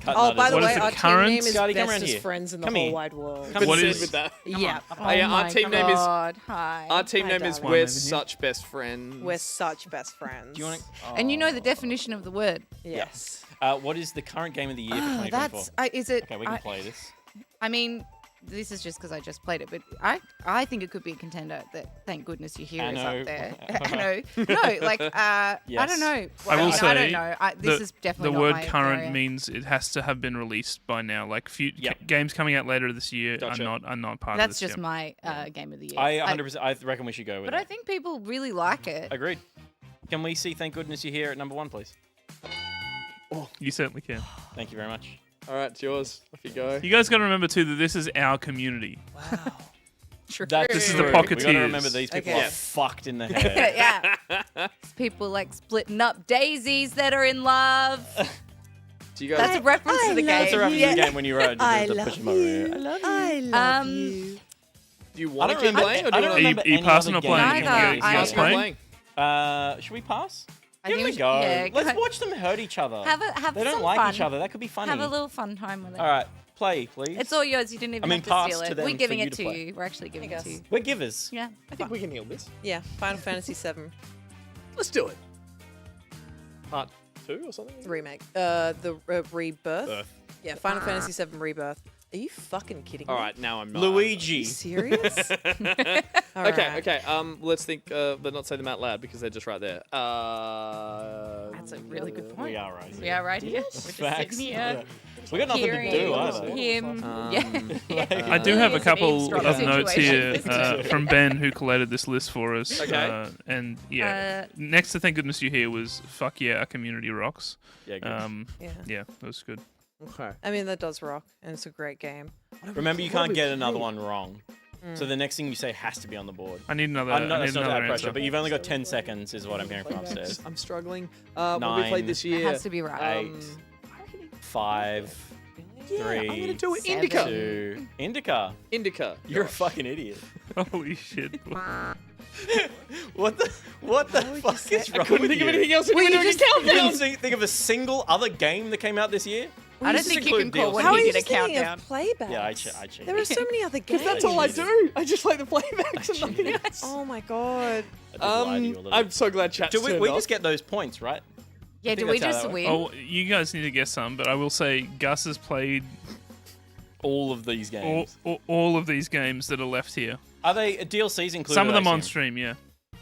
Cut Oh, nut by is- the What is way, the our team current? name is Scotty, come around bestest here. friends in the Come whole here. wide world. Come What Proceed is- with that? Yeah. Oh yeah, our my team name is- God. Hi. Our team Hi, name is darling. We're One Such Best Friends. We're such best friends. Do you want to? And you know the definition of the word. Yes. What is the current game of the year for Oh, 2024? that's. Is it? Okay, we can play this. I mean, this is just because I just played it, but I think it could be a contender. That thank goodness you here is Anno. up there. Anno. No, like I Yes. don't know. I will mean, say I don't know. This is definitely the not word my current area. means it has to have been released by now. Like Yep. games coming out later this year Gotcha. are not part That's of this. just my game of the year. I 100%. I reckon we should go with But it. I think people really like it. Agreed. Can we see Thank Goodness You're Here at number 1, please? You certainly can. Thank you very much. All right, it's yours. Off you go. You guys got to remember too that this is our community. True. This is the true. We got to Pocketeers. remember these people Okay. are fucked in the head. yeah. People like splitting up daisies that are in love. Do you guys? That's a reference to the game. That's a reference to the game when you rode. I the love push 'em over here. you. I love you. I love Um, you. Do you I want to don't keep remember. playing, or do I you don't want remember Are you any passing other or playing? game. Neither. You I- guys to playing? Should we pass? I Give think it we a go. yeah, Let's watch them hurt each other. Have they don't some like fun. each other. That could be funny. Have a little fun time with it. All right, play, please. It's all yours. You didn't even I mean, have to pass steal to it. them We're giving for you it to to play. you. We're actually giving it to you. We're givers. Yeah. I think we can heal this. Yeah, Final Fantasy VII Let's do it. Part 2 or something? remake. The rebirth. Yeah, Final Fantasy VII Rebirth. Are you fucking kidding me? All right, now I'm not. Luigi. Serious? All Okay, right. okay. Let's think, but not say them out loud because they're just right there. That's a really good point. We are right. We are right here. We're just Facts. sitting here. We got nothing to hearing do either. him. Yeah. I do have a It's an couple eavesdrop of notes here situation. from Ben, who collated this list for us. Okay. And yeah, next to Thank Goodness You're Here was Fuck Yeah, Our Community Rocks. Yeah, good. Yeah, that was good. Okay. I mean, that does rock, and it's a great game. Remember, you can't get another one wrong. So the next thing you say has to be on the board. I need another, I'm not, I that's need not another that pressure, answer. but you've only got 10 seconds, is what I'm hearing from upstairs. I'm struggling. What we played this year. It has to be right. 8, 5, Yeah, 3, I'm gonna do it. Seven. Indica. 2. Indica. Indica. You're a fucking idiot. Holy shit. What the fuck is wrong Couldn't with think you? of anything else. We You were doing a just countdown. couldn't think of a single other game that came out this year? I don't just think you can include call what DLC. How are you you get a just thinking countdown. of playbacks? Yeah, I cheated. There are so many other games. That's all I cheated. do. I just play the playbacks and nothing else. Oh my god. I did lie to you a little I'm bit. so glad chat's Do we turned off. just get those points, right? Yeah, I do think we that's how just that win? Oh, you guys need to guess some, but I will say Gus has played All of these games. all of these games that are left here. Are they DLCs included? Some of them I on assume? stream, yeah.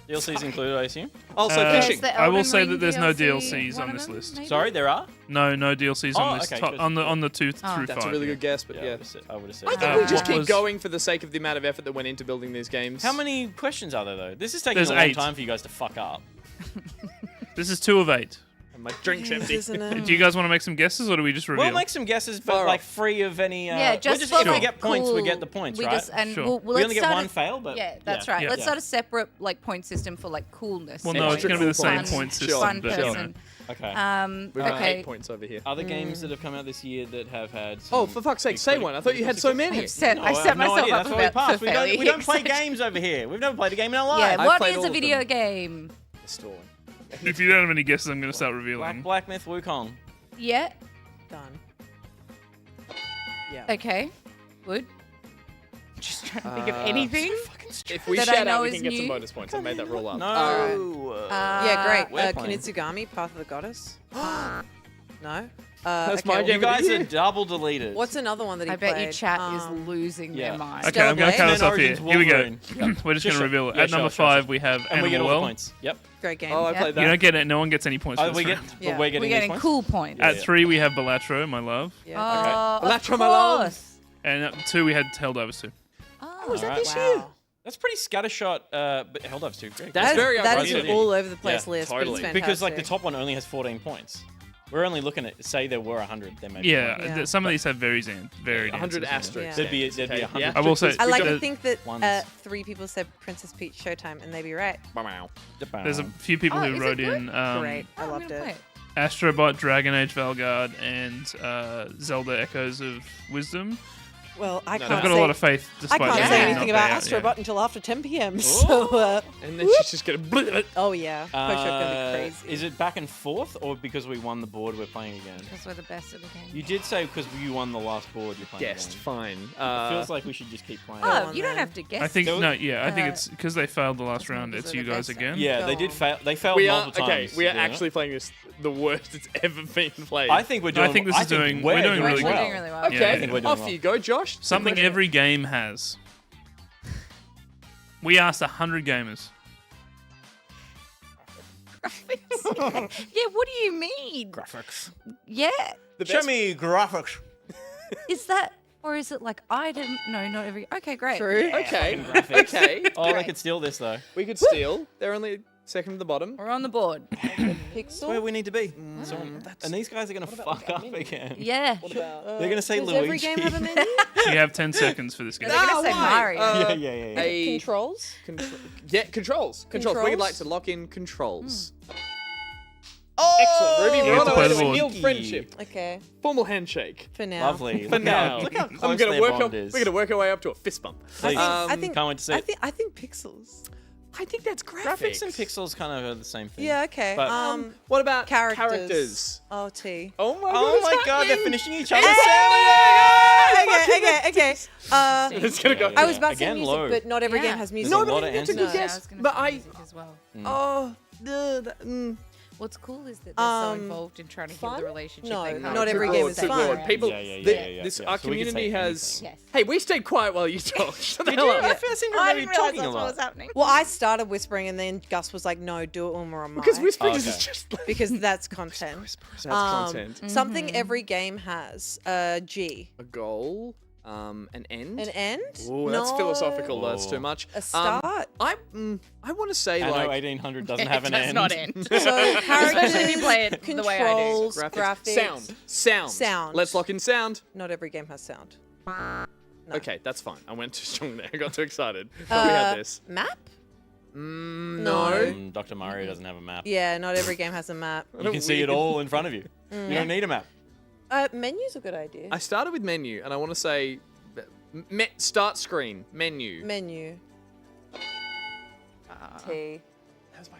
DLCs included, I assume. Also Uh, fishing. the I will Elden say Ring that there's no DLC, DLCs one on of this them, list. maybe? Sorry, there are. No DLCs Oh, on this. okay, top, good. on the 2 Oh. through That's 5. a really good guess, but Yeah, yeah. I would have said. I that. think we just what keep was- going for the sake of the amount of effort that went into building these games. How many questions are there though? This is taking There's a long 8. time for you guys to fuck up. This is 2 of 8. And my drink's empty. Isn't it? Do you guys want to make some guesses, or do we just reveal? We'll make some guesses, but Fire like off. free of any. Yeah, we'll just just for if we like get points, we cool- get the points, we right? Just, and Sure. we'll we only let's get start one a- fail, but Yeah, that's right. Yeah. Let's Yeah. start a separate like point system for like coolness. Well, so, no, like, it's going to be the same fun- point Sure, system. Fun but, you know. person. Okay. We've got okay. 8 points over here. Other games that have come out this year that have had. Oh, some for fuck's sake, big say one. I thought you had so many. I set No, I have no myself idea. up That's why we for passed. failure. We don't play Exactly. games over here. We've never played a game in our life. Yeah, I've what played is all a of video them. game? Stalling. If you don't have any guesses, I'm going to start revealing. Black Myth Wukong. Yeah. Done. Yeah. Okay. Good. Just trying to think of anything. If we That I shout know out, we is can get some new. bonus points. I made that rule up. No. Yeah, great. we're playing. Kinitsugami, Path of the Goddess. No. That's okay, my You game. guys are double deleted. What's another one that he I bet played? your chat is losing yeah. their mind. Okay, I'm going to Stellar count Blade. us off here. Origins Here we go. Wolverine. We're just Sure, going to sure. reveal it. Yeah, At number sure, 5, sure. we have And we get Animal all the World. points. Yep. Great game. Oh, I Yeah. played You that. don't get it. No one gets any points for Oh, this we get. round. Yeah. But we're getting We're these getting points. cool points. At 3, we have Balatro, my love. Yeah. Of Electro, my love. course. And at 2, we had Helldivers 2. Oh, was that this Wow. That's pretty scattershot. But Helldivers too. Great. That's very that is ironic. an all over the place Yeah, list, but totally. it's fantastic. Because like the top one only has 14 points. We're only looking at say there were 100. There may be Yeah, one. Yeah. some of these have varied 100 answers. asterisks. There'd be Okay, 100. yeah. I will say I like the- to think that Ones. 3 people said Princess Peach Showtime, and they'd be right. there's a few people Oh, who is it wrote good? in Great. I I'm loved gonna play it. Astrobot, Dragon Age Valgard, and Zelda Echoes of Wisdom. Well, I No, can't I've got say, a lot of faith. I Despite can't them say being anything not about there Astro yet. Bot until after 10 p.m. So, And then she's just going to. oh yeah, post-show's gonna be crazy. Is it back and forth, or because we won the board, we're playing again? Because we're the best at the game. You did say because you won the last board, you're playing Guessed. again. Fine. It feels like we should just keep playing. Oh, on you don't then. have to guess. I think There was- no, yeah, I think uh, it's because they failed the last round. because It's they're you the guys best again. Yeah, they Go did on. fail. They failed we are multiple okay. times. We are doing it. actually playing this the worst it's ever been played. I think we're No, I doing. think this is doing- we're doing really We're good. doing really well. Okay, Yeah, I think we're doing off well. you go, Josh. Something every game has. We asked 100 gamers. Yeah, what do you mean? graphics. Yeah. The Show best- me graphics. Is that, or is it like item? No, not every. Okay, great. True. Okay. graphics. Okay. Oh, they could steal this though. We could steal. They're only second to the bottom. We're on the board. That's where we need to be. So, and these guys are gonna fuck up again. Yeah. They're gonna say Does Luigi. every game have a menu? You have 10 seconds for this game. They're gonna say why? Mario. yeah. A Controls? yeah, controls. Controls. We'd Controls? like to lock in controls. Oh, Excellent, Ruby. You We're get on to our play way the to a board. healed friendship. Okay, Formal handshake. for now. Lovely. For now. Look how I'm close gonna their work bond up. is. We're gonna work our way up to a fist bump. Please. I think. Can't wait to see it. I think pixels. I think that's Graphics and pixels kind of are the same thing. Yeah. Okay. But, What about Characters. characters? Oh, T. Oh my god! Oh it's my god, they're happening. finishing each other's Okay. It's gonna go. I was about to say Again, music, low. but not every Yeah. game has music. No, a lot but of that's a answers. good Yeah, I guess. was gonna But say I. music as well. Oh. What's cool is that they're so Um, involved in trying to heal fun? the relationship. No, they can't not every Too game broad, is too fun. broad. People, Yeah. this So our we can community say has. Yes. Hey, we stayed quiet while you talked. Shut the Did hell you? up. I first seem to I remember you didn't realize talking a that's what lot. was happening. Well, I started whispering, and then Gus was like, "No, do it when we're on mic." Because whispering Okay. is just like because that's content. that's content. Something every game has. G. A goal, an end. An end? Ooh, that's No. philosophical. That's Oh. too much. A start. I want to say Anno like 1800 doesn't have an It does end. not end. So characters, if you play it the way I do. controls, graphics. sound. Let's lock in sound. Not every game has sound. No. Okay, that's fine. I went too strong there. I got too excited. Thought we had this. Map? No. Dr. Mario doesn't have a map. Yeah, not every game has a map. You can see it all in front of you. You don't need a map. Menu's a good idea. I started with menu, and I want to say start screen menu. Menu. T.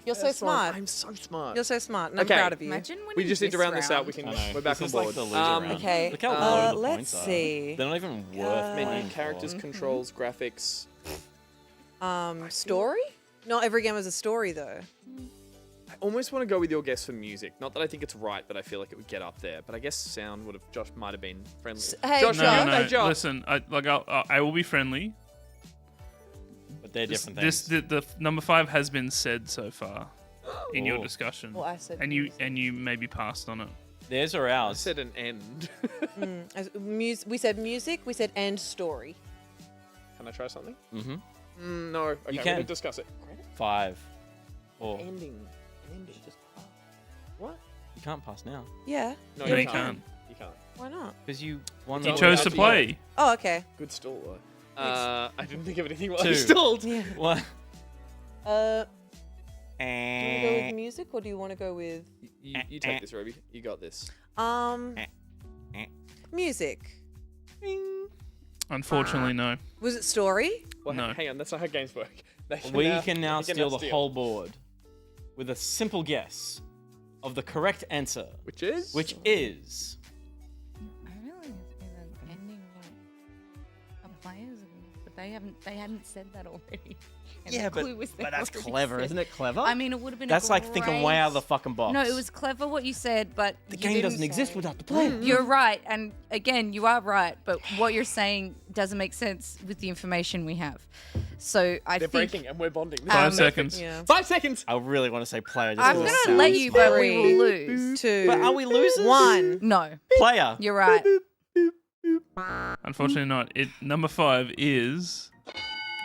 You're so smart. I'm so smart. You're so smart, and I'm Okay. proud of you. Imagine when We just need to round this out. round. We can. I know. We're back This on is like board. the loser round. Okay. Look how low the let's points are. see. They're not even worth Menu, playing characters, for. controls, graphics. Story? Not every game has a story though. I almost want to go with your guess for music. Not that I think it's right, but I feel like it would get up there. But I guess sound would have. Josh might have been friendly. Hey, Josh, Josh. No. hey, Josh. Listen, I will be friendly. But they're different This things. the number 5 has been said so far in your Oh. discussion, Well, I said and you maybe passed on it. Theirs or I ours? said an end. We said music. We said and story. Can I try something? Mm-hmm. No. Okay, we're can. gonna discuss it. 5. Or Ending. Just what? you can't pass now Yeah. No, No, you you can't. can't. You can't. Why not? because you won. You Oh, the chose yeah, to yeah. play. Oh, okay. Good stall though. I didn't think of anything while I Two. stalled. Yeah. What? Do you want to go with music or do you want to go with You take this, Roby. You got this. music? Unfortunately, no. Was it story? Well, No. hang on. That's not how games work. We can now steal the whole board with a simple guess of the correct answer, Which is? which is I really think the ending of players, but they hadn't said that already. And the clue was there already said. isn't it clever? I mean, it would have been. That's like thinking way out of the fucking box. No, it was clever what you said, but The you game didn't doesn't exist say- without the player. You're right, and again, you are right, but what you're saying doesn't make sense with the information we have. So I They're think breaking and we're bonding. This is 5 perfect. seconds. Yeah. 5 seconds. I really want to say player. Just I'm for the gonna sound. let you, but we will lose. 2. But are we losers? 1. No, Player. you're right. Unfortunately, not. Number 5 is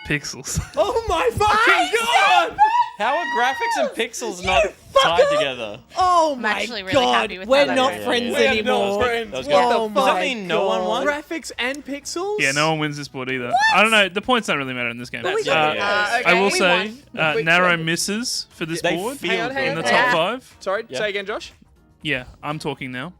Pixels. Oh my fucking god! How are graphics and pixels not tied together? Oh I'm my actually really god. happy with We're that. not Yeah, friends yeah, yeah. We're not anymore. friends. That was What good. the Oh Does that my mean no one won? Graphics and pixels? Yeah, no one wins this board either. I don't know. The points don't really matter in this game. That's- yeah. Okay. I will We say Quick narrow second. misses for this They board feel Hang on, hang in the on. top Yeah. 5. Sorry, Yeah. say again, Josh. Yeah, I'm talking now.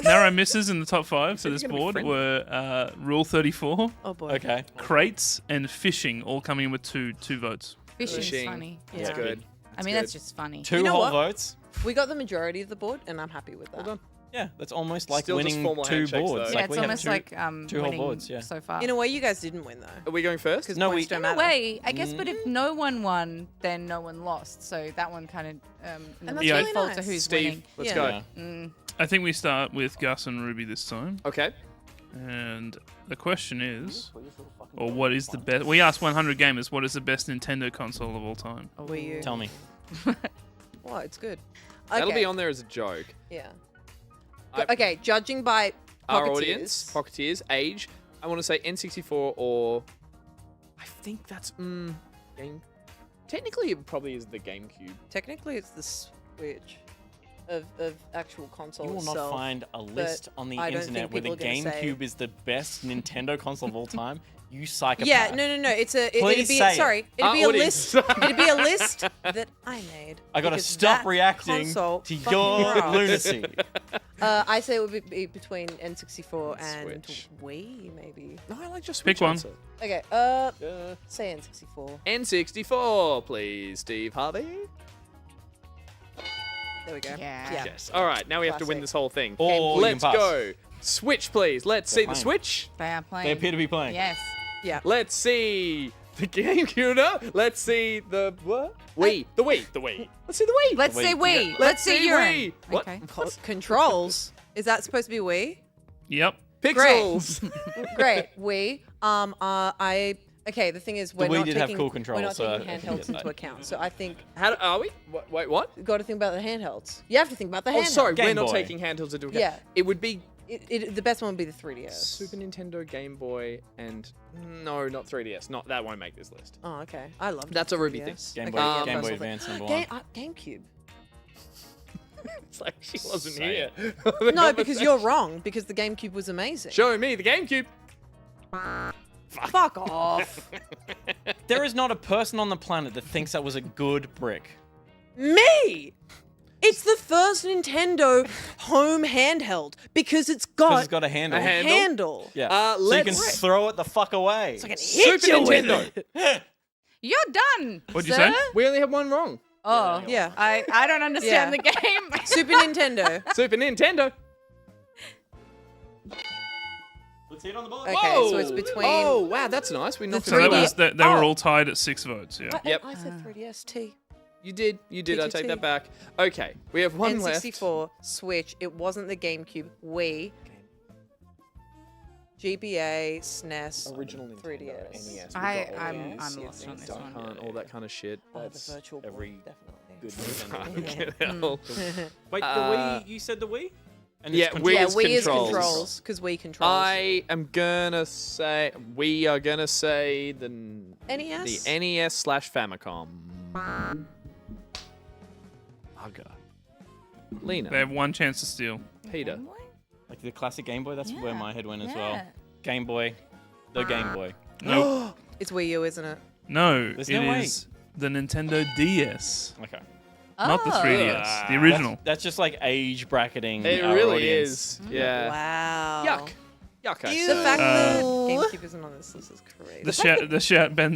Narrow misses in the top 5 for you're this gonna be board friendly. were Rule 34, Oh boy. Okay. crates, and fishing, all coming in with two votes. Fishing's Fishing. funny. That's Yeah. good. I mean, that's just funny. Two You know whole what? votes. We got the majority of the board and I'm happy with that. Well done. Yeah, that's almost like Still just winning formal 2 handshakes, boards. though. Yeah, Like it's we have almost two- like two whole winning boards, yeah. so far. In a way, you guys didn't win though. Are we going first? Because No, points we- don't In a matter. way, I guess, but if no one won, then no one lost. So that one kind of And that's Yeah. really default to nice. who's Steve, winning. let's Yeah. go. I think we start with Gus and Ruby this time. Okay. And the question is, or what is the best? We asked 100 gamers, what is the best Nintendo console of all time? Wii U. Tell me. Well, it's good. That'll Okay. be on there as a joke. Yeah. I- Okay, judging by Our Pocketeers. audience, Pocketeers, age, I want to say N64 or I think that's game. Technically, it probably is the GameCube. Technically, it's the Switch of actual console You will not itself. find a list on the I don't internet think where the people are gonna say- GameCube is the best Nintendo console of all time. You psychopath. Yeah, no. It's a. It'd Please be say it. sorry. It'd Our be a audience. list. It'd be a list that I made. I gotta because stop that reacting console to fucking your rocks. lunacy. I say it would be between N64 and Switch. Wii, maybe. No, I like just Pick Switch one. answer. Okay. Uh, Say N64. N64, please, Steve Harvey. There we go. Yeah. Yes. All right, now we have to win Classic. this whole thing. Or you can Let's pass. go. Switch, please. Let's see the playing. Switch. They are playing. They appear to be playing. Yes. Yeah. Let's see the GameCube. No, let's see the what? Wii. The Wii. The Wii. Let's see the Wii. Let's Wait, say Wii. yeah. Let's say urine. Wii. What? Okay. Controls. Is that supposed to be Wii? Yep. Pixels. Great. Wii. Okay. The thing is, we're Wii not did have taking cool we're controls, not so taking I can get handhelds into that. account. So I think How are we? Wait, what? you got to think about the handhelds. You have to think about the Oh, handhelds. sorry, Game we're not Boy. taking handhelds into account. Yeah. It would be The best one would be the 3DS. Super Nintendo, Game Boy, and no, not 3DS. Not that won't make this list. Oh, okay. I love That's a Ruby thing. 3DS. Game Okay, Boy, yeah, Game Boy personal Advance thing. number one. GameCube. It's like she wasn't Say here. No, because you're wrong. Because the GameCube was amazing. Show me the GameCube. Fuck off. There is not a person on the planet that thinks that was a good brick. Me. It's the first Nintendo home handheld because it's Because got it's got a handle. A handle? handle. Yeah. So you can Let's- throw it the fuck away. So I can hit Super you with Nintendo. it. You're done. What'd you sir. say? We only have one wrong. Oh, Yeah. I don't understand Yeah. the game. Super Nintendo. Super Nintendo. Let's hit on the board. Okay, so it's between. Oh, wow, that's nice. We knocked So that 3D. was they were all tied at 6 votes. Yeah. Yep. I said 3DS T. You did. You did. I take PGT. that back. Okay, we have one left. N64, Switch. It wasn't the GameCube. Wii. GBA, SNES, Original Nintendo, 3DS. NES. I'm lost on this Duck one. Hunt, all that kind of shit. Oh, That's the Virtual Boy, every definitely. good Fucking hell. Wait, the Wii? You said the Wii? And Yeah, it's Wii Yeah, is Wii is controls. controls because Wii controls. I am gonna say we are gonna say the NES? the NES/Famicom. Bugger. Lena, They have one chance to steal. Peter. Like the classic Game Boy? That's where Yeah. my head went as Yeah. well. Game Boy. The Game Boy. Nope. It's Wii U, isn't it? No, There's it no way. is the Nintendo DS, Okay. not the 3DS, the original. That's just like age bracketing. It our really audience. is. Yeah. Wow. Yuck. Yuck. I The say. fact that Uh, GameCube isn't on this list is crazy.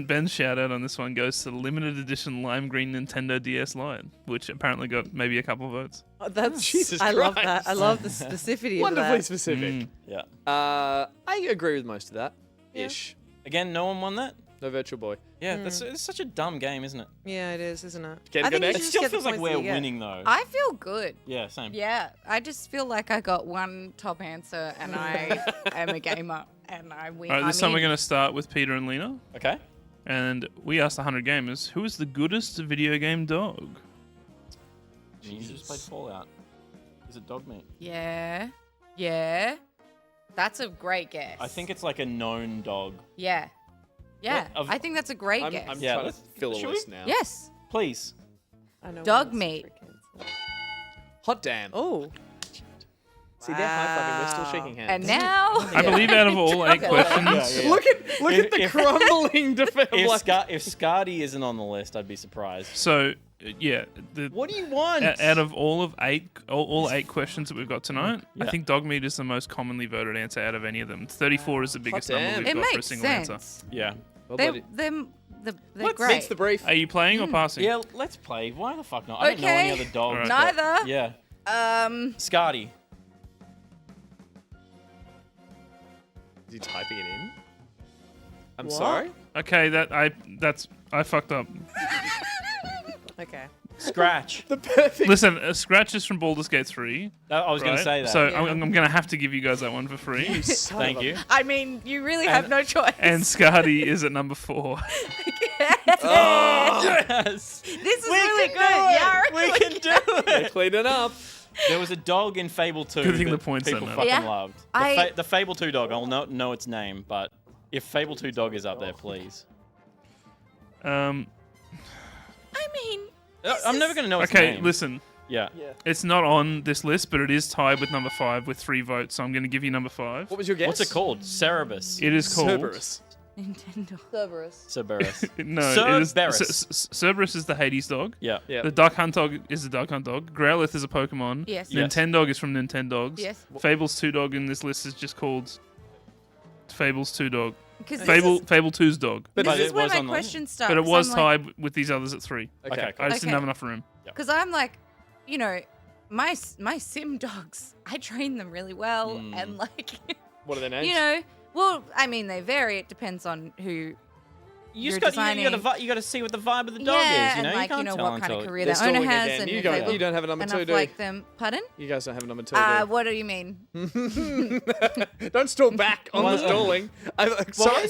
Ben's shout out on this one goes to the limited edition lime green Nintendo DS Lite, which apparently got maybe a couple votes. Oh, that's Jesus I love Christ. that. I love the specificity of Wonderfully that. specific. Mm. Yeah. I agree with most of that. Ish. Again, no one won that? No Virtual Boy. Yeah, that's it's such a dumb game, isn't it? Yeah, it is, isn't it? Care to I go think you next? It should still just get the feels like points we're that you get. winning, though. I feel good. Yeah, same. Yeah, I just feel like I got one top answer and I am a gamer and I win. All right, this I'm time we're in. going to start with Peter and Lena, Okay. and we asked 100 gamers, who is the goodest video game dog? You just played Fallout. Is it dog meat? Yeah. Yeah. That's a great guess. I think it's like a known dog. Yeah. Yeah. Of- I think that's a great I'm guess. Yeah, trying to let's- fill a should we? list now. Yes. Please. I know Dog one meat. that's freaking- Hot damn. Oh. See, they're high-fiving. We're still Wow. shaking hands. And now I believe out of all 8 questions, Yeah. Look at the If- crumbling defense. If Scardy isn't on the list, I'd be surprised. so yeah, What do you want? out of all of 8, all 8 questions that we've got tonight, I Yeah. think dog meat is the most commonly voted answer out of any of them. 34 is the biggest number damn. we've it got for a makes single answer. sense. Yeah. Well, They're, buddy, they're great. Meets the brief. Are you playing or passing? Yeah, let's play. Why the fuck not? I don't know any Okay. other dogs. Alright. but- Neither. Yeah. Scardy. Is he typing it in? I'm What? sorry. Okay, I fucked up. Okay. Scratch. The perfect. Listen, Scratch is from Baldur's Gate 3. I was going right? to say that. So I'm going to have to give you guys that one for free. Thank you. I mean, you really have no choice. And Scardy is at number 4. Yes. This is We really can good. do it. Yeah, We can do They it. cleaned it up. There was a dog in Fable 2 Good thing that the points people don't fucking matter. Yeah. loved. The Fable 2 dog. I'll not know its name, but if Fable 2 dog is up there, please. I mean, I'm never going to know its Okay, name. listen. Yeah. It's not on this list, but it is tied with number 5 with 3 votes. So I'm going to give you number 5. What was your guess? What's it called? Cerebus. It is called Cerberus. Nintendo. Cerberus. No, it is Cerberus. Cerberus is the Hades dog. Yeah. Yeah. The Duck Hunt dog is the Duck Hunt dog. Growlithe is a Pokemon. Yes. Yes. Nintendog is from Nintendogs. Yes. Fables 2 dog in this list is just called Fables 2 dog. Because Fable 2's dog. But this it is where was my on the- question starts. But it was tied with these others at 3. Okay. I just didn't Okay. have enough room. Because I'm like, you know, my sim dogs, I train them really well. And like, What are their names? you know, well, I mean, they vary. It depends on who. You You're just designing- got to see what the vibe of the dog yeah, is. You know, and like, you you can't know, tell what kind of until- career They're the owner stalling has. again. And You if go- they look you don't have a number 2, enough do you? like them. Pardon? You guys don't have a number 2, What do you mean? Don't stall back on the stalling. Sorry?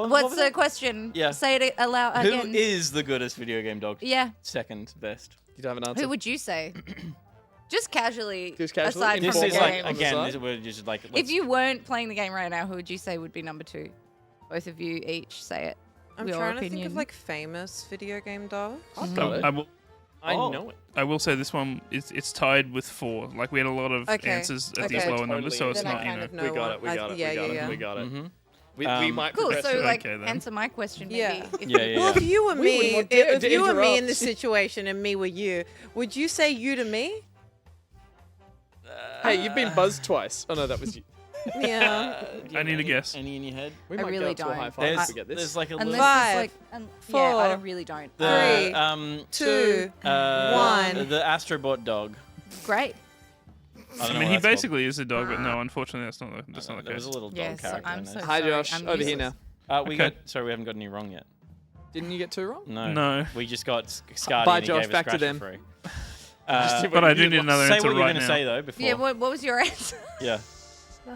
What's the question? Yeah. Say it aloud Who again. is the goodest video game dog? Yeah. Second best. You don't have an answer. Who would you say? Just casually. Just casually? Aside This from is the like game. again. side? This, we're just like. If let's- you weren't playing the game right now, who would you say would be number 2? Both of you each say it. I'm Your trying to think opinion. of like famous video game dogs. got it. I Oh. know it. I will say this one it's tied with 4. Like we had a lot of Okay. answers at these Okay. lower numbers, so it's Then I not, you kind know. of know We got one. it. We got it. Yeah, We got yeah, it. We got it. Mhm. We Um, might Cool. progress So, through it. like, Okay, then. answer my question, maybe. Yeah. If Yeah, you- yeah, Well, if you were We me, wouldn't want if to you were me in interrupt. this situation and me were you, would you say you to me? Hey, you've been buzzed twice. Oh no, that was you. Yeah. I need a guess. Any in your head? We I might really get up to a high don't. five if There's, we get this. there's like a Unless little. Five, it's like, four, yeah, I don't really don't. three, The, two, one. The Astrobot dog. Great. I mean, he basically is a dog, but no, unfortunately, that's not the There case. was a little dog Yeah, so character I'm in so there. Hi, sorry. Josh. I'm Over here useless. now. We Okay. got. Sorry, we haven't got any wrong yet. Didn't you get 2 wrong? No. No. We just got Scardy Bye, and he Josh, gave us back to Scratch them. for free. But I do need another Say answer what you were right going to now. say though before. Yeah, what was your answer? Yeah.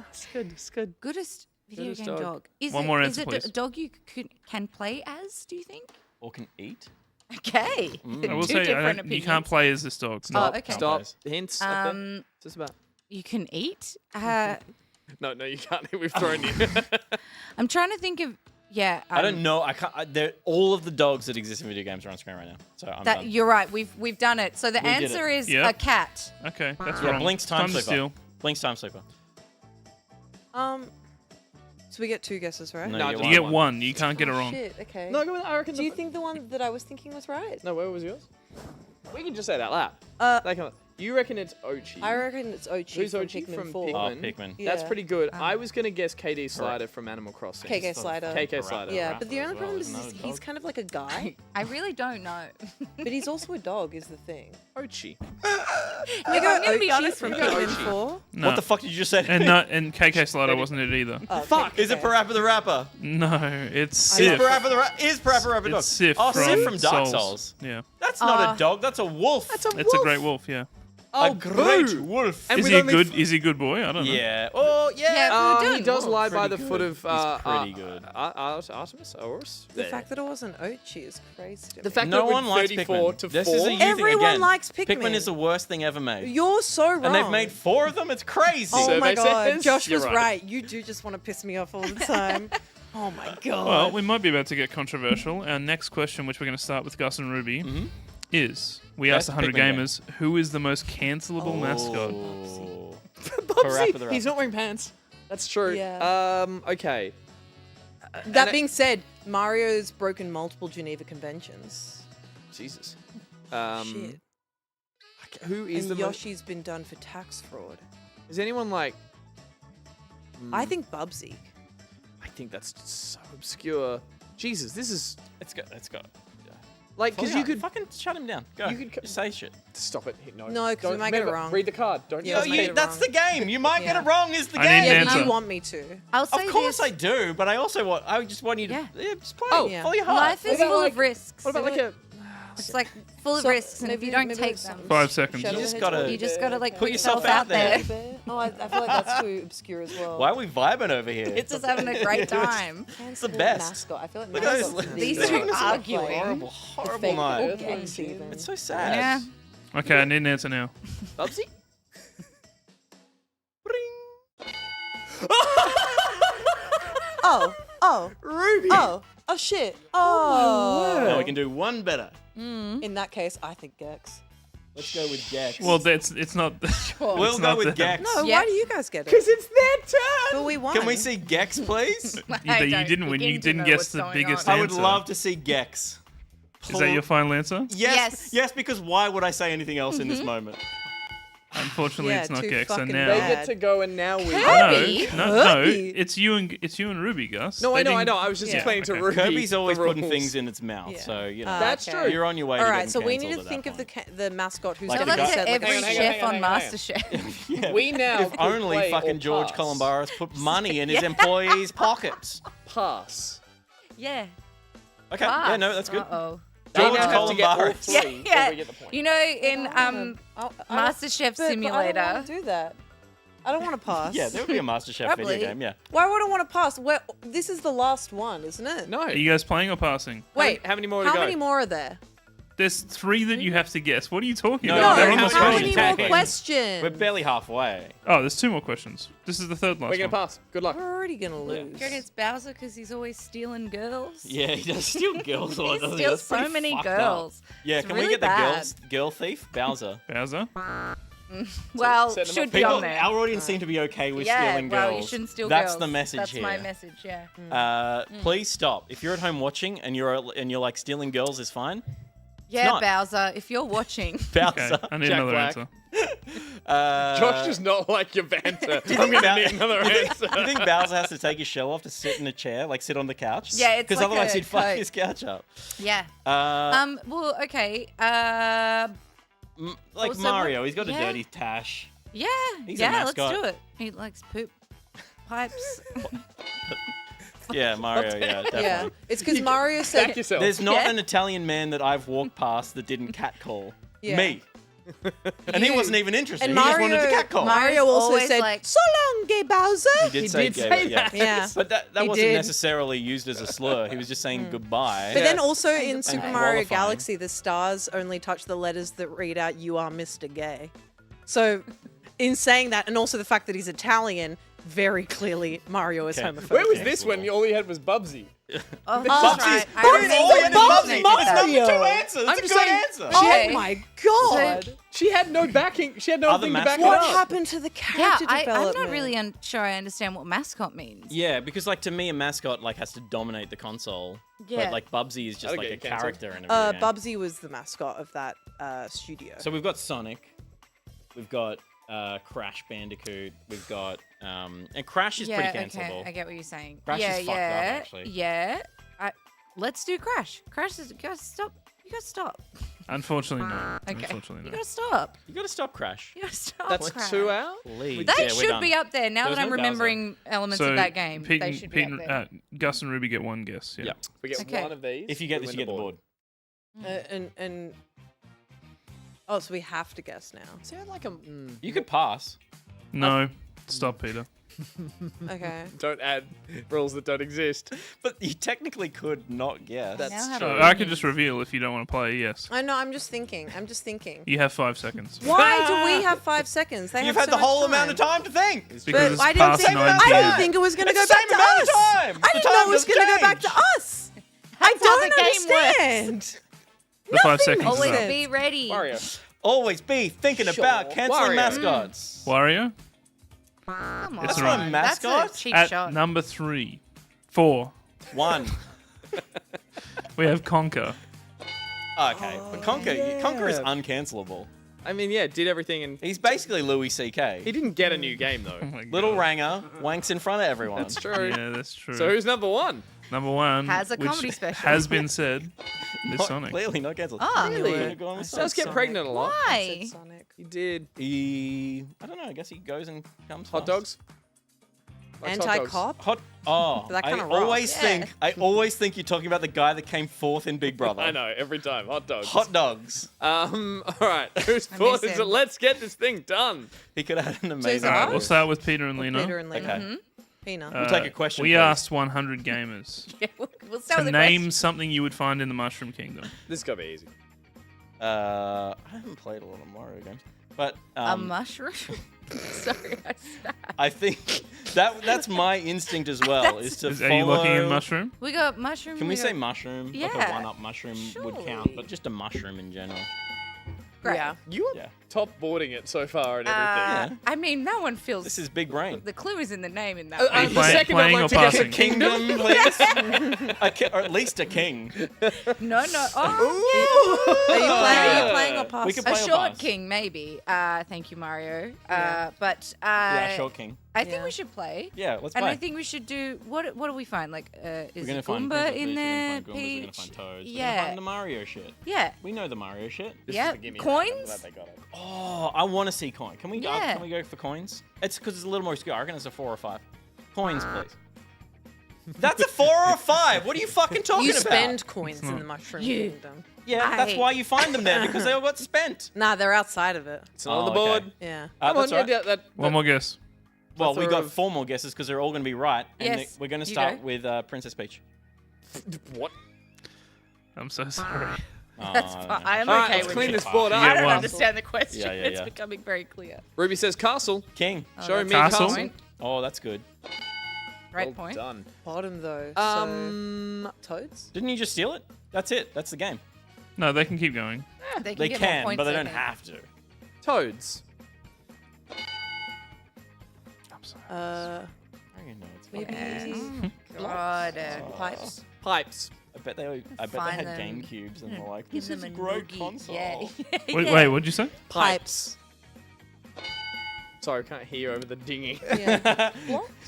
It's good. It's good. Goodest video Goodest game dog. dog. Is One it, more is answer, it please. a dog you can play as, do you think? Or can eat. Okay. I will Two say, I different don't, you opinions. can't play as this dog. Oh, okay. Stop. Hints. up there. What's this about? You can eat. No, you can't. We've thrown you. I'm trying to think of. Yeah. I don't know. I can't. All of the dogs that exist in video games are on screen right now. So I'm That done. you're right. We've done it. So the We did answer it. is Yep. a cat. Okay, that's Yeah, wrong. Blink's Time to Sleeper. steal. Blink's Time Sleeper. So we get 2 guesses, right? No, you You get one. You can't get it wrong. Shit. Okay. No, go with I reckon. Do you think the one that I was thinking was right? No, where was yours? We can just say that loud. You reckon it's Ochi? I reckon it's Ochi Who's from Ochi Pikmin from 4. Pikmin? Oh, Pikmin. That's Yeah. pretty good. I was gonna guess KD Slider from Animal Crossing. KK Slider. KK Slider. Yeah, but the only as well, problem is isn't that a he's dog? kind of like a guy, I really don't know. but he's also a dog. Is the thing. Ochi. We go I'm gonna be Ochi honest from with you. Pikmin 4. No. What the fuck did you just say? And KK Slider wasn't it either. Fuck! Is it Parappa the Rapper? No, it's Is Sif. Parappa the Rapper? Is Parappa the Rapper a dog? It's Sif Oh, from, Sif from Dark Souls. Yeah, That's not a dog. That's a wolf. That's a wolf. it's a great wolf. Yeah. a great wolf. And Is with he a only good? Is he a good boy? I don't know. Yeah. Oh yeah. Yeah, we're he doing does well. lie by the Pretty foot good. of He's pretty good. Artemis. Horus. The fact that it wasn't Ochi is crazy. To The me. fact No that it one went likes 34 Pikmin. to This 4. is a you Everyone thing again. likes Pikmin. Pikmin is the worst thing ever made. You're so wrong. And they've made 4 of them. It's crazy. Oh my Survey god, says Josh you're was right. right. You do just want to piss me off all the time. Oh my god. Well, we might be about to get controversial. Our next question, which we're going to start with Gus and Ruby, is: we Best asked 100 Pikmin game. gamers who is the most cancelable mascot. Oh. Bubsy, the Rapper. he's not wearing pants. That's true. Yeah. Okay. That being said, Mario's broken multiple Geneva conventions. Jesus. Shit. Who is And the Yoshi's been done for tax fraud. Is anyone like? I think Bubsy. I think that's so obscure. Jesus, this is It's got. like because you could fucking shut him down. Go. you could Just say shit. stop it. No, No, 'cause we don't- might get it remember, wrong. Read the card. Don't. Yeah, just we make might it get it That's the game. You might get Yeah. it wrong. Is the I need game. an Yeah, answer. but you want me to. I'll say Of course this. I do, but I also want. I just want you to. Yeah. Just play. Oh, yeah. Follow your heart. Life is What about, full like- of risks. What about like a? It's like full of So, risks, and if you don't take them, 5 seconds. Shadow You just the gotta- Hedgehog? you just gotta like Put yourself out there. Oh, I feel like that's too obscure as well. Why are we vibing over here? It's just having a great time. It's the best. Mascot. I feel like Look at mascots those- are These the two best. arguing. Horrible, The horrible fake night. Gex even. It's so sad. Yeah. Okay, I need an answer now. Bubsy? Oh, Ruby. oh, shit. Oh. No, we can do one better. In that case, I think Gex. Let's go with Gex. Well, it's not. we'll it's go not with them. Gex. No, Yeah. why do you guys get it? Because it's their turn. But we won. Can we see Gex, please? I You don't didn't win. begin You to didn't know guess what's the going biggest on. I would answer. love to see Gex. Is that your final answer? Yes. Yes. Because why would I say anything else in this moment? Unfortunately, Yeah, it's not too Gex. So fucking now. They bad. get to go and now we. Kirby? No. Kirby? It's you and Ruby, Gus. No, They I know. didn't- I was just Yeah. explaining to Okay. Ruby. Kirby's always the putting rules. things in its mouth, Yeah. so you know. That's Okay. true. You're on your way All to right, getting so we need cancelled to at think that of the point. the mascot who's Like Tell the going that guy- to to set like every hang on, chef hang on on, hang on. MasterChef. Yeah. We now If could only play fucking or George pass. Columbaris put money in his employees' pockets. Pass. Yeah. Okay, yeah, no, that's good. Uh-oh. They George now have to get all Columbaris. three. Yeah, or yeah. we get the point. You know, in MasterChef But I Simulator. don't want to do that. I don't want to pass. Yeah, there would be a MasterChef Probably. video game, yeah. Why would I want to pass? This is the last one, isn't it? No. Are you guys playing or passing? Wait, How many more to how go? many more are there? There's 3 that you have to guess. What are you talking No, about? no, They're on how the many How more screen. many more Attacking. questions? We're barely halfway. Oh, there's 2 more questions. This is the third last We're gonna one. pass. Good luck. We're already gonna lose. Do you reckon it's Bowser because he's always stealing girls? Yeah, he does steal girls a lot, He doesn't he? steals That's pretty so many fucked up. girls. Yeah, It's can we really get the bad. girl thief? Bowser. Bowser? Well, Set them should up. be People, on there. our audience seem to be okay with Yeah, stealing well, girls. you shouldn't steal That's girls. the message That's here. my message, yeah. Please stop. If you're at home watching and you're like stealing girls is fine. Yeah, not. Bowser, if you're watching. Okay, Bowser. I need Jack another Black. answer. Josh does not like your banter. I'm going to need another answer. Do you think Bowser has to take his shell off to sit in a chair, like sit on the couch? Yeah, it's because like otherwise a he'd fuck coat. his couch up. Yeah. Well, okay. Like Also, Mario, he's got yeah. a dirty tash. Yeah. He's a yeah, let's mascot. do it. He likes poop pipes. Yeah, Mario. Yeah, definitely. Yeah, it's because Mario said Back yourself. There's not Yeah. an Italian man that I've walked past that didn't catcall. Yeah. Me. And he You. wasn't even interested. And he just wanted to catcall. Mario also always said, like- "So long, gay Bowser." He did say gay, yeah. Yeah. But that He wasn't did. necessarily used as a slur. He was just saying goodbye. But then also in Super Mario qualifying. Galaxy, the stars only touch the letters that read out "You are Mr. Gay." So, in saying that, and also the fact that he's Italian, very clearly Mario is Okay. homophobic. Where was this when all you had was Bubsy? Oh, Bubsy's- right. I Bubsy's remember Bubsy's when Bubsy's Disney did number that. two answer. That's I'm a just good saying- answer. Okay. Oh my god! She had no backing. She had no Other thing to back it mascots? What up. happened to the Yeah, character I'm development? not really sure I understand what mascot means. Yeah, because like to me, a mascot like has to dominate the console. Yeah. But like Bubsy is just That'll like a get you cancelled. character in a video game. Bubsy was the mascot of that studio. So we've got Sonic, we've got Crash Bandicoot, we've got and Crash is pretty cancelable. Okay, I get what you're saying. Crash yeah, is fucked up, yeah, actually. yeah. Let's do Crash. Crash is. You gotta stop. You gotta stop. Unfortunately, no. Okay. Unfortunately, You no. gotta stop. You gotta stop Crash. You gotta stop. That's Crash. 2 out? Please. They Yeah, we're should done. be up there now There's that I'm no Bowser. remembering elements So of that game. Pete, they and- should Pete, be up and- there. Gus and Ruby get one guess. Yeah. Yeah. We get Okay. one of these. If you get we this, win you get the board. and oh, so we have to guess now. See, I'd like a. You could pass. No. Stop, Peter. Okay. Don't add rules that don't exist. But you technically could not guess. That's Now true. have I can just reveal if you don't want to play. Yes. I know. I'm just thinking. You have 5 seconds. Why do we have 5 seconds? They You've have had so the whole much amount of time to think. Because But it's I didn't past think 9 I p.m. didn't think it was going to go It's the back same to amount us. of time. I The didn't know time it was doesn't going to go back change. to us. I how the don't game works. understand. The 5 seconds is Always up. be ready. Mario. Always be thinking about canceling Wario. mascots. Wario Come on. It's That's not a right. That's mascot. a cheap at shot. number 3. 4. 1. We have Conker. Okay, but Conker is uncancelable. I mean, yeah, did everything and He's basically Louis he C.K. didn't get a new game though. Oh my Little God. Ranger wanks in front of everyone. That's true. Yeah, that's true. So who's number one? Number 1 Has a which comedy special. has been said is Not- Sonic. Clearly not cancelled. Ah. You Really? would've gone with He does get Sonic. pregnant a lot. Why? Sonic. He did. I don't know. I guess he goes and comes. Hot fast. dogs. Likes hot dogs. Anti-cop. Hot. Oh, That I kinda rocks. always Yeah. think. I always think you're talking about the guy that came fourth in Big Brother. I know, every time. Hot dogs. Hot dogs. All right. Whose I fault miss is it? him. Let's get this thing done. He could have had an it's amazing. All right, ours? we'll start with Peter and Lena. Peter and Lena. Okay. Pina. We'll take a question, We please. asked 100 gamers Yeah, we'll start to with the name question. something you would find in the Mushroom Kingdom. This is gonna be easy. I haven't played a lot of Mario games, but A mushroom? Sorry, I snapped. I think that's my instinct as well. Is to Are you looking in follow- mushroom? We got mushroom. Can we say got- mushroom? Like Yeah, a one-up mushroom would count, surely. but just a mushroom in general. Great. Yeah. You are Yeah. top boarding it so far and everything. I mean, no one feels. This is big brain. The clue is in the name in that. Uh, one. the Play- second playing I'd or like to guess a passing? kingdom. Please, or at least a king. No. Oh, Are Yeah. you playing or passing? We could yeah. play A or short pass. king, maybe. Thank you, Mario. Yeah. But Yeah, short king. I think Yeah. we should play. Yeah, let's And play. I think we should do what do we find? Like, we're is gonna find Goomba Princess in Peach, there? We're gonna find Goombas, we're gonna Peach. find Toads. We're Yeah. gonna find the Mario shit. Yeah. We know the Mario shit. This Yeah. is a gimme. I'm Coins? glad they got it. Oh, I want to see coin. Can we? Yeah. Can we go for coins? It's because it's a little more obscure. I reckon it's a 4 or 5. Coins, please. That's a 4 or a 5. What are you fucking talking You about? spend coins in not. the Mushroom You. Kingdom. Yeah, that's I- why you find them there because they all got spent. Nah, they're outside of it. It's not on the Oh, okay. board. Yeah. Come That's on, all right. yeah, that, One more guess. Well, we plethora got of- 4 more guesses because they're all going to be right. And Yes, we're going to you start go. with Princess Peach. what? I'm so sorry. That's Oh, fine. no. I'm All right, okay let's with clean it. this board You up. get I don't one. understand the question. Yeah, yeah, It's yeah. becoming very clear. Ruby says castle. King. Show that's me a Castle? castle. point. Oh, that's good. Right Well point. done. Bottom though. Toads? Didn't you just steal it? That's it. That's the game. No, they can keep going. They can, They get more can, points, but they I don't think. have to. Toads. I'm sorry. I don't know. It's Maybe fucking- God. pipes. Pipes. I bet they had Find them. GameCubes and they're like, Give this is them a great noogie. console. Yeah. Wait, what'd you say? Pipes. Sorry, I can't hear over the dinging. Yeah.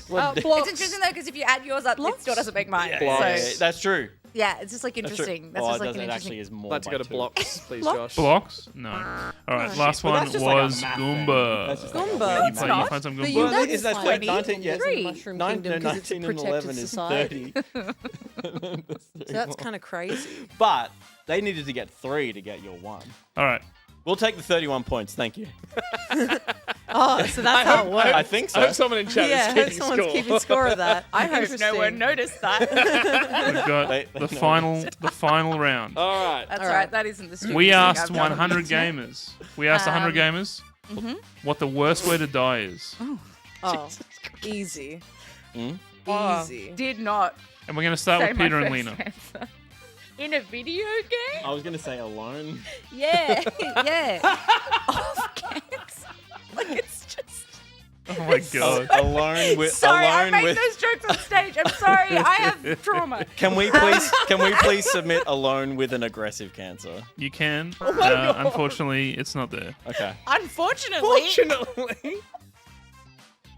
Blocks? It's interesting though because if you add yours up, it still doesn't make mine. Blocks. So That's true. yeah, it's just like That's true. interesting. That's Oh, just it like does- an it interesting. actually is more. I'd like to by go to two. blocks, please, Blocks? Josh. Blocks? No. All right, last But one that's just like a was math thing. Goomba. That's just like a Goomba. math You thing. find some But Goomba? you Well, that's is that funny. 19? Yes. There's a Mushroom Nine- Kingdom no, 'cause it's a 19 and protected 11 is society. 30. So that's kind of crazy. But they needed to get 3 to get your 1. All right. We'll take the 31 points. Thank you. Oh, so that's how it works. I think so. I hope someone in chat Yeah, is keeping someone's score. keeping score of that. I hope Interesting. no one noticed that. We've got They the know. final round. All right. That's All right. right. That isn't the stupid We thing asked I've done. 100 gamers. We asked 100 gamers what the worst way to die is. Oh, easy. Oh, Easy. did not And we're going to start say with my Peter and first Lena. answer. In a video game? I was going to say alone. Yeah, yeah. Off games. Like it's just. Oh my god. Alone with. Sorry, I alone made with. those jokes on stage. I'm sorry. I have trauma. Can we please submit alone with an aggressive cancer? You can. Oh Unfortunately, it's not there. Okay. Unfortunately, Fortunately.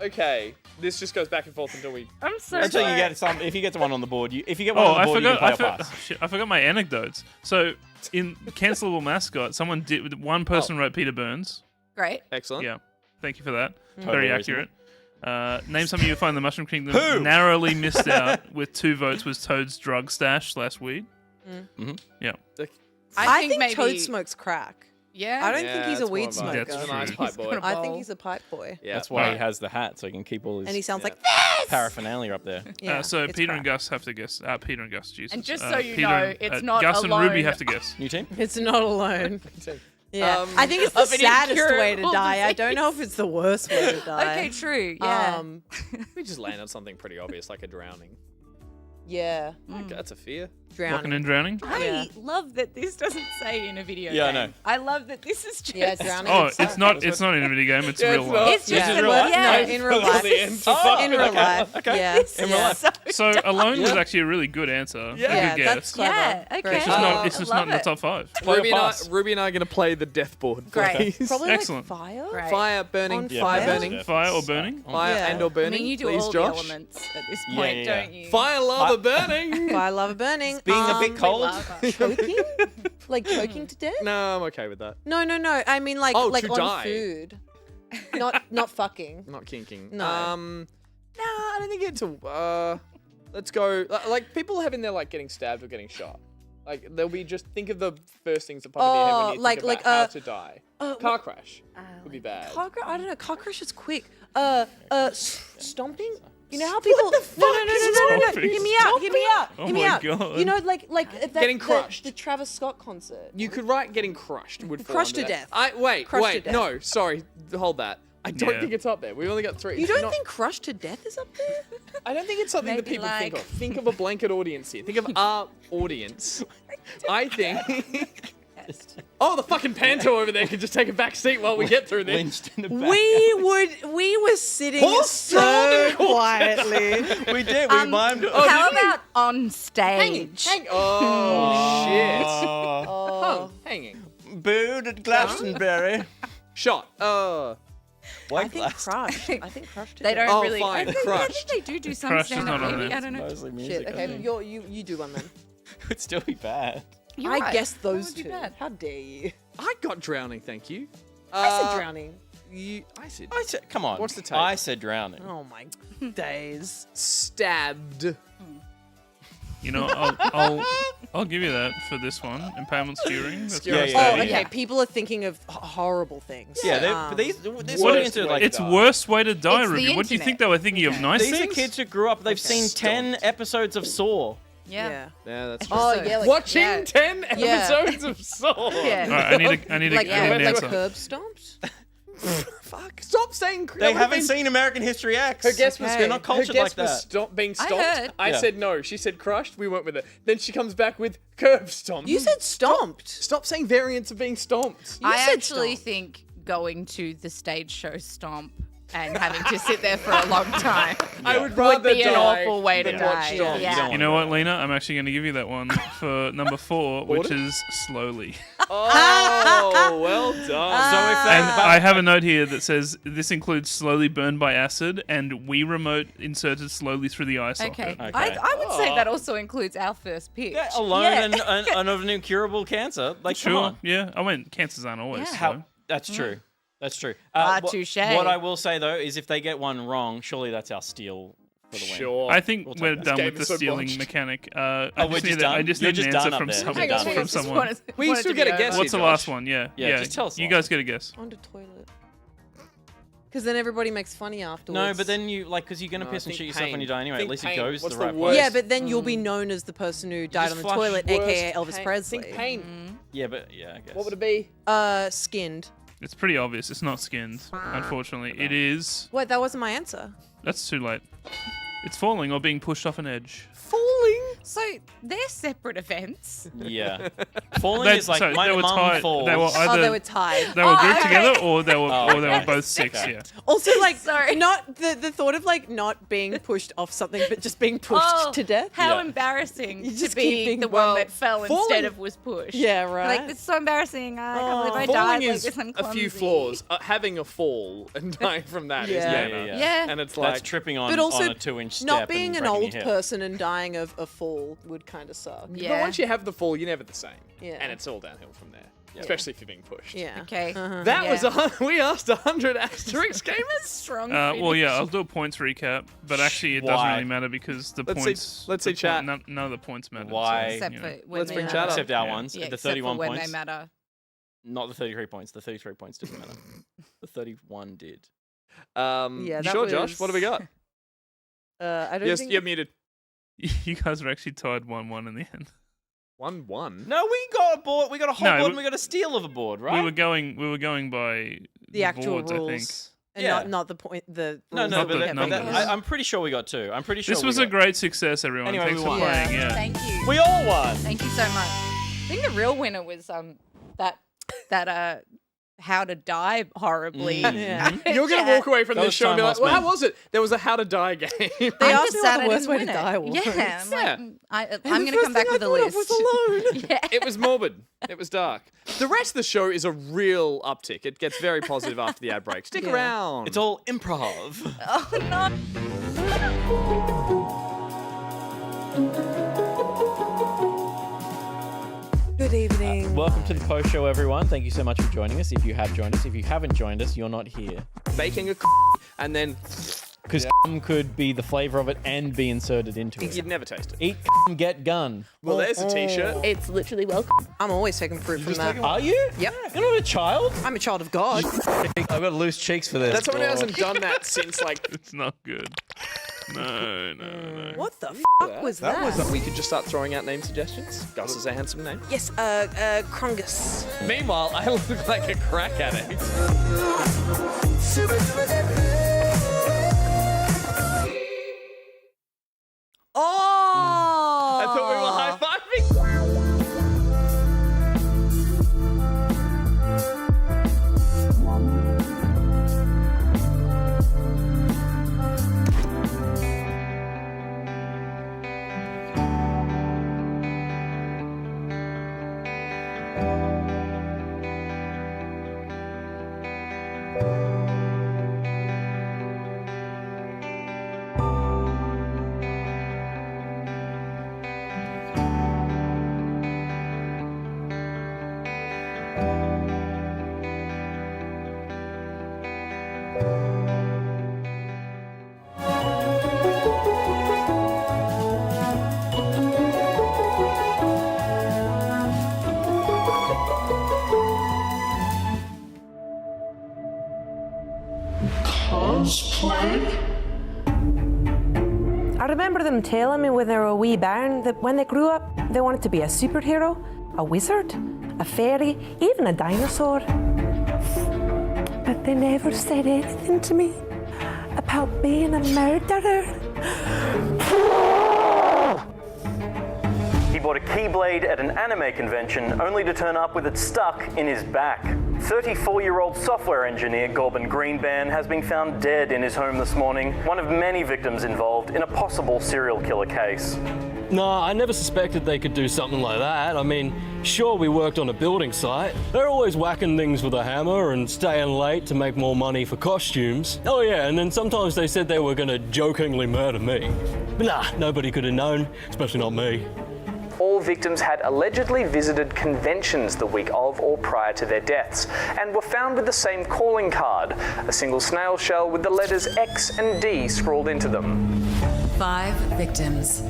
Okay, this just goes back and forth until we. I'm so Until sorry. you get some. If you get one on the board, if you get one Oh, on the I board, you forgot. can play a pass. I forgot my anecdotes. So in Cancelable Mascot, someone did. One person wrote Peter Burns. Great. Excellent. Yeah. Thank you for that. Totally Very reasonable. accurate. Name something you find in the Mushroom Kingdom. Who? Narrowly missed out with 2 votes was Toad's drug stash / weed. Yeah. I think maybe Toad smokes crack. Yeah. I don't Yeah, think he's a that's more weed of smoker. That's He's a nice true. pipe boy. I think he's a pipe boy. Yeah. That's why he Right. has the hat, so he can keep all his And he sounds Yeah. like this. paraphernalia up there. Yeah, So it's Peter crack. and Gus have to guess. Peter and Gus, Jesus. And just so you Peter know, and- it's not Gus and Ruby alone. have to guess. New team? It's not alone. Yeah, I think it's the of an saddest way to incurable die. I don't know if it's the worst way to die. Okay, true. Yeah. We just land on something pretty obvious, like a drowning. Yeah, Okay, that's a fear. Walking drowning. and drowning. I Yeah. love that this doesn't say in a video Yeah, I game. know. I love that this is just. Yeah, drowning. Oh, it's not. It's not in a video game. It's Yeah, real it's life. not. It's just This is a- real life? Yeah. No, in real life. In real life. Okay. Yeah. In real life. So alone was actually a really good answer. Yeah, good guess. that's clever. Yeah, Very okay. It's clever. just not. It's just I not in the love top 5. Ruby and I are going to play the death board. Great. please. Probably Excellent. like fire. Great. Fire burning, On Yeah, fire fire? burning, Fire or burning? fire Yeah. and or I burning. mean, you do please, all Josh. the elements at this Yeah, point, yeah. don't you? Fire, lava, burning. Fire, lava, burning. Being a bit cold. Choking? Like choking to death? No, I'm okay with that. No. I mean like Oh, like to on die. food. Not fucking. Not kinking. No. No, I don't think it's a. Let's go. Like people having their like getting stabbed or getting shot. Like they'll be just think of the first things that pop in your head when you like- think about like, how to die. Car crash would be bad. I don't know. Car crash is quick. Stomping. You know how people? No. Stomping? Hear me out. Hear me out. Oh Hear me my out. God. You know, like that, Getting crushed. The Travis Scott concert. You could write getting crushed would fall Crushed under to that. death. Wait, Crushed to death. no, sorry, hold that. I don't Yeah. think it's up there. We've only got 3. You It's don't not- think crushed to death is up there? I don't think it's something that Maybe people think like- of. Think of a blanket audience here. Think of our audience. I think. Oh, the fucking panto over there can just take a back seat while we get through this. Lynched in the back. We were sitting Horse so drawn quietly. We did. We mimed. How about on stage? Oh, shit. Oh, Hanging. Booed at Glastonbury. Shot. I White think glass. crushed. I think crushed to They death. don't Oh, really. fine, I think crushed. they do some Crushed is stand-up, not on maybe. there. I don't know. Mostly music. Shit. I Okay, think. you do one then. It would still be bad. You're I right. guessed That those would be two. bad. How dare you? I got drowning, thank you. I said drowning. I said I said, come on. What's the tape? I said drowning. Oh my days. stabbed. You know, I'll give you that for this one. Impalement skewering. That's Yeah, very yeah, Oh, steady. okay. People are thinking of horrible things. Yeah, this Worst audience are way like. to It's die. worst way to die, It's the Ruby. What do you think internet. they were thinking of? Nice These things? are kids who grew up. They've seen 10 episodes of Saw. Yeah. Yeah, that's Oh So- yeah. Like, watching yeah. 10 episodes of Saw. Yeah. All right, I need like, a good like answer. curb stomps. Fuck! Stop saying. They haven't seen American History X. Her guess was They're not cultured her guess like that. was being I stomped. heard. I Yeah. said no. She said crushed. We went with it. Then she comes back with curb stomp. You said stomped. Stop saying variants of being stomped. I said actually stomp. think going to the stage show Stomp and having to sit there for a long time. I would rather be an die awful way to than die. watch Dom. Yeah. You know what, Lena? I'm actually going to give you that one for number 4, which is slowly. Oh, well done. And I have a note here that says this includes slowly burned by acid and Wii remote inserted slowly through the eye socket. Okay. I would say that also includes our first pitch. Yeah, alone and of an incurable cancer. Like, come Sure, on. yeah. I went, cancers aren't always Yeah. slow. That's true. That's true. Touche. What I will say though is, if they get one wrong, surely that's our steal for the win. Sure. I think We'll take we're that. done Game with the is so stealing botched. mechanic. we're I just just done? need You're an just answer done up from there. someone. Hang on, From someone. We still get a guess. What's the here, last Josh. one? Yeah. Yeah, just tell us the You last guys get a guess. On the toilet. Because then everybody makes funny afterwards. No, but then you because you're gonna No, piss and think shit yourself when pain. you die anyway. Think At least pain. it goes What's the the right worst? way. Yeah, but then you'll be known as the person who died just on the flush toilet, aka Worst Elvis pain. Presley. Think pain. Yeah, but yeah, I guess. What would it be? Skinned. It's pretty obvious. It's not skinned, unfortunately. It is. Wait, that wasn't my answer. That's too late. It's falling or being pushed off an edge. Falling. So they're separate events. Yeah. Falling They- is like so my they were mum tied. falls. They were Oh, either they were tied. they were grouped okay. together or they were Oh, or they okay. were both 6. Okay. Yeah. Also, like, Sorry. not the thought of like not being pushed off something, but just being pushed to death. How Yeah. embarrassing You to just be keep thinking, the well, one that fell falling- instead of was pushed. Yeah, right. Like, it's so embarrassing. I can't believe I Falling died like is this. I'm a clumsy. few flaws. Having a fall and dying from that is Yeah. never. Yeah. And it's That's like tripping on, But also, on a 2-inch step. not being and an breaking old your hip. person and dying of a fall would kind of suck. Yeah. But once you have the fall, you're never the same. Yeah. And it's all downhill from there. Especially if you're being pushed. Yeah. Okay. That Yeah. was we asked 100 Asterix gamers. Strong. Well, yeah, I'll do a points recap, but actually it doesn't Why? really matter because the Let's see- points. let's the see chat. None of the points matter. Why? Except you for know. when Let's they bring matter. chat up. Except our Yeah. ones. Yeah, The except for 31 when points. they matter. Not the 33 points. The 33 points didn't matter. The 31 did. Yeah, You that sure, Josh? What have we got? I don't Yes, think. you're muted. You guys were actually tied 1-1 in the end. 1-1. No, we got a board. We got a whole No, board. we- And we got a steal of a board, right? We were going by the actual boards, I think. rules. And Yeah. not the point. The No, rules no, Not but, the that, but that, numbers. I'm pretty sure we got 2. I'm pretty sure This we was a got- great success, everyone. Anyway, Thanks we for won. playing. Yeah. Thank you. We all won. Thank you so much. I think the real winner was that how to die horribly. Yeah. You're going to walk away from That this was show and be time like, well well, how spent. was it? There was a how to die game. They I'm asked just me what sad the I worst didn't way to win it. die was. Yeah, I'm Yeah. like, And I'm the going to first come back thing with I a thought of list. was alone. Yeah. It was morbid. It was dark. The rest of the show is a real uptick. It gets very positive after the ad break. Stick Yeah. around. It's all improv. Oh no. Good evening. Welcome to the post show, everyone. Thank you so much for joining us. If you have joined us, if you haven't joined us, you're not here. Baking a and then Because could be the flavor of it and be inserted into it. you'd never taste it. Eat get gun. Well, there's a t-shirt. It's literally welcome. I'm always taking fruit from that. Are you? Yep. You're not a child? I'm a child of God. I've got loose cheeks for this. That's someone who hasn't done that since like It's not good. No. What the fuck was that? We could just start throwing out name suggestions. Gus is a handsome name. Yes, Krungus. Meanwhile, I look like a crack addict. Oh! I thought we were high-fiving. I remember them telling me when they were a wee bairn that when they grew up, they wanted to be a superhero, a wizard, a fairy, even a dinosaur. But they never said anything to me about being a murderer. He bought a keyblade at an anime convention only to turn up with it stuck in his back. 34-year-old software engineer Gorbin Greenban has been found dead in his home this morning, one of many victims involved in a possible serial killer case. Nah, I never suspected they could do something like that. I mean, sure, we worked on a building site. They're always whacking things with a hammer and staying late to make more money for costumes. Oh yeah, and then sometimes they said they were gonna jokingly murder me. But nah, nobody could have known, especially not me. All victims had allegedly visited conventions the week of or prior to their deaths and were found with the same calling card, a single snail shell with the letters X and D scrawled into them. 5 victims.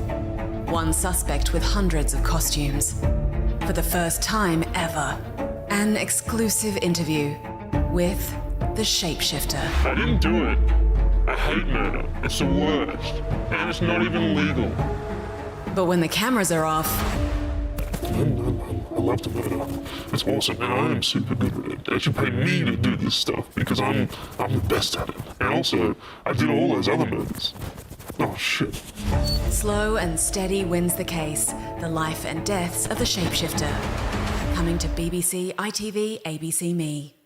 1 suspect with hundreds of costumes. For the first time ever, an exclusive interview with the Shapeshifter. I didn't do it. I hate murder. It's the worst. And it's not even legal. But when the cameras are off, I love to murder. It's awesome, and I am super good at it. They should pay me to do this stuff because I'm the best at it. And also, I did all those other murders. Oh shit. slow and steady wins the case. The life and deaths of the Shapeshifter. Coming to BBC, ITV, ABC Me.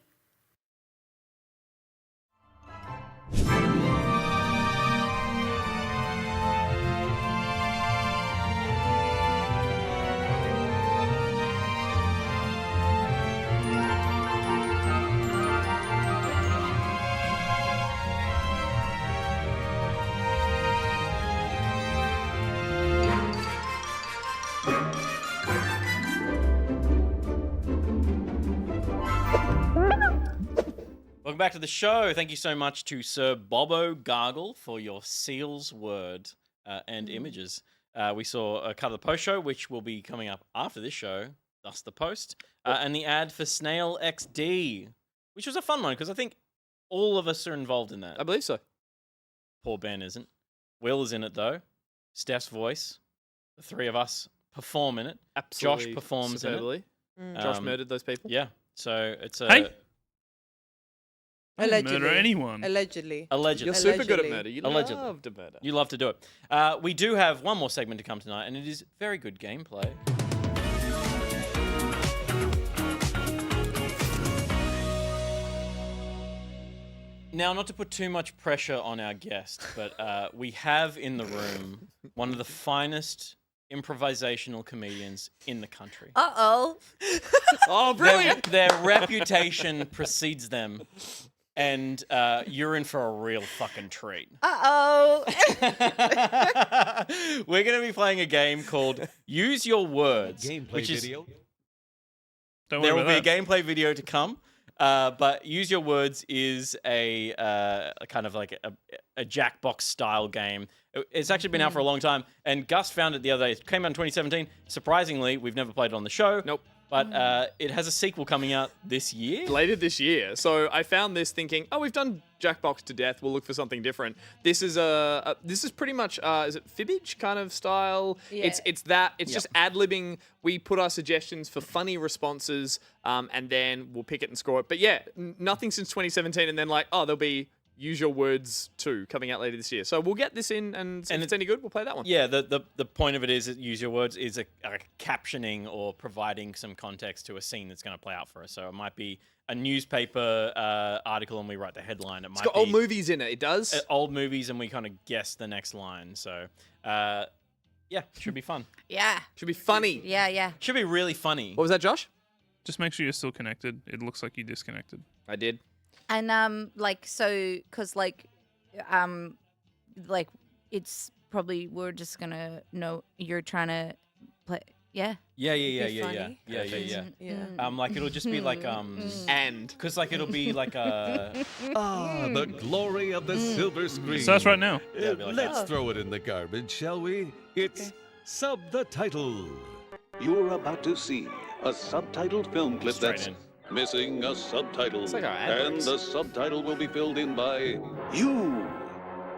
Welcome back to the show. Thank you so much to Sir Bobo Gargle for your seals word and images. We saw a cut of the post show, which will be coming up after this show, thus the post, and the ad for Snail XD, which was a fun one because I think all of us are involved in that. I believe so. Poor Ben isn't. Will is in it though. Steph's voice. The three of us perform in it. Absolutely. Josh performs superbly. in it. Josh murdered those people. Yeah. So it's a. Hey. I didn't Allegedly. murder anyone. Allegedly. Allegedly. You're super good at murder. You Allegedly. love to murder. You love to do it. We do have one more segment to come tonight, and it is very good gameplay. Now, not to put too much pressure on our guest, but we have in the room one of the finest improvisational comedians in the country. Uh-oh. Oh, brilliant! Their reputation precedes them, and you're in for a real fucking treat. Uh-oh. We're going to be playing a game called Use Your Words. Gameplay video. There will be a gameplay video to come. But Use Your Words is a kind of like a Jackbox style game. It's actually been out for a long time, and Gus found it the other day. It came out in 2017. Surprisingly, we've never played it on the show. Nope. But it has a sequel coming out this year. Later this year. So I found this thinking, oh, we've done Jackbox to death. We'll look for something different. This is this is pretty much is it Fibbage kind of style? Yeah. It's that. It's just ad-libbing. We put our suggestions for funny responses, and then we'll pick it and score it. But yeah, nothing since 2017, and then like, oh, there'll be Use Your Words 2 coming out later this year. So we'll get this in, and if it's any good, we'll play that one. Yeah, the point of it is that Use Your Words is a captioning or providing some context to a scene that's going to play out for us. So it might be a newspaper article and we write the headline. It's got old movies in it. It does. Old movies and we kind of guess the next line. So yeah, should be fun. Yeah. Should be funny. Yeah. Should be really funny. What was that, Josh? Just make sure you're still connected. It looks like you disconnected. I did. And it's probably we're just gonna know you're trying to play. Yeah. Yeah. Like it'll just be like and because like it'll be like a the glory of the silver screen. So that's right now. Yeah, like Let's that. throw it in the garbage, shall we? It's Sub the Title. You're about to see a subtitled film clip Straight that's in. missing a subtitle. It's like our ad And breaks. the subtitle will be filled in by you.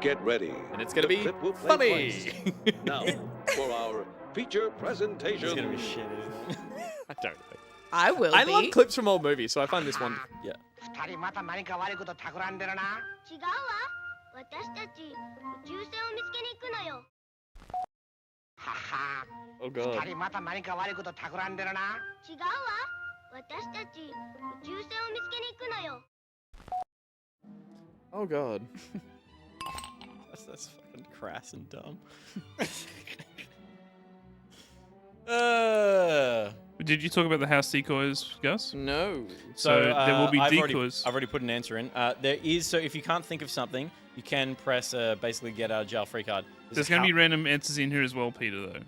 Get ready. And it's gonna The be clip will play funny. twice. Now, for our feature presentation. It's gonna be shit, isn't it? I don't know. I will. I love clips from old movies, so I find this one. Yeah. 二人また何か悪いこと企んでるな。違うわ。私たち宇宙船を見つけに行くのよ。はは。 Oh god. 二人また何か悪いこと企んでるな。違うわ。私たち宇宙船を見つけに行くのよ。 Oh god. That's fucking crass and dumb. Did you talk about the house decoys, Gus? No. So there will be I've decoys. I've already put an answer in. There is, so if you can't think of something, you can press basically get out of jail free card. There's going to be random answers in here as well, Peter, though.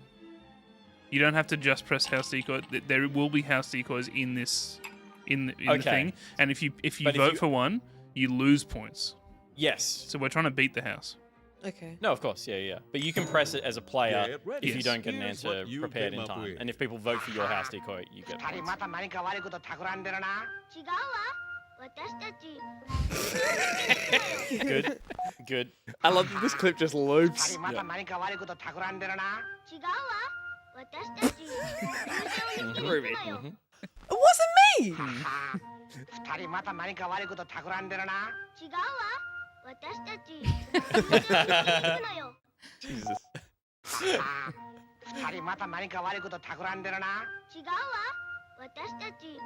You don't have to just press house decoy. There will be house decoys in this in the thing. And if you vote for one, you lose points. Yes. So we're trying to beat the house. Okay. No, of course, yeah. But you can press it as a player Get ready. if you don't get an Here's answer what you prepared came in up time. with. And if people vote for your house decoy, you get points. 違うわ。私たち Good. Good. I love that this clip just loops. 違うわ。私たち宇宙船を見つけに行くのよ。 It wasn't me. 違うわ。私たち宇宙船を見つけに行くのよ。 Jesus. 違うわ。私たち宇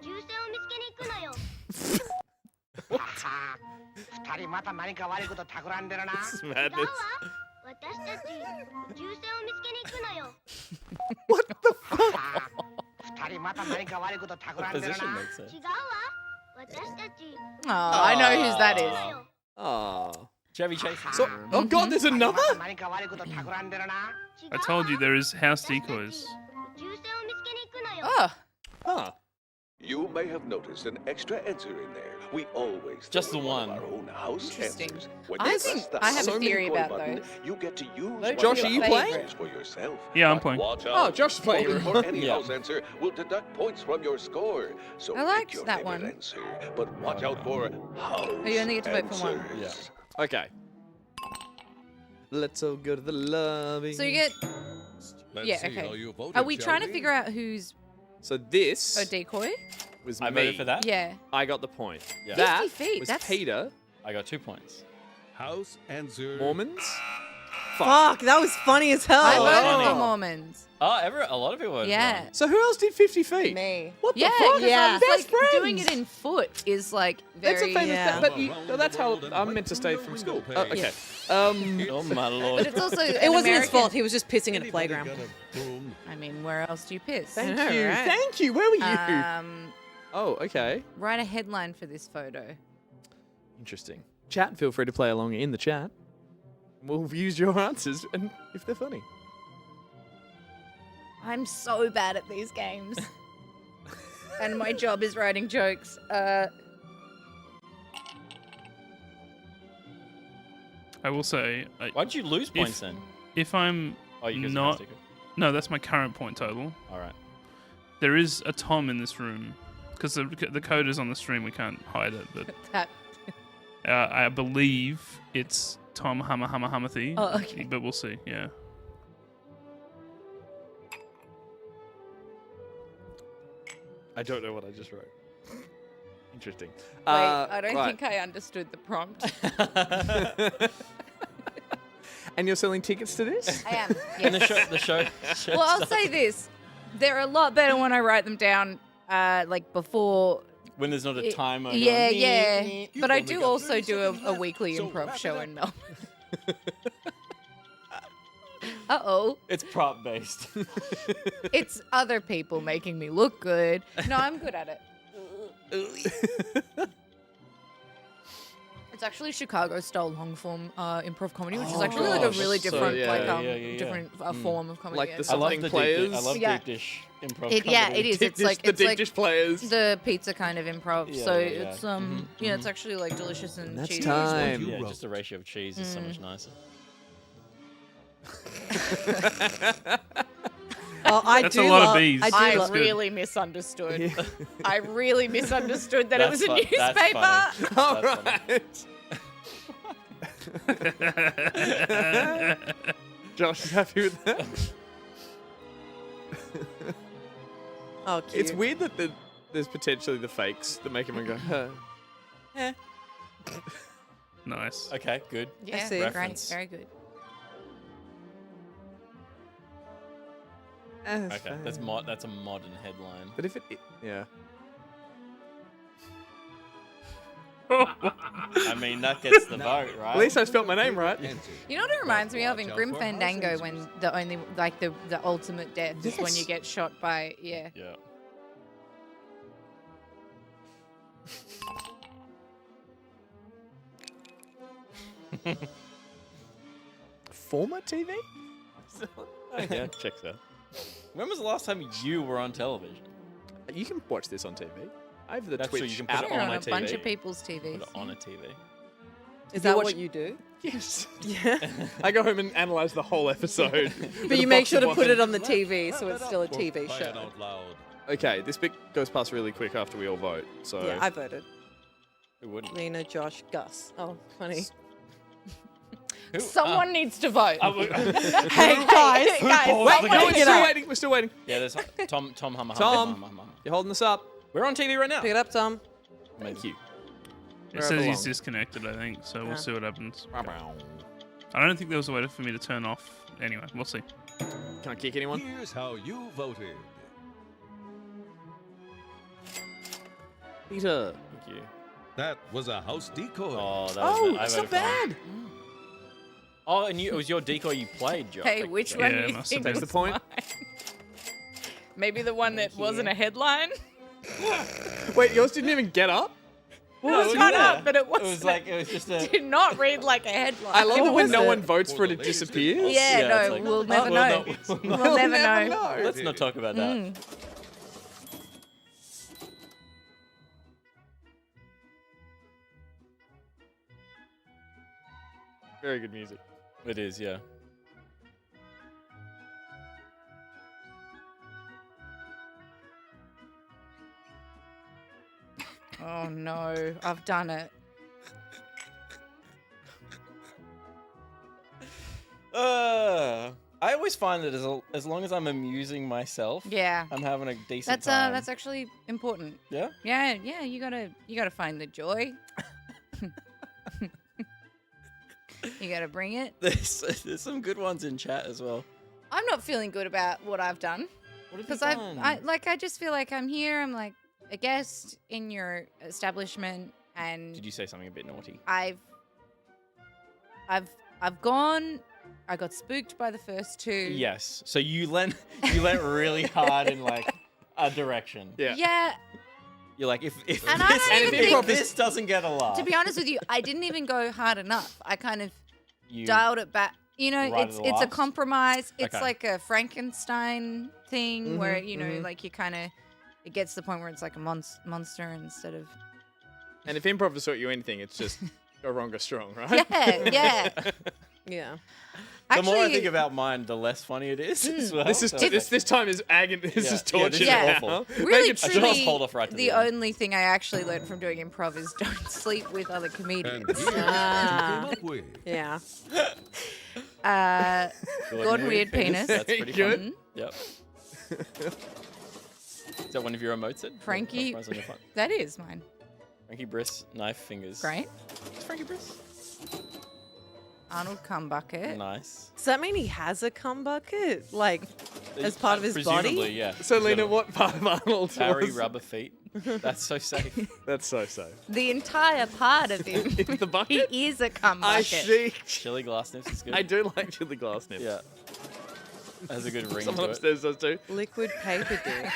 宙船を見つけに行くのよ。 This is 違うわ。 madness. 私たち宇宙船を見つけに行くのよ。 What the fuck? Opposition makes sense. 違うわ。私たち Oh, I know whose that is. Oh. Chevy Chase. So, oh god, there's another? I told you there is house decoys. 宇宙船を見つけに行くのよ。 Oh, Huh. You may have noticed an extra answer in there. We always Just throw the in one. of our own house Interesting. answers. When I you think press the I have a so theory many about button, those. You get to use Vote Josh, for are your you playing? favourite. for yourself. Yeah, I'm But playing. Watch Oh, out. Josh's playing. Voting for any Yeah. house answer will deduct points from your score. So I liked pick your that favorite one. answer, but watch out for house you only get to vote for one. answers. Okay. Let's all go to the lobby. so you get. Let's Yeah, see how okay. you voted, Are we shall trying to we? figure out who's So this a decoy? was I me. voted for that. Yeah. I got the point. Yeah. That 50 feet, was that's- Peter. I got 2 points. House answer. Mormons. Fuck, that was funny as hell. I Oh, voted funny. for Mormons. Oh, a lot of people voted for Yeah. that. So who else did 50 feet? Me. What the Yeah, fuck? yeah. It's our It's best like friends. doing it in foot is like That's very. a famous Yeah. but you, Around no, that's the how world and I'm right meant to through stay the from window school. Oh, pane. okay. Oh my lord. But it's also. It wasn't his fault. He was just pissing in a Anybody playground. got a broom? I mean, where else do you piss? Thank I know, you. right? Thank you. Where were you? Oh, okay. Write a headline for this photo. Interesting. Chat, feel free to play along in the chat. We'll use your answers and if they're funny. I'm so bad at these games. And my job is writing jokes. I will say. Why'd you lose points then? If I'm Oh, you guys not. No, that's my current point total. All right. There is a Tom in this room. Because the code is on the stream, we can't hide it. But That- I believe it's Tom Hammerthy. Oh, okay. But we'll see, yeah. I don't know what I just wrote. Interesting. Wait, I don't right. think I understood the prompt. And you're selling tickets to this? I am. And Yes. the show. Well, I'll say this: they're a lot better when I write them down, like before. When there's not a timer. Yeah, going, yeah. "Nee." But I do also do a weekly improv show in Melbourne. Uh-oh. It's prop based. It's other people making me look good. No, I'm good at it. It's actually Chicago-style long-form improv comedy, which is actually like a really different, different form of comedy. Like Yeah, the it's I love something the players. I love Yeah. deep dish improv. It, yeah, comedy. it is. Deep It's like dish- the it's deep like dish players. the pizza kind of improv. Yeah, so yeah, yeah. it's you know, it's actually like delicious and That's cheesy. time. Yeah, just the ratio of cheese is so much nicer. Oh, I That's do a lot of love, bees. I do I love, really misunderstood. I really misunderstood that it was a That's newspaper. funny. All That's funny. right. Josh is happy with that. Oh, cute. It's weird that there's potentially the fakes that make everyone go, huh. Nice. Okay, good. Yeah, see. great, Reference. very good. Okay, that's a modern headline. But if it, yeah. I mean, that gets the vote, right? At least I spelt my name right. You know what it reminds me of in Grim Fandango when the only the ultimate death is when you get shot by Yeah. Former TV? Yeah, checks out. When was the last time you were on television? You can watch this on TV. I have the That's true, Twitch you can put app it You're on on a a bunch TV. of people's TVs. Put it on a TV. Is that what you do? Yes. Yeah. I go home and analyze the whole episode. But you make sure to put it on the TV so it's still a TV show. Okay, this bit goes past really quick after we all vote. So Yeah, I voted. Who wouldn't? Lena, Josh, Gus. Oh, funny. Someone needs to vote. Hey, guys. Wait, we're still waiting. Yeah, there's Tom Hummer. Tom, you're holding this up. We're on TV right now. Pick it up, Tom. Thank you. It says he's disconnected, I think, so we'll see what happens. I don't think there was a way for me to turn off. Anyway, we'll see. Can I kick anyone? Here's how you voted. Peter. Thank you. That was a house decoy. Oh, that Oh, was that's not bad. Oh, and it was your decoy you played, Joe. Hey, which one do you think That's was the point. mine? Maybe the one that wasn't a headline? Wait, yours didn't even get up? Well, it was got up, but it wasn't. It was just a. Did not read like a headline. I love it when no one votes for it, it disappears. Yeah, no, it's like, we'll never know. We'll never know. Let's not talk about that. Very good music. It is, yeah. Oh no, I've done it. I always find that as long as I'm amusing myself, Yeah. I'm having a decent That's time. that's actually important. Yeah? Yeah, you gotta find the joy. You gotta bring it. There's some good ones in chat as well. I'm not feeling good about what I've done. What have you Because done? I just feel like I'm here. I'm like a guest in your establishment, and Did you say something a bit naughty? I've gone. I got spooked by the first two. Yes. So you lent really hard in like a direction. Yeah. Yeah. You're like if And I don't even think this doesn't get a laugh. To be honest with you, I didn't even go hard enough. I kind of You dialed it back. You know, right at it's the a last? compromise. It's Okay. like a Frankenstein thing where you know, like you kind of it gets to the point where it's like a monster instead of And if improv has taught you anything, it's just go wrong, go strong, right? yeah, yeah. Yeah. The more I Actually- think about mine, the less funny it is as well. This is So this time is agony. This is torture. this is Yeah. awful. Really, I should truly, just hold off right to the the end. only thing I actually learned from doing improv is don't sleep with other comedians. Ah. Yeah. Gordon Weird Penis. That's pretty Good. fun. Yep. Is that one of your emotes? Sid? Frankie, Mine's on your phone. that is mine. Frankie Briss, knife fingers. Great. It's Frankie Briss. Arnold Cumbucket. Nice. Does that mean he has a cum bucket? Like, as part of his Presumably, body? yeah. So, He's Lena, got what part of Arnold Barry was? rubber feet. That's so safe. That's so safe. The entire part of him. The bucket? He is a cum I bucket. see. Chili glass nips is good. I do like chili glass nips. Yeah. Has a good ring Someone to it. upstairs does too. Liquid paper dick.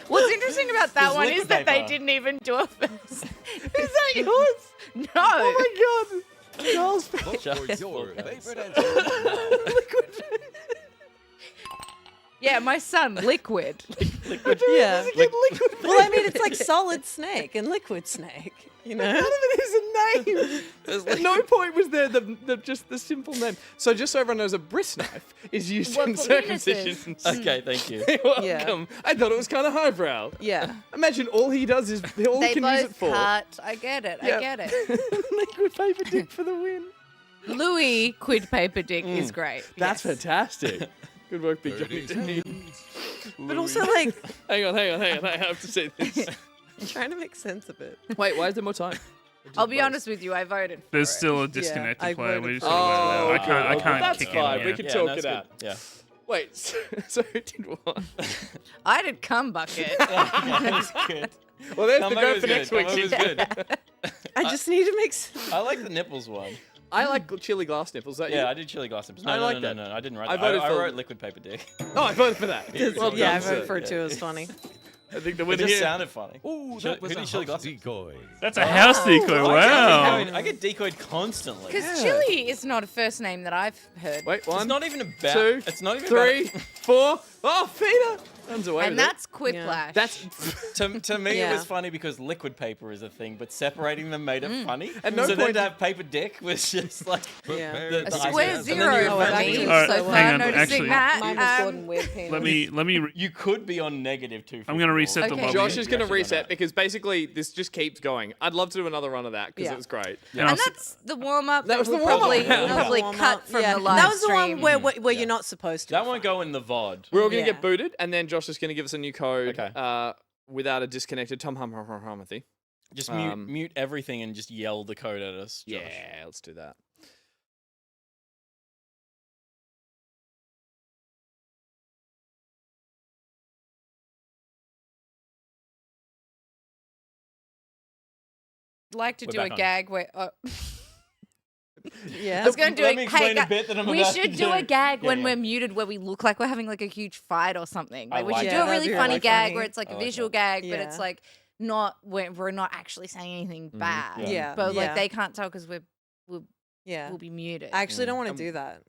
What's interesting about that There's one liquid is that they paper. didn't even do it first. Is that yours? No. Oh my god. Charles. Vote for Just your full face. favorite answer. Yeah, my son, Liquid. Yeah. Liquid. Well, I mean, it's like solid snake and liquid snake. You know? None of it is a name. At no point was there just the simple name. So just so everyone knows, a bris knife is used Well, in for circumcisions. Okay, thank you. You're welcome. I thought it was kind of highbrow. Yeah. Imagine all he does is all They he can use it both for. cut. I get it. Yeah. I get it. Liquid paper dick for the win. Louis Quid Paper Dick is great. That's yes. fantastic. Good work, Big 30 Johnny. seconds. But also, like, Hang on. I have to say this. I'm trying to make sense of it. Wait, why is there more time? I'll be honest with you, I voted for There's it. still a disconnected I player. voted We just for talked about it. that. I can't That's kick fine. in We here. can Yeah, talk no, it it's out. good. Yeah. Wait, so who did what? I did cum bucket. That was good. Well, there's the Comeback go was for next good. week. Comeback was good. I just need to make. I like the nipples one. I like chili glass nipples. That Yeah, you? I did chili glass nipples. No, I no, like no, that. no, I didn't write I that. voted I for- wrote liquid paper dick. Oh, I voted for that. Well Yeah, I done, voted sir. for it too. It was funny. I think the It winner just here. sounded funny. Ooh, Chili- that was who a did chili house glass? decoy. That's a house decoy. Wow. I get decoyed constantly. Because Chili is not a first name that I've heard. Wait, It's one, not even about. two, It's not even three, About, 4. Oh, Peter! Runs away And with that's Quiplash. That's to me, Yeah. it was funny because liquid paper is a thing, but separating them made it funny. At no so then point- to have paper dick was just like Yeah. the a idea. square And then zero you- Oh, for that me too. so Alright, far, hang on, noticing actually- that. Mine was Gordon Weird penis. Let me. You could be on negative 2. I'm gonna reset the Okay. lobby. Josh is going to Actually reset done because basically this just keeps going. I'd love to do another run of that because Yeah. it was great. And I'll And s- that's the warm up. That was the we'll warm-up. probably, Yeah. we'll probably Warm cut up. from Yeah. the live That was the stream. one where you're not supposed to. That won't go in the VOD. We're all going to Yeah. get booted, and then Josh is going to give us a new code Okay. without a disconnected Tom-hum-hum-hum-hum-thy. Just mute everything and just yell the code at us. Josh. Yeah, let's do that. Like to We're do a back on. gag where. Yeah. I was going to do Let a me explain hey, a bit that I'm we about should to do a do. gag Yeah, when yeah. we're muted where we look like we're having like a huge fight or something. I Like we like should that. do a That'd really be funny really gag funny. where it's like I a like visual that. gag, but Yeah. it's like not we're not actually saying anything bad. Yeah. Yeah. But like Yeah. they can't tell because we'll Yeah. be muted. I actually don't want to do that.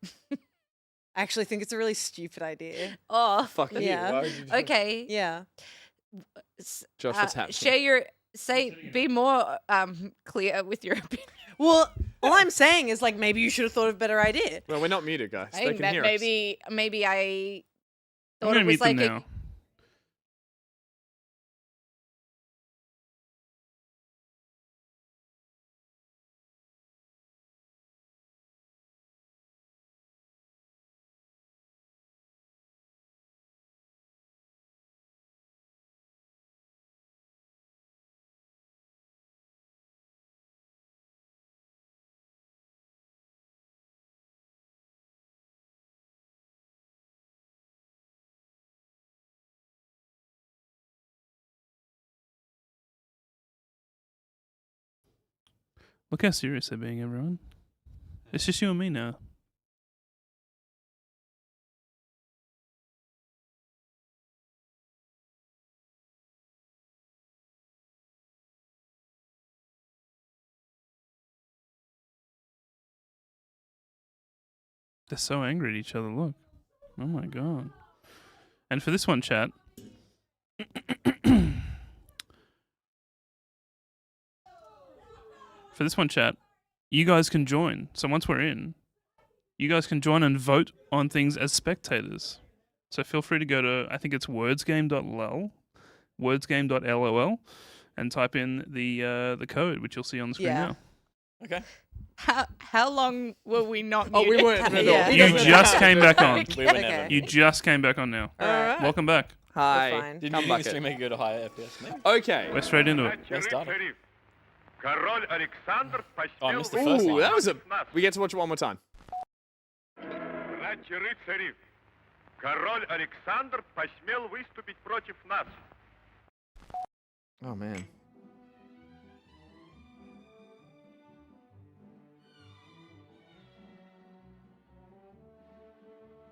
I actually think it's a really stupid idea. Oh, Fuck you. Yeah. Why would you do- okay. Yeah. Josh, what's happening? Share your be more clear with your opinion. Well, all I'm saying is like maybe you should have thought of a better idea. Well, we're not muted, guys. They Saying can that hear maybe I I'm thought gonna it was meet them like now. Look how serious they're being, everyone. It's just you and me now. They're so angry at each other, look. Oh my god. And for this one, chat. For this one, chat, you guys can join. So once we're in, you guys can join and vote on things as spectators. So feel free to go to, I think it's wordsgame.lol, wordsgame.lol, and type in the code, which you'll see on the screen Yeah. now. Okay. How long were we not Oh, we muted? weren't at all. Yeah. You just came back on. We were never. You just came back on now. Alright. Welcome back. Hi. fine. Didn't Come you think the bucket. stream make you go to higher FPS? Maybe. Okay. We're straight into it. Let's start it. Король Александр Oh, I missed the посмел first Ooh, line. that was a. We get to watch it one more time. Братья рыцари, король Александр посмел выступить против нас. Oh man.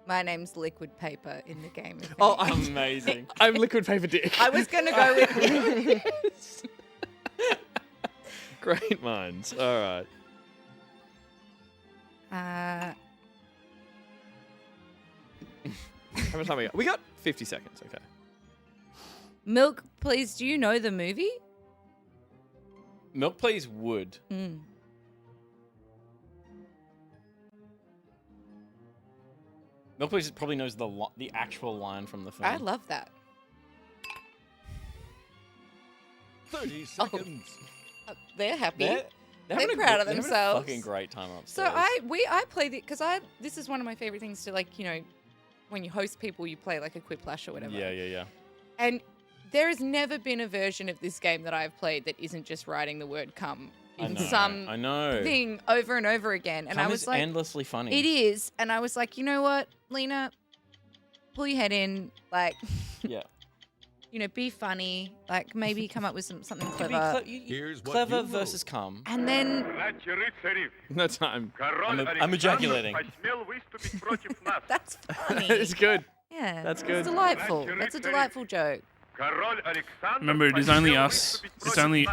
My name's Liquid Paper in the game. if Oh, any- Amazing. I'm liquid paper dick. I was gonna go with. Great minds. All right. uh, How much time we got? We got 50 seconds. Okay. Milk, please. Do you know the movie? Milk Please would. Mm. Milk Please probably knows the actual line from the film. I love that. 30 seconds. They're happy. They're having a proud gr- of they're having a themselves. fucking great time So upstairs. I played it because this is one of my favorite things to, like, you know, when you host people, you play like a Quiplash or whatever. Yeah. And there has never been a version of this game that I've played that isn't just writing the word "come" in know, some I know. thing over and over again. And I Cum was is like, endlessly funny. it is. And I was like, you know what, Lena, pull your head in, like, Yeah. you know, be funny, like maybe come up with something clever. Clever versus cum. And then No time. I'm ejaculating. that's funny. It's good. Yeah, That's good. It's delightful. That's a delightful joke. Remember, it is only us. It's only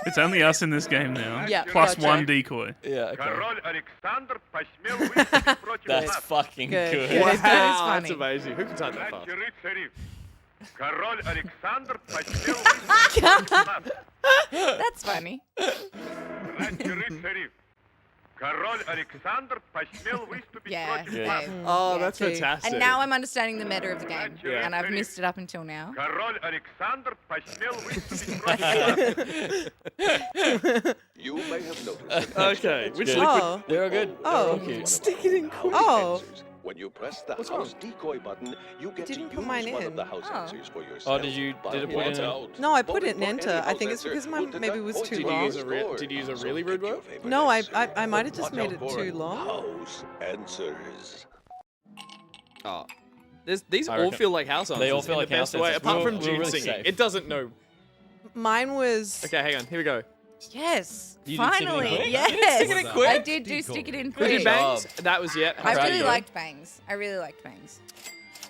it's only us in this game now. Yeah, plus gotcha. one decoy. Yeah, okay. That's fucking good. Good. Wow, That is funny. that's amazing. Who can type that fast? That's funny. Yeah. Good. Dave. Oh, Yeah, that's too. fantastic. And now I'm understanding the meta of the game, Yeah. and I've missed it up until now. You may have noticed. Okay, which Good. liquid? Oh. They're all good. They're all cute. Stick it in quick. Oh. When you press the house decoy button, you get to Didn't use put mine one in. of the house Oh. answers for yourself. Oh, did you put it in? No, I put it in enter. I think it's because mine maybe was too long. Did you use a really rude word? No, I might have just made it too long. House answers. Oh. These I all reckon- feel like house answers They all feel in like the best house way, answers. apart We're- from we're June really singing. safe. It doesn't know. Mine was. Okay, hang on. Here we go. Yes, You did stick it in finally, quick? yes. You did stick it in quick? I did do stick it in Who did quick. bangs? That was I proud of really you. liked bangs. I really liked bangs.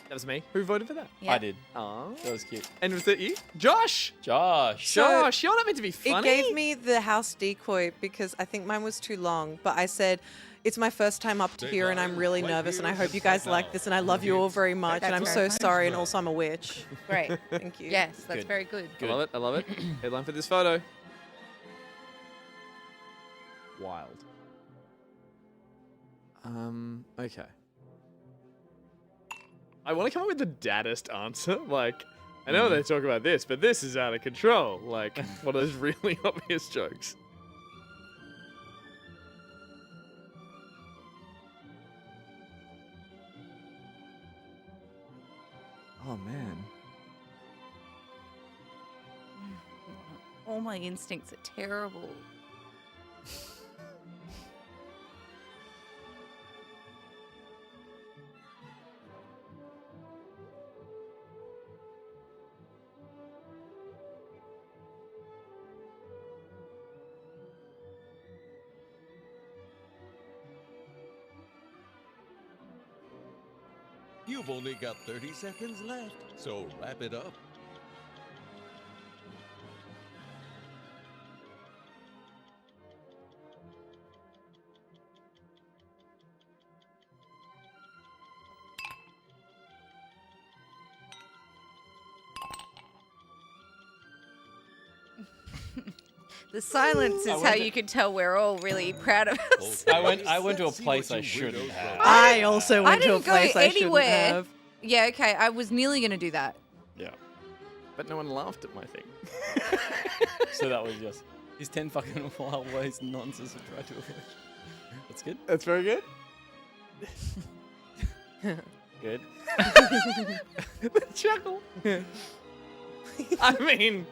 That was me. Who voted for that? Yeah. I did. Oh. That was cute. And was it you? Josh! Josh. Josh, you're not meant to be It funny. gave me the house decoy because I think mine was too long. But I said, it's my first time up to here and I'm really nervous and I hope you guys like this and I love you all very much and That's I'm so very funny. sorry and also I'm a witch. Great. Thank you. Yes, that's Good. very good. I love it. I love it. Headline for this photo. Wild. Okay. I want to come up with the daddest answer. Like, I know they talk about this, but this is out of control. Like, one of those really obvious jokes. Oh, man. All my instincts are terrible. You've only got 30 seconds left, so wrap it up. The silence is how you can tell we're all really proud of us. I went to a place I shouldn't have. I also went to a didn't go place I shouldn't anywhere. have. Yeah, okay. I was nearly going to do that. Yeah. But no one laughed at my thing. So that was just his 10 fucking wild ways nonsense to try to avoid. That's good. That's very good. Good. The chuckle. I mean,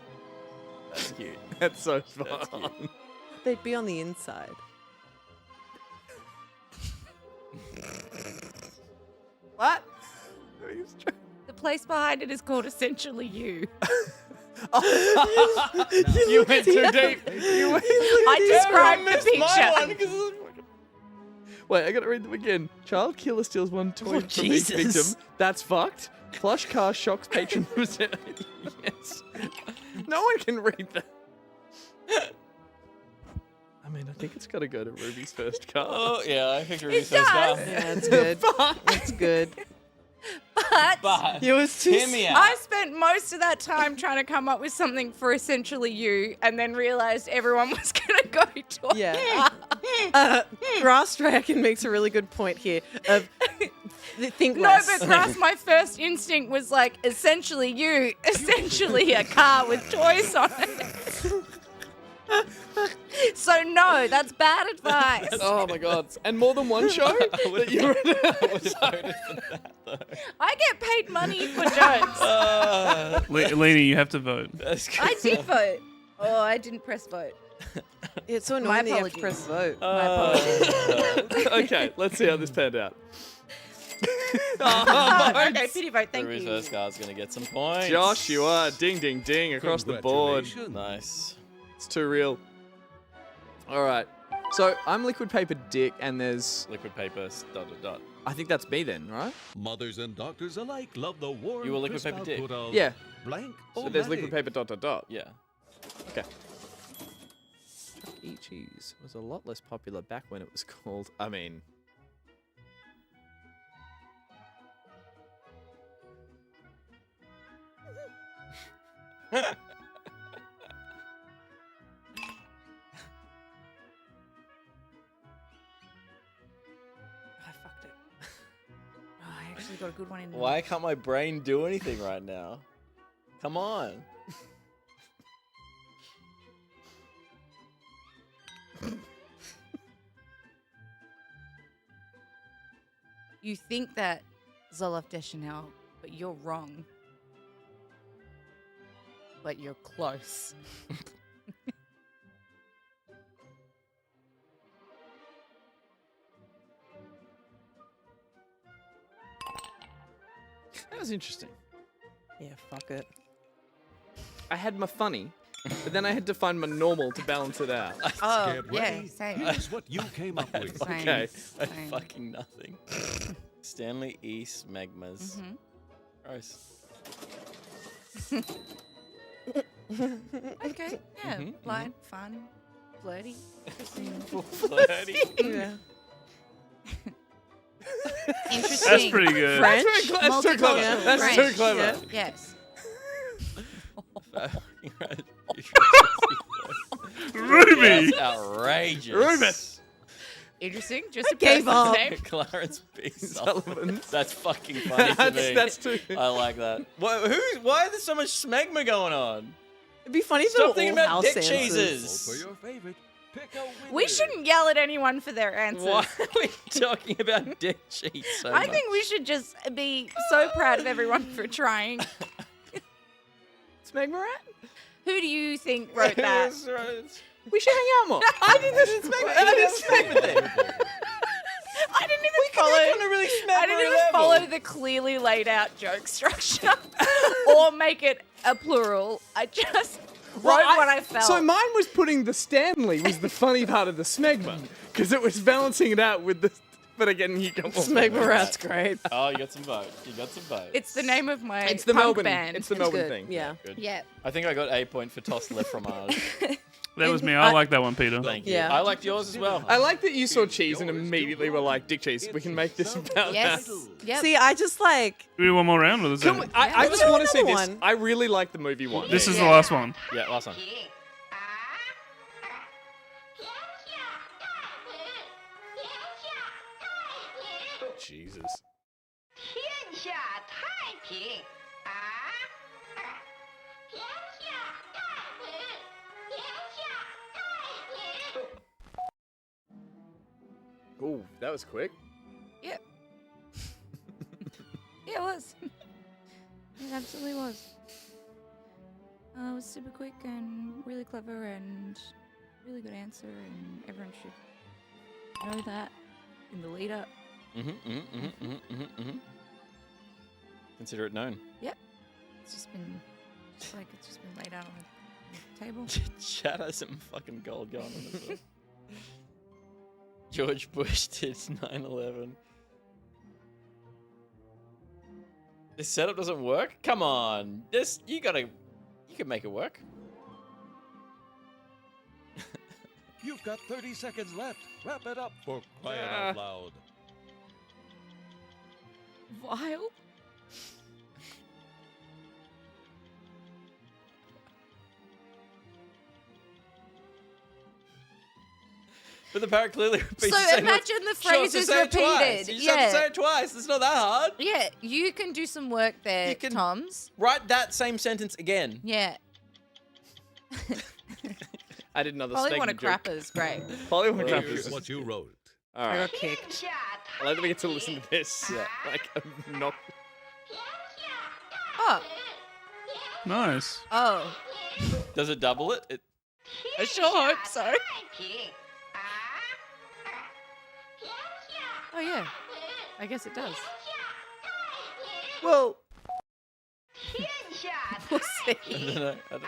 That's cute. that's so fun. That's cute. They'd be on the inside. What? The place behind it is called Essentially You. You went too deep. I described the picture. Wait, I gotta read them again. Child killer steals one toy from each Jesus. victim. That's fucked. Plush car shocks patron. Yes. No one can read that. I mean, I think it's gotta go to Ruby's first car. Oh, yeah, I think It Ruby's does. first car. Yeah, that's good. That's good. But It was too. Hear me out. I spent most of that time trying to come up with something for Essentially You and then realized everyone was going to go to it. Yeah. Grass Dragon makes a really good point here of think No, less. but Grass, my first instinct was like, Essentially You, essentially a car with toys on it. So no, that's bad advice. Oh my god. And more than one show that you read. I get paid money for jokes. Lena, you have to vote. I did vote. Oh, I didn't press vote. It's so My annoying that you have to apologies. press vote. My apologies. Okay, let's see how this panned out. Okay, pity vote. Thank The you. reverse card's gonna get some points. Josh, you are ding, ding, ding across the board. Nice. It's too real. All right. So I'm liquid paper Dick, and there's liquid paper ... I think that's me then, right? Mothers and doctors alike love the warm. You were liquid crisp paper Dick. output of Yeah. Blank. So there's liquid Matic. paper ... Yeah. Okay. Chuck E. Cheese was a lot less popular back when it was called. I mean. I fucked it. Oh, I actually got a good one in there. Why can't my brain do anything right now? Come on. You think that Zoloft Deschanel, but you're wrong. But you're close. That was interesting. Yeah, fuck it. I had my funny, but then I had to find my normal to balance it out. Oh, Get yeah, ready. same. Here's what you came up with. Same. Okay. I Same. fucking nothing. Stanley E. Smegmas. Mhm. Gross. Okay, yeah. Mhm, Light, fun, flirty. Flirty. Yeah. Interesting. That's pretty good. French. That's too clever. Multicultural. That's French. too clever. Yeah. Yes. Ruby! That's outrageous. Rubus. Interesting. Just a gave person's up. name. Clarence B. Sullivan. Sullivan. That's fucking funny to me. That's too. I like that. Why is there so much smegma going on? It'd be funny if Stop they were thinking all about house dick answers. Vote cheeses. for your favorite. Pick a winner. We shouldn't yell at anyone for their answers. Why are we talking about dick cheese so I much? think we should just be so proud of everyone for trying. Smeg Morat? Who do you think wrote that? We should hang out more. I did this Smegma thing. I didn't even follow. I didn't even follow the clearly laid out joke structure or make it a plural. I just wrote what I felt. So mine was putting the Stanley was the funny part of the Smegma because it was balancing it out with the. But again, you got more. Smegma Rat's great. Oh, you got some vote. You got some vote. It's the name of my It's the punk Melbourne. band. It's the Melbourne good. thing. Yeah. Good. Yeah. I think I got a point for toss left fromage. That was me. I like that one, Peter. Thank you. Yeah. I liked yours as well. I like that you saw cheese and immediately were like, "Dick cheese, we can make this about Yes. that." Yep. See, I just like. Do we do one more round, or is Can we, it? I just do want to see another this. one. I really like the movie one. This is the Yeah. last one. Yeah, last one. Jesus. 天下太平啊！天下太平，天下太平。 Ooh, that was quick. Yep. Yeah, it was. It absolutely was. It was super quick and really clever and really good answer, and everyone should know that in the lead up. Consider it known. Yep. It's just been laid out on the table. Chat has some fucking gold going on as well. George Bush did 9/11. This setup doesn't work? Come on. You can make it work. You've got 30 seconds left. Wrap it up for crying out loud. Vile. But the parrot clearly repeats So the same imagine words. the phrase Sure, is so say it twice. repeated. You just have to Yeah. say it twice. It's not that hard. Yeah, you can do some work there, You can- Toms. Write that same sentence again. Yeah. I did another Polly want a Smegma joke. crapper's great. Polly want a Here's crapper's. what you wrote. All I right. got kicked. I like that we get to listen to this. Like, not. Oh. Nice. Oh. Does it double it? I sure hope so. Oh yeah, I guess it does. Well, We'll see. I don't know.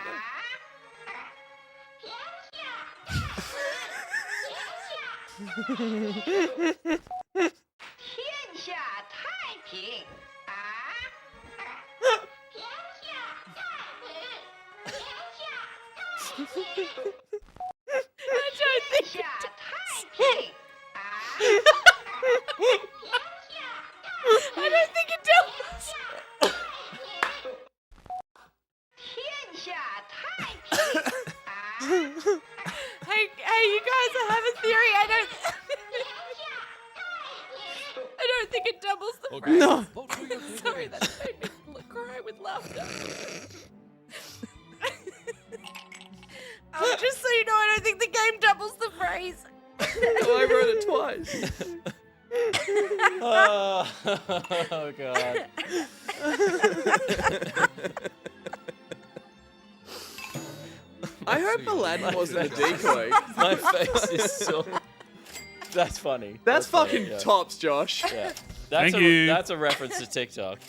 I don't think it does. Hey, you guys, I have a theory. I don't think it doubles the price. No. Sorry, that made me cry with laughter. Just so you know, I don't think the game doubles the phrase. Oh, I wrote it twice. Oh God. I hope Aladdin wasn't a decoy. My face is so. That's funny. That's funny, fucking yeah. tops, Josh. Yeah. Thank you. That's a reference to TikTok.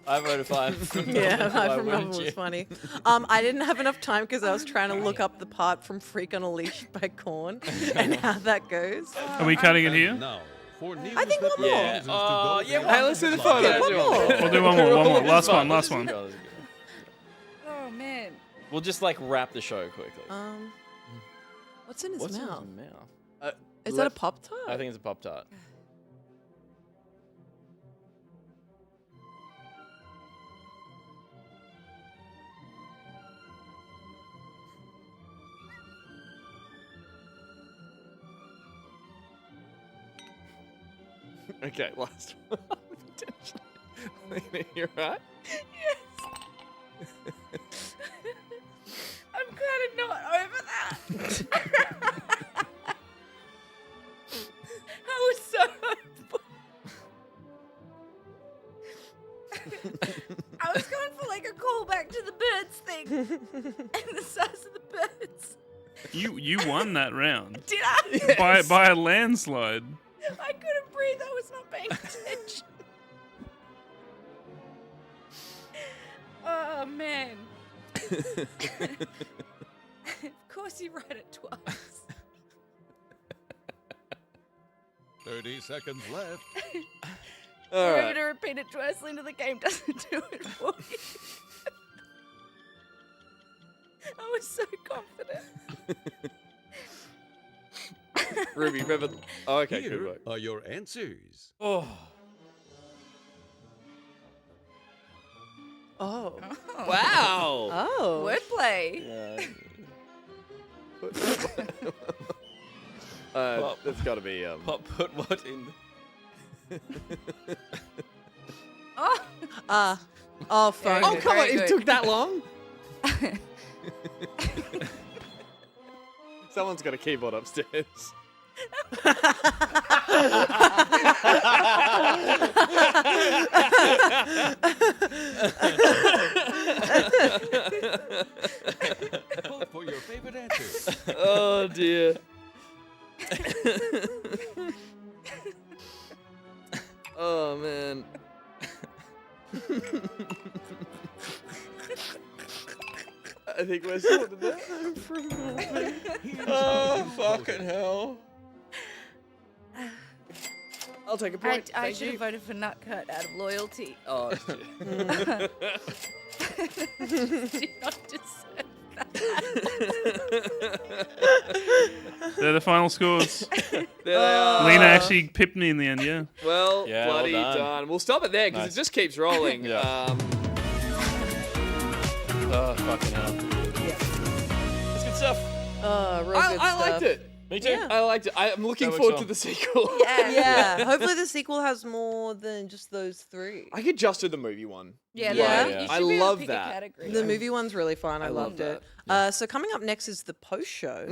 I wrote a 5 from Yeah, Why 5 from wouldn't Melbourne you? was funny. I didn't have enough time because I was trying to look up the part from Freak on a Leash by Korn and how that goes. Are we cutting it here? Now, for news I think one that more. Yeah. refuses to go Yeah. down Hey, let's see the the photo. Yeah, one more. We'll do one more. Last one. Oh man. We'll just like wrap the show quickly. What's in his What's mouth? in his mouth? Is that a Pop Tart? I think it's a Pop Tart. Okay, last one. Potentially. You're right. I'm kind of not over that. I was so hopeful. I was going for like a callback to the birds thing and the size of the birds. You won that round. Did I? By a landslide. I couldn't breathe. I was not paying attention. Oh man. Of course you write it twice. 30 seconds left. All Remember right. to repeat it twice, Linda. The game doesn't do it for you. I was so confident. Ruby, remember. Oh, okay, good Here work. are your answers. Oh. Oh. Wow. Oh. Wordplay. Yeah. That's got to be. Put what in? Oh. Oh, fuck. Oh, come on! It took that long. Someone's got a keyboard upstairs. Vote for your favorite answer. Oh dear. Oh man. I think we're sorted there. Oh fucking hell. I'll take a point. I Thank should you. have voted for Nutcut out of loyalty. Oh, Do not deserve They're the final scores. There they are. Lena actually pipped me in the end, yeah. Well, Yeah, well bloody done. done. We'll stop it there because Nice. it just keeps rolling. Yeah. Oh, fucking hell. That's good stuff. Oh, real good I liked stuff. it. Me too. Yeah. I liked it. I'm looking much forward to fun. the sequel. Yeah. Hopefully the sequel has more than just those 3. I could just do the movie one. Yeah, Yeah. You Yeah. should I be able to love pick a that. category. The movie one's really fun. I love loved it. So coming up next is the post show,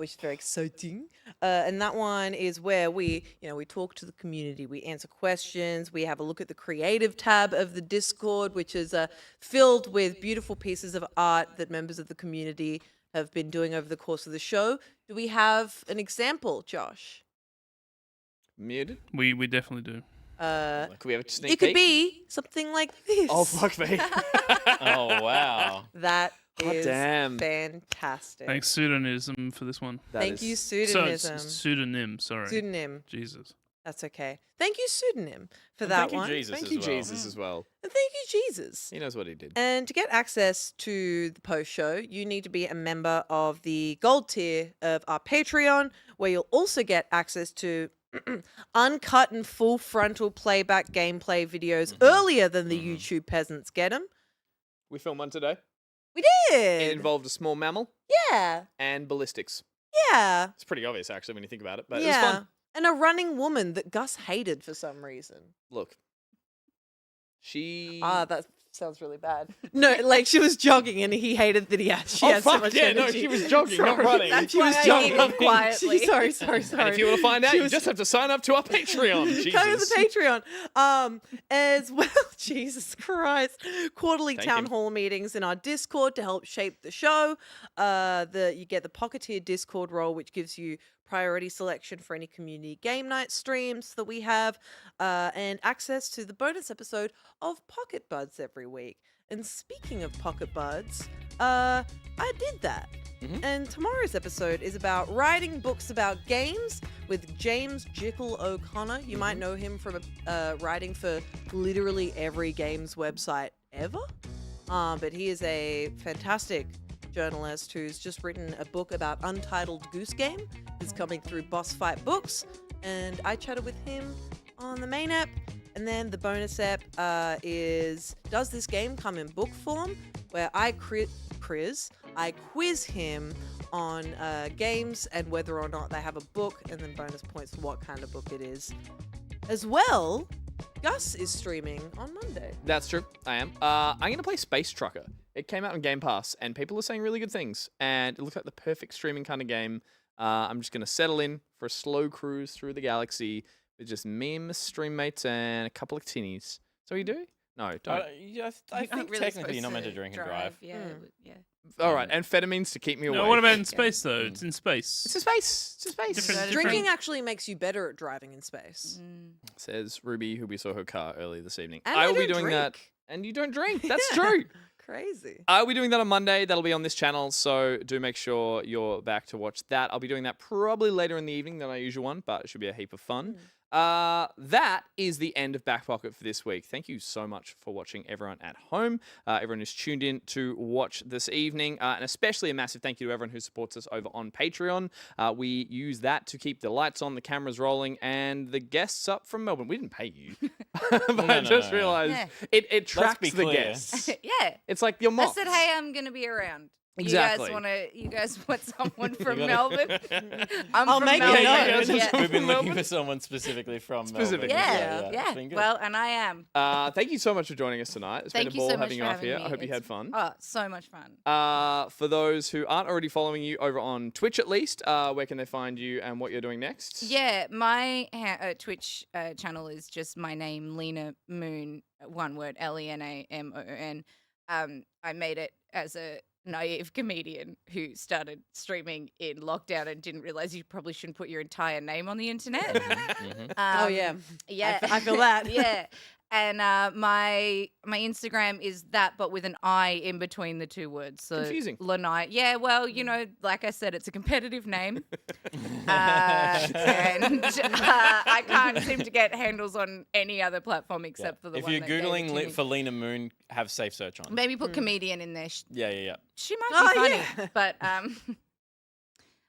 which is very exciting. And that one is where we talk to the community, we answer questions, we have a look at the creative tab of the Discord, which is filled with beautiful pieces of art that members of the community have been doing over the course of the show. Do we have an example, Josh? Muted? We definitely do. Could we have a sneak It could peek? be something like this. Oh, fuck me. Oh, wow. That Hot is damn. fantastic. Thanks, pseudonym for this one. Thank you, So, pseudonym. pseudonym, sorry. Pseudonym. Jesus. That's okay. Thank you, pseudonym, for And that thank you, one. Jesus, Thank as you, well. Jesus, as well. And thank you, Jesus. He knows what he did. And to get access to the post show, you need to be a member of the gold tier of our Patreon, where you'll also get access to uncut and full frontal playback gameplay videos earlier than the YouTube peasants get them. We filmed one today. We did. It involved a small mammal Yeah. and ballistics. Yeah. It's pretty obvious, actually, when you think about it, but it yeah. was fun. And a running woman that Gus hated for some reason. Look, she... That sounds really bad. No, like she was jogging and he hated that she had so fuck, much yeah, energy. no, she was jogging, not running. That's She why was I jogging. giggled quietly. sorry. And if you want to find out, you just have to sign up to our Patreon. Jesus. Go to the Patreon. As well, Jesus Christ. Quarterly Thank town you. hall meetings in our Discord to help shape the show. You get the Pocketeer Discord role, which gives you priority selection for any community game night streams that we have, and access to the bonus episode of Pocket Buds every week. And speaking of Pocket Buds, I did that. And tomorrow's episode is about writing books about games with James Jickle O'Connor. You might know him from writing for literally every games website ever. But he is a fantastic journalist who's just written a book about Untitled Goose Game. It's coming through Boss Fight Books. And I chatted with him on the main app. And then the bonus app is Does This Game Come in Book Form? Where I quiz him on games and whether or not they have a book, and then bonus points for what kind of book it is. As well, Gus is streaming on Monday. That's true. I am. I'm going to play Space Trucker. It came out on Game Pass, and people are saying really good things. And it looks like the perfect streaming kind of game. I'm just going to settle in for a slow cruise through the galaxy with just me and my stream mates and a couple of tinnies. So you do? No, don't. I think technically you're not meant to drink and drive. Yeah. All right, amphetamines to keep me away. No, what about in space, though? It's in space. It's in space. It's in space. Different- Drinking actually makes you better at driving in space. Says Ruby, who we saw her car earlier this evening. And I I will be don't doing that. drink. And you don't drink. That's true. Crazy. I'll be doing that on Monday. That'll be on this channel, so do make sure you're back to watch that. I'll be doing that probably later in the evening than our usual one, but it should be a heap of fun. That is the end of Back Pocket for this week. Thank you so much for watching, everyone at home. Everyone who's tuned in to watch this evening, and especially a massive thank you to everyone who supports us over on Patreon. We use that to keep the lights on, the cameras rolling, and the guests up from Melbourne. We didn't pay you, but I just realized it tracks the guests. Yeah. It's like your mom. I said, hey, I'm going to be around. Exactly. You guys want someone from gotta- Melbourne? I'll from make Melbourne. it known. Yeah. We've been looking for someone specifically from Melbourne. Yeah. It's been good. Well, and I am. Thank you so much for joining us tonight. It's Thank been a you ball so much having you for off having here. me. I hope you It's- had fun. Oh, so much fun. For those who aren't already following you over on Twitch, at least, where can they find you and what you're doing next? Yeah, my Twitch channel is just my name, Lena Moon, one word, LENAMOON. I made it as a naive comedian who started streaming in lockdown and didn't realize you probably shouldn't put your entire name on the internet. Oh, yeah. Yeah. I feel that. Yeah. And my Instagram is that, but with an I in between the two words. So Confusing. Lanai. Yeah, well, you know, like I said, it's a competitive name. And I can't seem to get handles on any other platform except for the If one you're that gave it Googling to me. for Lena Moon, have safe search on. Maybe put comedian in there. Yeah. She might be funny, yeah. but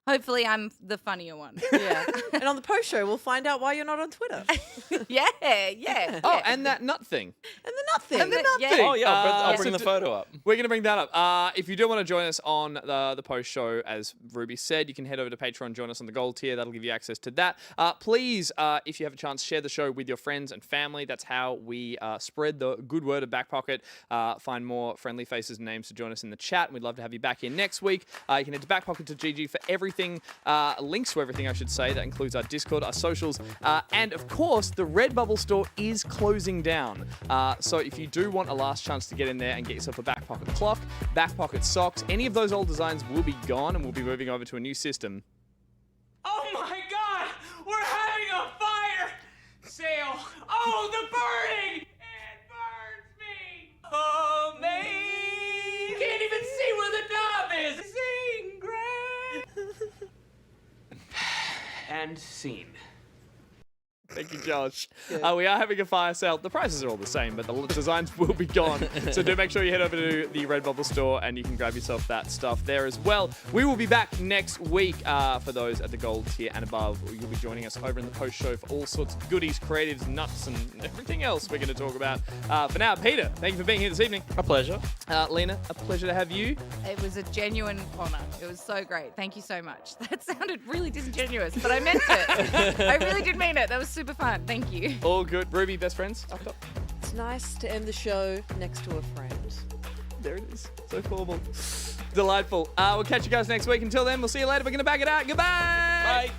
hopefully I'm the funnier one. Yeah. And on the post show, we'll find out why you're not on Twitter. Yeah. Oh, and that nut thing. And the nut thing. And the nut thing. Oh, yeah, I'll bring so the photo up. We're going to bring that up. If you do want to join us on the post show, as Ruby said, you can head over to Patreon, join us on the gold tier. That'll give you access to that. Please, if you have a chance, share the show with your friends and family. That's how we spread the good word of Back Pocket. Find more friendly faces and names to join us in the chat. We'd love to have you back here next week. You can head to backpocket.gg for every everything, links to everything, I should say. That includes our Discord, our socials, and of course, the Redbubble store is closing down. So if you do want a last chance to get in there and get yourself a back pocket clock, back pocket socks, any of those old designs will be gone and we'll be moving over to a new system. Oh my god! We're having a fire sale! Oh, the burning! It burns me! Oh, me! Can't even see where the knob is! Sing, and scene. Thank you, Josh. We are having a fire sale. The prices are all the same, but the designs will be gone. So do make sure you head over to the Redbubble store and you can grab yourself that stuff there as well. We will be back next week for those at the gold tier and above. You'll be joining us over in the post show for all sorts of goodies, creatives, nuts, and everything else we're going to talk about. For now, Peter, thank you for being here this evening. A pleasure. Lena, a pleasure to have you. It was a genuine honour. It was so great. Thank you so much. That sounded really disingenuous, but I meant it. I really did mean it. That was super fun. Thank you. All good. Ruby, best friends up top. It's nice to end the show next to a friend. There it is. So formal. Delightful. We'll catch you guys next week. Until then, we'll see you later. We're going to back it out. Goodbye. Bye.